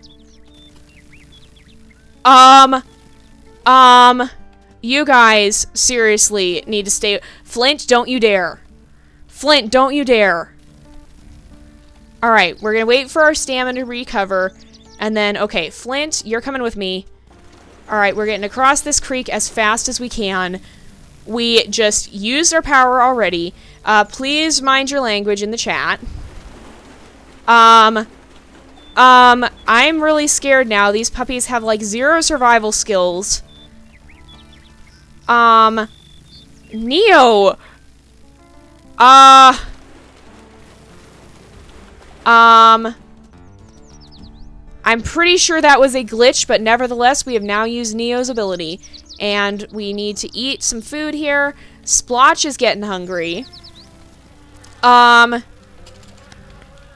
You guys seriously need to stay. Flint, don't you dare. Flint, don't you dare. Alright, we're gonna wait for our stamina to recover. And then, okay, Flint, you're coming with me. Alright, we're getting across this creek as fast as we can. We just used our power already. Please mind your language in the chat. I'm really scared now. These puppies have, like, 0 survival skills. Neo! I'm pretty sure that was a glitch, but nevertheless, we have now used Neo's ability. And we need to eat some food here. Splotch is getting hungry.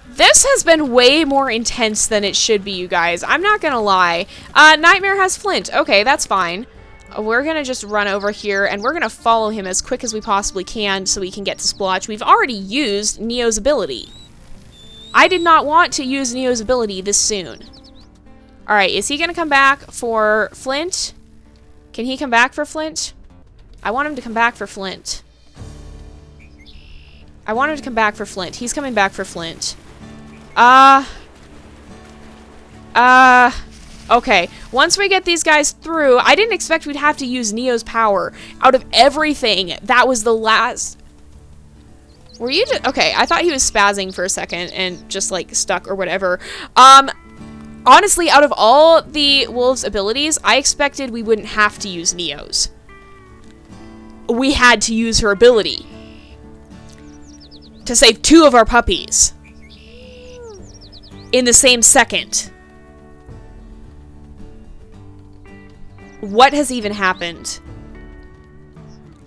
This has been way more intense than it should be, you guys. I'm not gonna lie. Nightmare has Flint. Okay, that's fine. We're gonna just run over here, and we're gonna follow him as quick as we possibly can so we can get to Splotch. We've already used Neo's ability. I did not want to use Neo's ability this soon. Alright, is he gonna come back for Flint? Can he come back for Flint? I want him to come back for Flint. I want him to come back for Flint. He's coming back for Flint. Okay. Once we get these guys through, I didn't expect we'd have to use Neo's power. Out of everything, that was the last... Were you just... Okay, I thought he was spazzing for a second and just, like, stuck or whatever. Honestly, out of all the wolves' abilities, I expected we wouldn't have to use Neo's. We had to use her ability to save 2 of our puppies in the same second. What has even happened?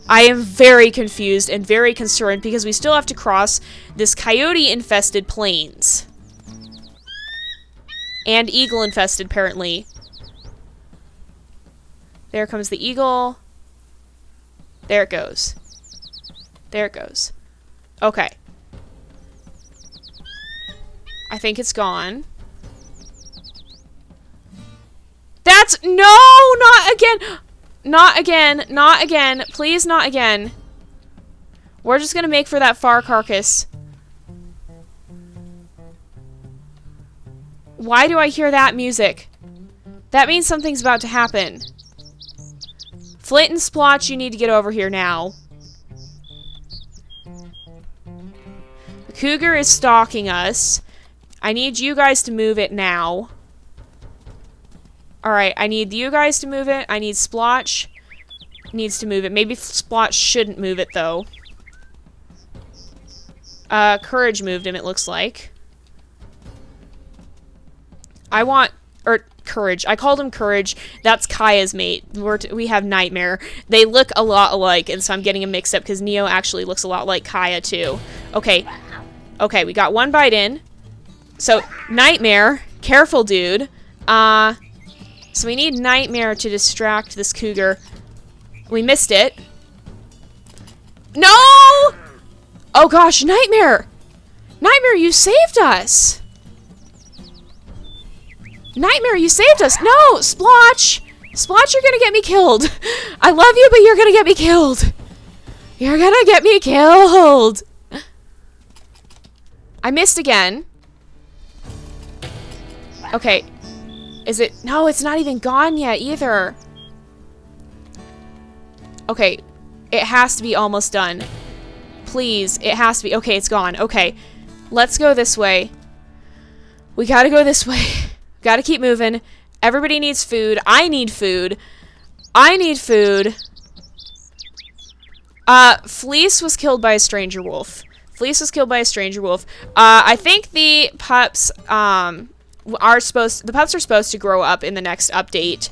I am very confused and very concerned because we still have to cross this coyote-infested plains. And eagle-infested, apparently. There comes the eagle. There it goes. There it goes. Okay. I think it's gone. That's... No! Not again! Not again. Not again. Please, not again. We're just gonna make for that far carcass. Why do I hear that music? That means something's about to happen. Flint and Splotch, you need to get over here now. The cougar is stalking us. I need you guys to move it now. Alright, I need you guys to move it. I need Splotch needs to move it. Maybe Splotch shouldn't move it, though. Courage moved him, it looks like. I want... Or, Courage. I called him Courage. That's Kaya's mate. We have Nightmare. They look a lot alike, and so I'm getting them mixed up, because Neo actually looks a lot like Kaya, too. Okay. Okay, we got 1 bite in. So, Nightmare. Careful, dude. So we need Nightmare to distract this cougar. We missed it. No! Oh gosh, Nightmare! Nightmare, you saved us! Nightmare, you saved us. No, Splotch. Splotch, you're gonna get me killed. I love you, but you're gonna get me killed. You're gonna get me killed. I missed again. Okay. Is it? No, it's not even gone yet either. Okay. It has to be almost done. Please. It has to be. Okay, it's gone. Okay. Let's go this way. We gotta go this way. Gotta keep moving. Everybody needs food. I need food. I need food. Fleece was killed by a stranger wolf. Fleece was killed by a stranger wolf. I think the pups, the pups are supposed to grow up in the next update.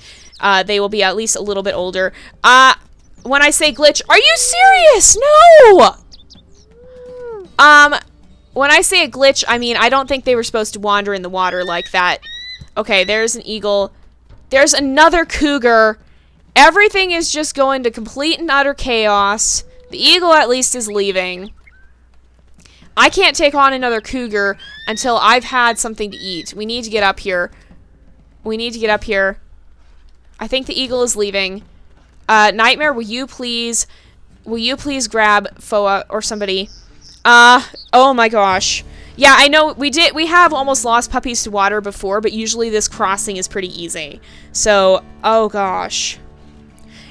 They will be at least a little bit older. When I say glitch, are you serious? No! When I say a glitch, I mean, I don't think they were supposed to wander in the water like that. Okay, there's an eagle. There's another cougar. Everything is just going to complete and utter chaos. The eagle at least is leaving. I can't take on another cougar until I've had something to eat. We need to get up here. We need to get up here. I think the eagle is leaving. Nightmare, will you please grab Foa or somebody? Oh my gosh. Yeah, I know we have almost lost puppies to water before, but usually this crossing is pretty easy. So, oh gosh.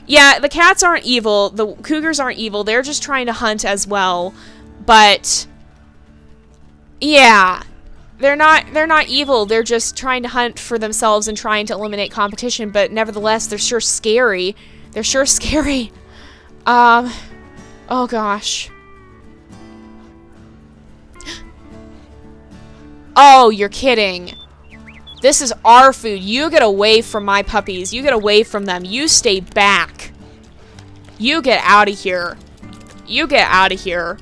Yeah, the cats aren't evil. The cougars aren't evil. They're just trying to hunt as well. But yeah, they're not evil. They're just trying to hunt for themselves and trying to eliminate competition, but nevertheless, they're sure scary. They're sure scary. Oh gosh. Oh, you're kidding. This is our food. You get away from my puppies. You get away from them. You stay back. You get out of here. You get out of here.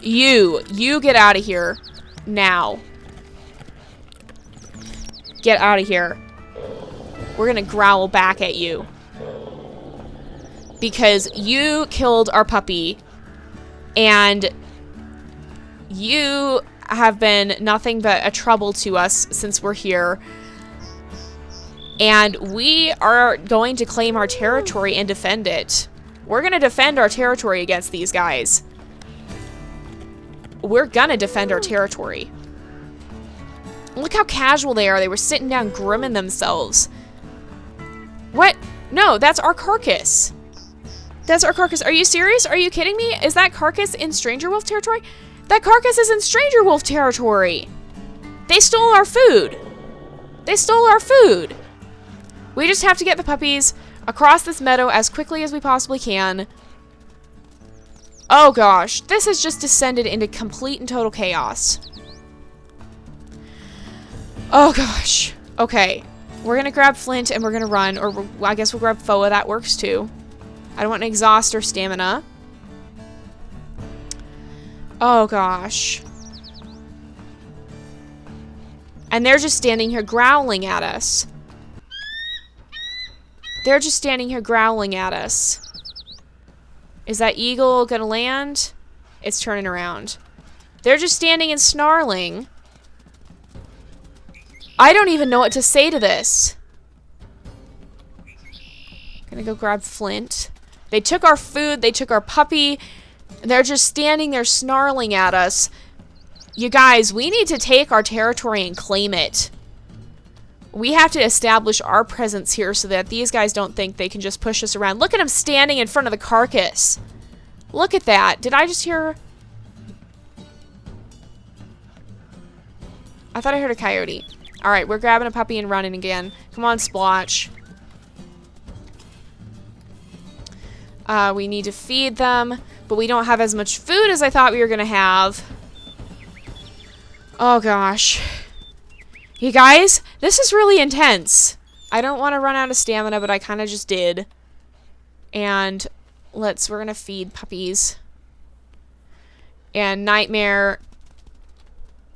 You get out of here. Now. Get out of here. We're gonna growl back at you. Because you killed our puppy. And you have been nothing but a trouble to us since we're here. And we are going to claim our territory and defend it. We're going to defend our territory against these guys. We're going to defend our territory. Look how casual they are. They were sitting down grimming themselves. What? No, that's our carcass. That's our carcass. Are you serious? Are you kidding me? Is that carcass in Stranger Wolf territory? That carcass is in Stranger Wolf territory. They stole our food. They stole our food. We just have to get the puppies across this meadow as quickly as we possibly can. Oh gosh, this has just descended into complete and total chaos. Oh gosh. Okay, we're gonna grab Flint and we're gonna run, or I guess we'll grab Foa. That works too. I don't want to exhaust our stamina. Oh gosh. And they're just standing here growling at us. They're just standing here growling at us. Is that eagle gonna land? It's turning around. They're just standing and snarling. I don't even know what to say to this. Gonna go grab Flint. They took our food, they took our puppy. They're just standing there snarling at us. You guys, we need to take our territory and claim it. We have to establish our presence here so that these guys don't think they can just push us around. Look at them standing in front of the carcass. Look at that. Did I just hear... I thought I heard a coyote. Alright, we're grabbing a puppy and running again. Come on, Splotch. We need to feed them, but we don't have as much food as I thought we were going to have. Oh, gosh. You guys, this is really intense. I don't want to run out of stamina, but I kind of just did. And we're going to feed puppies. And Nightmare...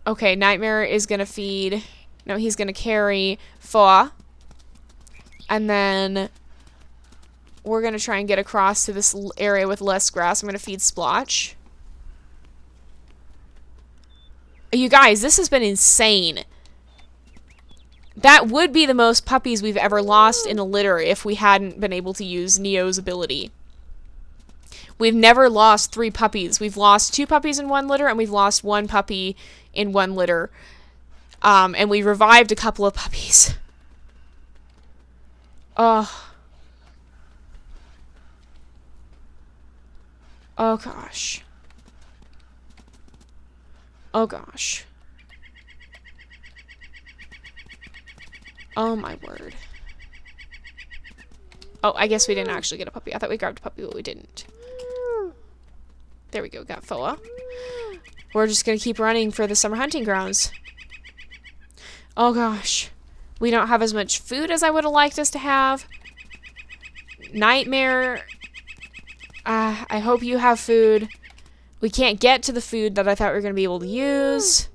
Okay, Nightmare is going to feed... No, he's going to carry Foa. And then... we're going to try and get across to this area with less grass. I'm going to feed Splotch. You guys, this has been insane. That would be the most puppies we've ever lost in a litter if we hadn't been able to use Neo's ability. We've never lost 3 puppies. We've lost 2 puppies in one litter, and we've lost 1 puppy in one litter. And we revived a couple of puppies. Oh. Oh gosh. Oh gosh. Oh my word. Oh, I guess we didn't actually get a puppy. I thought we grabbed a puppy, but we didn't. There we go, got Foa. We're just gonna keep running for the summer hunting grounds. Oh gosh. We don't have as much food as I would have liked us to have. Nightmare. I hope you have food. We can't get to the food that I thought we were gonna be able to use.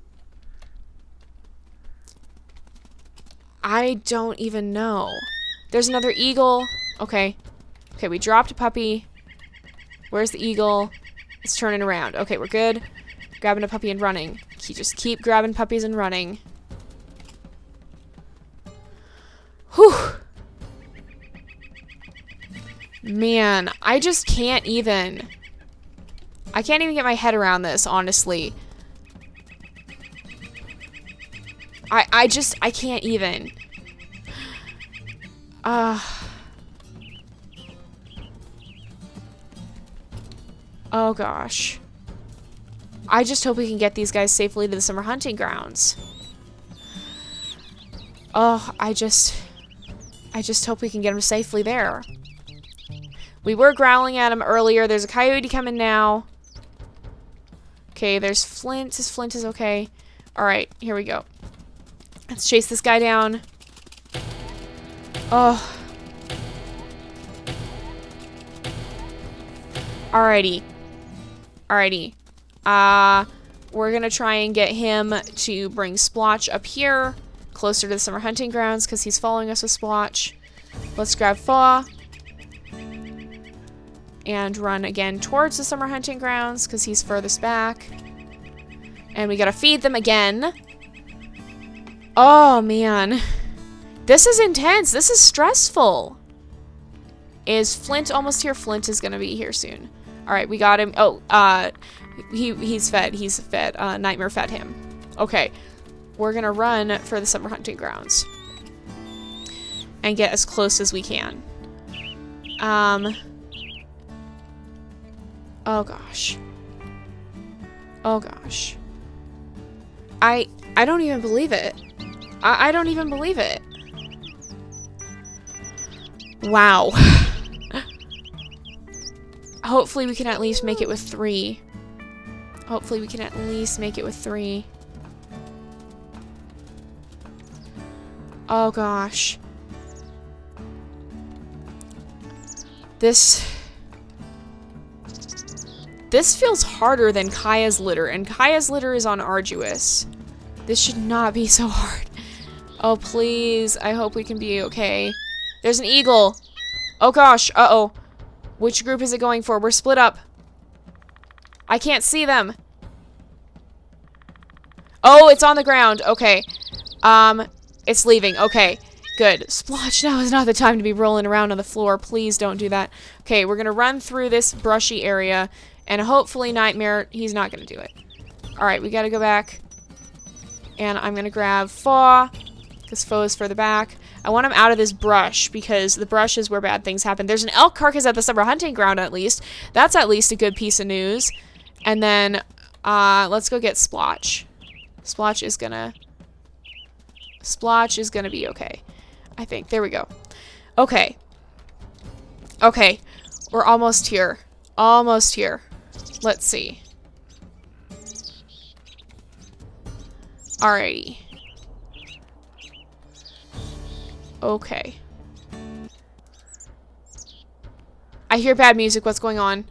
I don't even know. There's another eagle. Okay. Okay, we dropped a puppy. Where's the eagle? It's turning around. Okay, we're good. Grabbing a puppy and running. Just keep grabbing puppies and running. Whew. Man, I just can't even. I can't even get my head around this, honestly. I can't even. Oh gosh. I just hope we can get these guys safely to the summer hunting grounds. Oh, I just hope we can get them safely there. We were growling at him earlier. There's a coyote coming now. Okay, there's Flint. Flint is okay. Alright, here we go. Let's chase this guy down. Oh. Alrighty. Alrighty. We're gonna try and get him to bring Splotch up here, closer to the summer hunting grounds, because he's following us with Splotch. Let's grab Faw. And run again towards the summer hunting grounds, because he's furthest back. And we gotta feed them again. Oh, man. This is intense. This is stressful. Is Flint almost here? Flint is gonna be here soon. Alright, we got him. Oh, he's fed. He's fed. Nightmare fed him. Okay. We're gonna run for the summer hunting grounds. And get as close as we can. Oh gosh. Oh gosh. I don't even believe it. I don't even believe it. Wow. Hopefully we can at least make it with 3. Hopefully we can at least make it with 3. Oh gosh. This feels harder than Kaya's litter, and Kaya's litter is on Arduous. This should not be so hard. Oh, please. I hope we can be okay. There's an eagle. Oh, gosh. Uh-oh. Which group is it going for? We're split up. I can't see them. Oh, it's on the ground. Okay. It's leaving. Okay. Good. Splotch, now is not the time to be rolling around on the floor. Please don't do that. Okay, we're gonna run through this brushy area, and hopefully Nightmare, he's not gonna do it. Alright, we gotta go back. And I'm gonna grab Faw, because Faw is further back. I want him out of this brush, because the brush is where bad things happen. There's an elk carcass at the summer hunting ground, at least. That's at least a good piece of news. And then, let's go get Splotch. Splotch is gonna be okay. I think. There we go. Okay. Okay. We're almost here. Almost here. Let's see. Alrighty. Okay. I hear bad music. What's going on?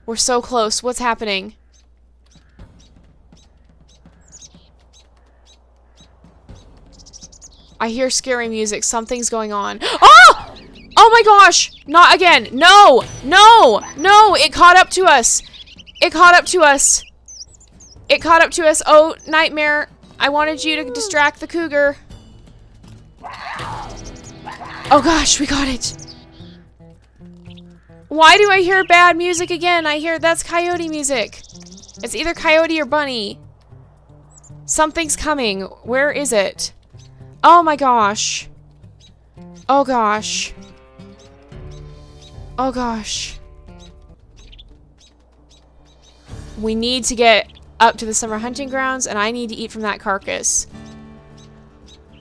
We're so close. What's happening? I hear scary music. Something's going on. Oh! Oh my gosh! Not again. No! No! No! It caught up to us. It caught up to us. It caught up to us. Oh, Nightmare. I wanted you to distract the cougar. Oh gosh, we got it. Why do I hear bad music again? I hear that's coyote music. It's either coyote or bunny. Something's coming. Where is it? Oh my gosh. Oh gosh. Oh gosh. We need to get up to the summer hunting grounds, and I need to eat from that carcass.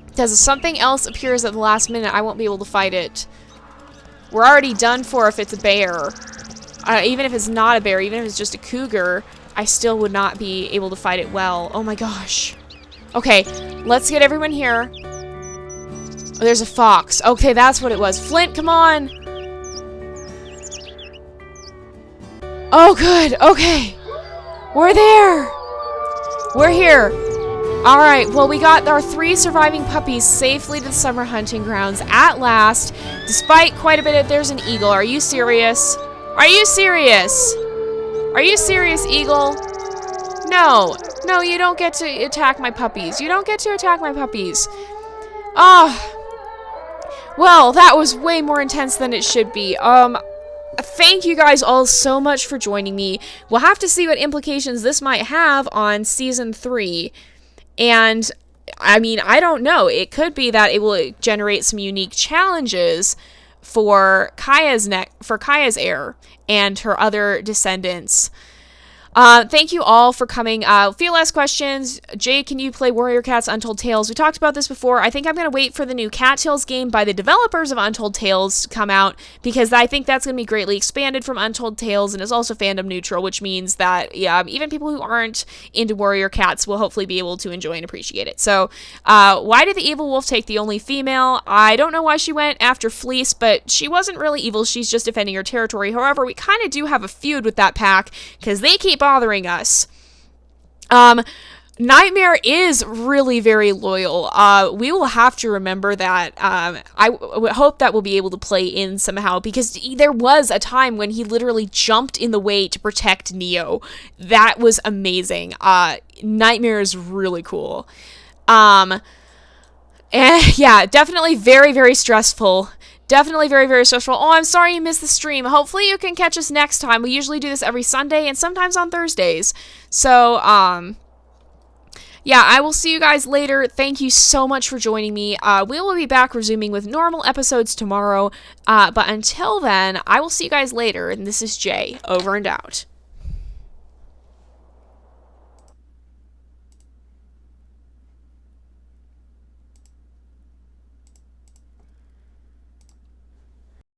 Because if something else appears at the last minute, I won't be able to fight it. We're already done for if it's a bear. Even if it's not a bear, even if it's just a cougar, I still would not be able to fight it well. Oh my gosh. Okay, let's get everyone here. Oh, there's a fox. Okay, that's what it was. Flint, come on! Oh, good. Okay. We're there. We're here. Alright, well, we got our 3 surviving puppies safely to the summer hunting grounds at last. Despite quite a bit of... There's an eagle. Are you serious? Are you serious? Are you serious, eagle? No. No, you don't get to attack my puppies. You don't get to attack my puppies. Ah. Well, that was way more intense than it should be. Thank you guys all so much for joining me. We'll have to see what implications this might have on Season 3. And, I mean, I don't know. It could be that it will generate some unique challenges for Kaya's heir and her other descendants. Thank you all for coming. Few last questions. Jay, can you play Warrior Cats Untold Tales? We talked about this before. I think I'm going to wait for the new Cattails game by the developers of Untold Tales to come out, because I think that's going to be greatly expanded from Untold Tales and is also fandom neutral, which means that even people who aren't into Warrior Cats will hopefully be able to enjoy and appreciate it. So, why did the evil wolf take the only female? I don't know why she went after Fleece, but she wasn't really evil. She's just defending her territory. However, we kind of do have a feud with that pack, because they keep bothering us. Nightmare is really very loyal. We will have to remember that. I hope that we'll be able to play in somehow, because there was a time when he literally jumped in the way to protect Neo. That was amazing. Nightmare is really cool. And yeah, definitely very, very stressful. Definitely very, very stressful. Oh, I'm sorry you missed the stream. Hopefully you can catch us next time. We usually do this every Sunday and sometimes on Thursdays. So, yeah, I will see you guys later. Thank you so much for joining me. We will be back resuming with normal episodes tomorrow. But until then, I will see you guys later. And this is Jay, over and out.